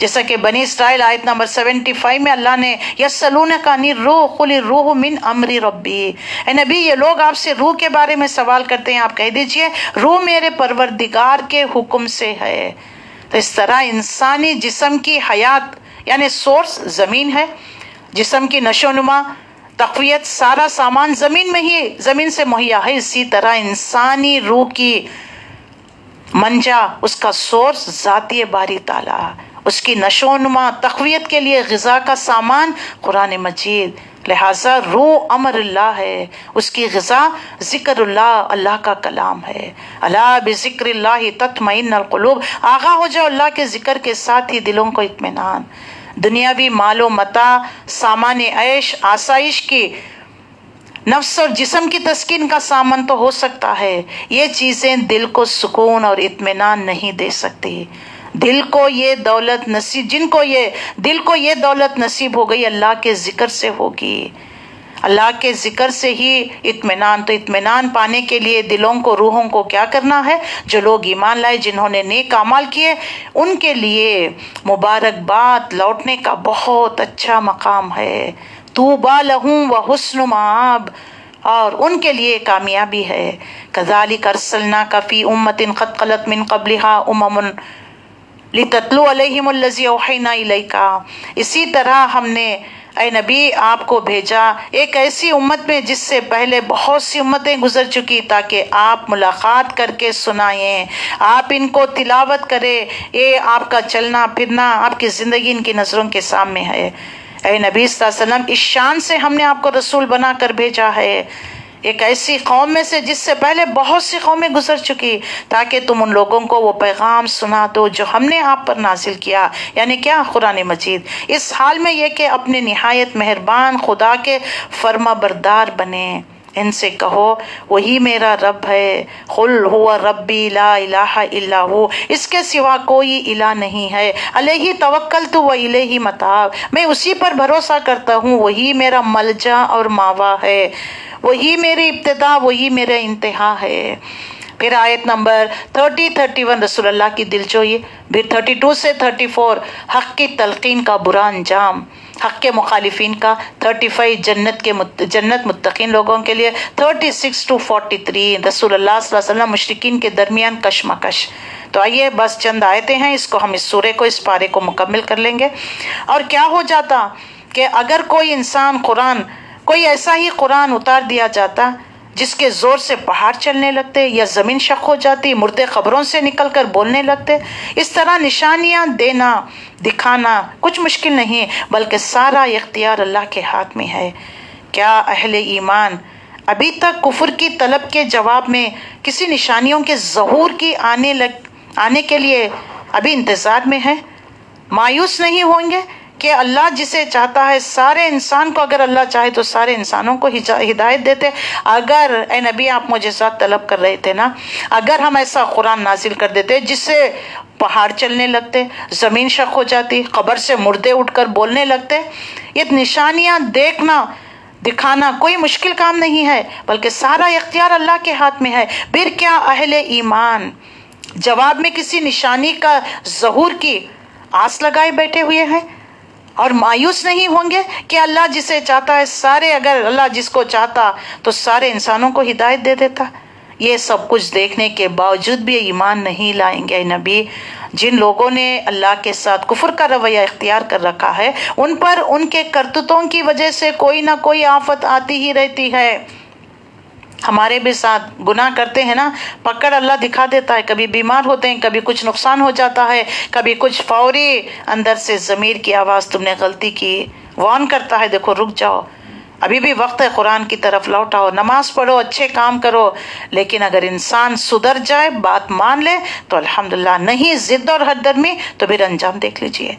جیسا کہ بنی اسرائیل آیت نمبر 75 میں اللہ نے یسألونک عن الروح قل الروح من امر ربی، اے نبی یہ لوگ آپ سے روح کے بارے میں سوال کرتے ہیں، آپ کہہ دیجئے روح میرے پروردگار کے حکم سے ہے۔ تو اس طرح انسانی جسم کی حیات یعنی سورس زمین ہے، جسم کی نشو و نما، تقویت، سارا سامان زمین سے مہیا ہے۔ اسی طرح انسانی روح کی منجا، اس کا سورس ذاتی باری تعالیٰ، اس کی نشو و نما، تقویت کے لیے غذا کا سامان قرآن مجید، لہٰذا روح امر اللہ ہے، اس کی غذا ذکر اللہ، اللہ کا کلام ہے۔ الا بذکر اللہ تطمئن القلوب، آگاہ ہو جاؤ اللہ کے ذکر کے ساتھ ہی دلوں کو اطمینان۔ دنیاوی مال و متاع، سامان عیش، آسائش کی نفس اور جسم کی تسکین کا سامان تو ہو سکتا ہے، یہ چیزیں دل کو سکون اور اطمینان نہیں دے سکتی۔ دل کو یہ دولت نصیب ہو گئی اللہ کے ذکر سے ہوگی، اللہ کے ذکر سے ہی اطمینان۔ تو اطمینان پانے کے لیے دلوں کو، روحوں کو کیا کرنا ہے؟ جو لوگ ایمان لائے، جنہوں نے نیک اعمال کیے، ان کے لیے مبارکباد، لوٹنے کا بہت اچھا مقام ہے۔ طوبی لہم وحسن مآب، اور ان کے لیے کامیابی ہے۔ کذالک ارسلناک فی امۃ قد خلت من قبلها امم لتتلو علیہم الذی اوحینا الیک، اسی طرح ہم نے اے نبی آپ کو بھیجا ایک ایسی امت میں جس سے پہلے بہت سی امتیں گزر چکی، تاکہ آپ ملاقات کر کے سنائیں، آپ ان کو تلاوت کریں، یہ آپ کا چلنا پھرنا، آپ کی زندگی ان کی نظروں کے سامنے ہے۔ اے نبی صلی اللہ علیہ وسلم، اس شان سے ہم نے آپ کو رسول بنا کر بھیجا ہے ایک ایسی قوم میں سے جس سے پہلے بہت سی قومیں گزر چکی، تاکہ تم ان لوگوں کو وہ پیغام سنا دو جو ہم نے آپ پر نازل کیا، یعنی کیا؟ قرآن مجید، اس حال میں یہ کہ اپنے نہایت مہربان خدا کے فرما بردار بنے۔ ان سے کہو وہی میرا رب ہے، قل هو ربی لا الہ الا ہو، اس کے سوا کوئی الہ نہیں ہے، علیہ توکلت و الیہ متاب، میں اسی پر بھروسہ کرتا ہوں، وہی میرا ملجا اور ماوا ہے، وہی میری ابتدا، وہی میرا انتہا ہے۔ پھر آیت نمبر 31 رسول اللہ کی دلجوئی، پھر 32 سے 34 حق کی تلقین کا برا انجام، حق کے مخالفین کا، 35 جنت متقین لوگوں کے لیے، 36 to 43 رسول اللہ صلی اللہ علیہ وسلم مشرکین کے درمیان کشمکش۔ تو آئیے بس چند آیتیں ہیں، اس کو ہم اس سورے کو، اس پارے کو مکمل کر لیں گے۔ اور کیا ہو جاتا کہ اگر کوئی ایسا ہی قرآن اتار دیا جاتا جس کے زور سے پہاڑ چلنے لگتے یا زمین شق ہو جاتی، مردے قبروں سے نکل کر بولنے لگتے، اس طرح نشانیاں دینا، دکھانا کچھ مشکل نہیں، بلکہ سارا اختیار اللہ کے ہاتھ میں ہے۔ کیا اہل ایمان ابھی تک کفر کی طلب کے جواب میں کسی نشانیوں کے ظہور کی آنے کے لیے ابھی انتظار میں ہے؟ مایوس نہیں ہوں گے کہ اللہ جسے چاہتا ہے، سارے انسان کو اگر اللہ چاہے تو سارے انسانوں کو ہدایت دیتے۔ اگر اے نبی آپ معجزات طلب کر رہے تھے نا، اگر ہم ایسا قرآن نازل کر دیتے جس سے پہاڑ چلنے لگتے، زمین شق ہو جاتی، قبر سے مردے اٹھ کر بولنے لگتے، یہ نشانیاں دیکھنا دکھانا کوئی مشکل کام نہیں ہے، بلکہ سارا اختیار اللہ کے ہاتھ میں ہے۔ پھر کیا اہل ایمان جواب میں کسی نشانی کا ظہور کی آس لگائے بیٹھے ہوئے ہیں اور مایوس نہیں ہوں گے کہ اللہ جسے چاہتا ہے، اگر اللہ جس کو چاہتا تو سارے انسانوں کو ہدایت دے دیتا؟ یہ سب کچھ دیکھنے کے باوجود بھی ایمان نہیں لائیں گے۔ نبی، جن لوگوں نے اللہ کے ساتھ کفر کا رویہ اختیار کر رکھا ہے، ان پر ان کے کرتوتوں کی وجہ سے کوئی نہ کوئی آفت آتی ہی رہتی ہے۔ ہمارے بھی ساتھ گناہ کرتے ہیں نا، پکڑ اللہ دکھا دیتا ہے، کبھی بیمار ہوتے ہیں، کبھی کچھ نقصان ہو جاتا ہے، کبھی کچھ، فوری اندر سے ضمیر کی آواز تم نے غلطی کی، وارن کرتا ہے، دیکھو رک جاؤ، ابھی بھی وقت ہے، قرآن کی طرف لوٹاؤ، نماز پڑھو، اچھے کام کرو۔ لیکن اگر انسان سدھر جائے، بات مان لے تو الحمدللہ، نہیں ضد اور ہٹ درمی تو پھر انجام دیکھ لیجئے۔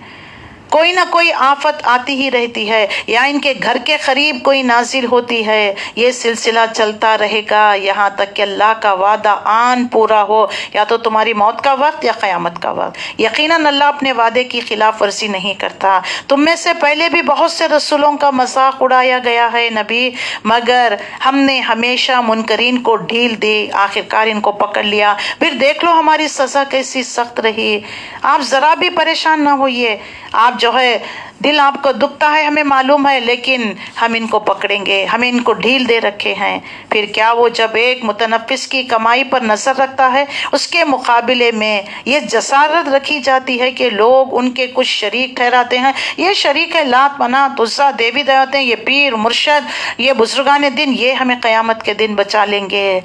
کوئی نہ کوئی آفت آتی ہی رہتی ہے یا ان کے گھر کے قریب کوئی نازل ہوتی ہے. یہ سلسلہ چلتا رہے گا یہاں تک کہ اللہ کا وعدہ آن پورا ہو، یا تو تمہاری موت کا وقت یا قیامت کا وقت. یقیناً اللہ اپنے وعدے کی خلاف ورزی نہیں کرتا. تم میں سے پہلے بھی بہت سے رسولوں کا مذاق اڑایا گیا ہے نبی، مگر ہم نے ہمیشہ منکرین کو ڈھیل دی، آخرکار ان کو پکڑ لیا. پھر دیکھ لو ہماری سزا کیسی سخت رہی. آپ ذرا بھی پریشان نہ ہوئیے. آپ جو ہے دل آپ کو دکھتا ہے ہمیں معلوم ہے، لیکن ہم ان کو پکڑیں گے، ہمیں ان کو ڈھیل دے رکھے ہیں. پھر کیا وہ جب ایک متنفس کی کمائی پر نظر رکھتا ہے اس کے مقابلے میں یہ جسارت رکھی جاتی ہے کہ لوگ ان کے کچھ شریک ٹھہراتے ہیں. یہ شریک ہے لات منات عزا دیوی دیوتے، یہ پیر مرشد، یہ بزرگان دین، یہ ہمیں قیامت کے دن بچا لیں گے.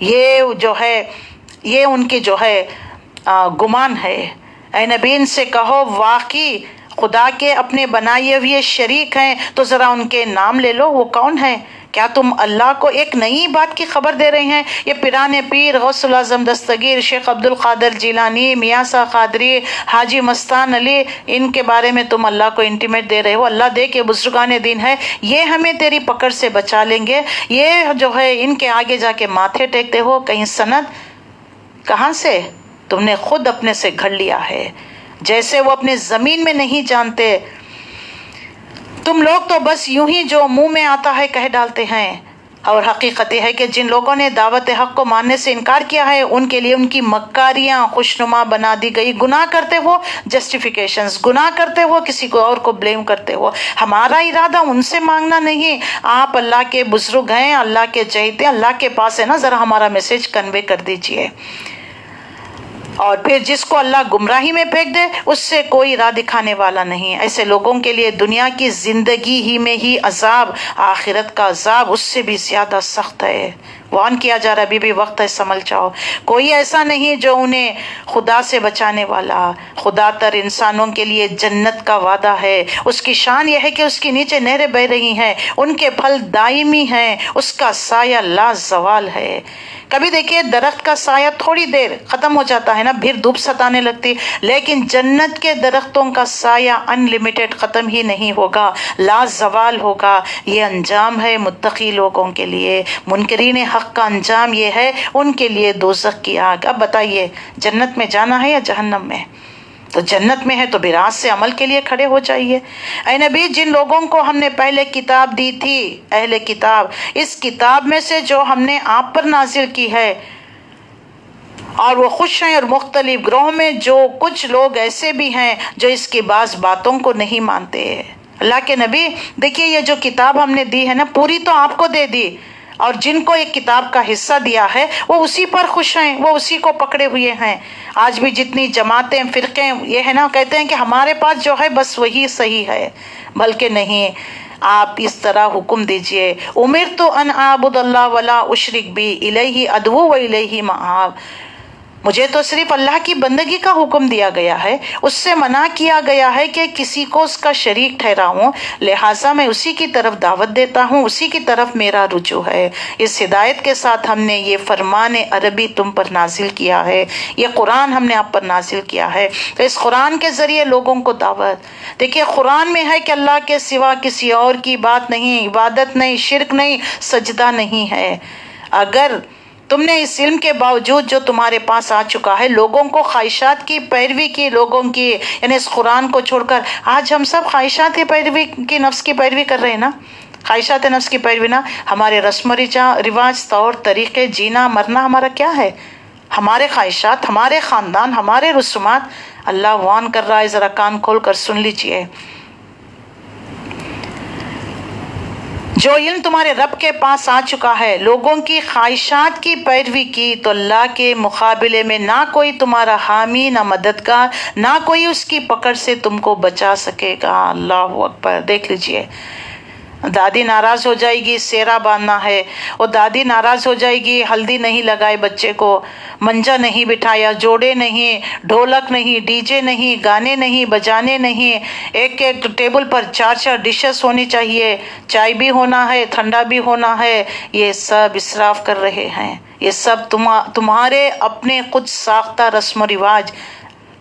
یہ جو ہے یہ ان کی جو ہے گمان ہے. اے نبی ان سے کہو واقعی خدا کے اپنے بنائے ہوئے شریک ہیں تو ذرا ان کے نام لے لو، وہ کون ہیں؟ کیا تم اللہ کو ایک نئی بات کی خبر دے رہے ہیں؟ یہ پیرانے پیر، غوث الاعظم دستگیر، شیخ عبد القادر جیلانی، میاں صاحب قادری، حاجی مستان علی، ان کے بارے میں تم اللہ کو انٹیمیٹ دے رہے ہو. اللہ دے کہ بزرگان دین ہے، یہ ہمیں تیری پکڑ سے بچا لیں گے. یہ جو ہے ان کے آگے جا کے ماتھے ٹیکتے ہو. کہیں سند کہاں سے؟ تم نے خود اپنے سے گھڑ لیا ہے، جیسے وہ اپنے زمین میں نہیں جانتے. تم لوگ تو بس یوں ہی جو منہ میں آتا ہے کہہ ڈالتے ہیں. اور حقیقت یہ ہے کہ جن لوگوں نے دعوت حق کو ماننے سے انکار کیا ہے ان کے لیے ان کی مکاریاں خوشنما بنا دی گئی. گناہ کرتے ہو جسٹیفیکیشنز، گناہ کرتے ہو کسی کو اور کو بلیم کرتے ہو. ہمارا ارادہ ان سے مانگنا نہیں. آپ اللہ کے بزرگ ہیں، اللہ کے چہیتے، اللہ کے پاس ہے نا، ذرا ہمارا میسج کنوے کر دیجئے. اور پھر جس کو اللہ گمراہی میں پھینک دے اس سے کوئی راہ دکھانے والا نہیں. ایسے لوگوں کے لیے دنیا کی زندگی ہی میں ہی عذاب، آخرت کا عذاب اس سے بھی زیادہ سخت ہے. وارن کیا جا رہا ہے، بھی وقت ہے سنبھل جاؤ. کوئی ایسا نہیں جو انہیں خدا سے بچانے والا. خدا تر انسانوں کے لیے جنت کا وعدہ ہے. اس کی شان یہ ہے کہ اس کے نیچے نہریں بہ رہی ہیں، ان کے پھل دائمی ہیں، اس کا سایہ لا زوال ہے. کبھی دیکھیے درخت کا سایہ تھوڑی دیر ختم ہو جاتا ہے نا، پھر دھوپ ستانے لگتی، لیکن جنت کے درختوں کا سایہ ان لمیٹڈ ختم ہی نہیں ہوگا، لا زوال ہوگا. یہ انجام ہے متقی لوگوں کے لیے. منکرین حق کا انجام یہ ہے، ان کے لیے دوزخ کی آگ. اب بتائیے جنت میں جانا ہے یا جہنم میں؟ تو جنت میں ہے تو براعت سے عمل کے لیے کھڑے ہو جائیے. اے نبی جن لوگوں کو ہم نے پہلے کتاب دی تھی، اہل کتاب، اس کتاب میں سے جو ہم نے آپ پر نازل کی ہے، اور وہ خوش ہیں. اور مختلف گروہوں میں جو کچھ لوگ ایسے بھی ہیں جو اس کی بعض باتوں کو نہیں مانتے. اللہ کے نبی دیکھیے یہ جو کتاب ہم نے دی ہے نا پوری تو آپ کو دے دی، اور جن کو ایک کتاب کا حصہ دیا ہے وہ اسی پر خوش ہیں، وہ اسی کو پکڑے ہوئے ہیں. آج بھی جتنی جماعتیں فرقے یہ ہے نا کہتے ہیں کہ ہمارے پاس جو ہے بس وہی صحیح ہے، بلکہ نہیں. آپ اس طرح حکم دیجئے، امرت ان اعبد اللہ ولا اشرک بہ الیہ ادعو و الیہ مآب. مجھے تو صرف اللہ کی بندگی کا حکم دیا گیا ہے، اس سے منع کیا گیا ہے کہ کسی کو اس کا شریک ٹھہراؤں، لہٰذا میں اسی کی طرف دعوت دیتا ہوں، اسی کی طرف میرا رجوع ہے. اس ہدایت کے ساتھ ہم نے یہ فرمان عربی تم پر نازل کیا ہے، یہ قرآن ہم نے آپ پر نازل کیا ہے. تو اس قرآن کے ذریعے لوگوں کو دعوت. دیکھیے قرآن میں ہے کہ اللہ کے سوا کسی اور کی بات نہیں، عبادت نہیں، شرک نہیں، سجدہ نہیں ہے. اگر تم نے اس علم کے باوجود جو تمہارے پاس آ چکا ہے لوگوں کو خواہشات کی پیروی کی، لوگوں کی یعنی اس قرآن کو چھوڑ کر آج ہم سب خواہشات کی پیروی کی، نفس کی پیروی کر رہے ہیں نا. خواہشات نفس کی پیروی نا، ہمارے رسم و رواج، طور طریقے، جینا مرنا ہمارا کیا ہے؟ ہمارے خواہشات، ہمارے خاندان، ہمارے رسومات. اللہ وان کر رہا ہے، ذرا کان کھول کر سن لیجئے. جو علم تمہارے رب کے پاس آ چکا ہے، لوگوں کی خواہشات کی پیروی کی تو اللہ کے مقابلے میں نہ کوئی تمہارا حامی، نہ مددگار، نہ کوئی اس کی پکڑ سے تم کو بچا سکے گا. اللہ اکبر. دیکھ لیجئے دادی ناراض ہو جائے گی، سیرا باندھنا ہے، اور دادی ناراض ہو جائے گی، ہلدی نہیں لگائے بچے کو، منجا نہیں بٹھایا، جوڑے نہیں، ڈھولک نہیں، ڈی جے نہیں، گانے نہیں، بجانے نہیں، ایک ایک ٹیبل پر 4 ڈشز ہونی چاہیے، چائے بھی ہونا ہے، ٹھنڈا بھی ہونا ہے. یہ سب اسراف کر رہے ہیں. یہ سب تمہارے اپنے خود ساختہ رسم و رواج،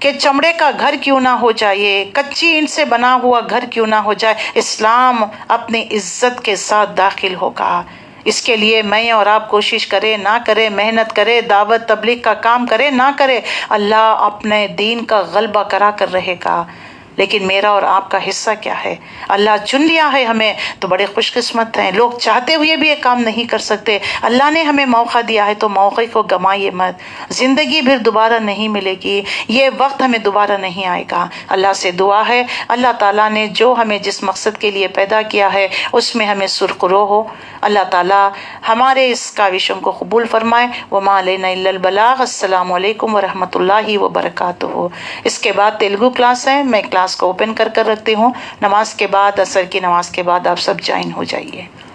کہ چمڑے کا گھر کیوں نہ ہو جائے، کچی اینٹ سے بنا ہوا گھر کیوں نہ ہو جائے، اسلام اپنی عزت کے ساتھ داخل ہوگا۔ اس کے لیے میں اور آپ کوشش کریں نہ کریں، محنت کرے، دعوت تبلیغ کا کام کرے نہ کرے، اللہ اپنے دین کا غلبہ کرا کر رہے گا۔ لیکن میرا اور آپ کا حصہ کیا ہے؟ اللہ چن لیا ہے ہمیں تو بڑے خوش قسمت ہیں۔ لوگ چاہتے ہوئے بھی یہ کام نہیں کر سکتے۔ اللہ نے ہمیں موقع دیا ہے تو موقع کو گمائیے مت۔ زندگی پھر دوبارہ نہیں ملے گی، یہ وقت ہمیں دوبارہ نہیں آئے گا۔ اللہ سے دعا ہے اللہ تعالیٰ نے جو ہمیں جس مقصد کے لیے پیدا کیا ہے اس میں ہمیں سرخرو ہو۔ اللہ تعالیٰ ہمارے اس کاوشوں کو قبول فرمائے۔ وما علینا الا البلاغ۔ السلام علیکم ورحمۃ اللہ وبرکاتہ۔ اس کے بعد تیلگو کلاس ہے، میں کلاس کو اوپن کر رکھتی ہوں۔ نماز کے بعد، عصر کی نماز کے بعد آپ سب جوائن ہو جائیے۔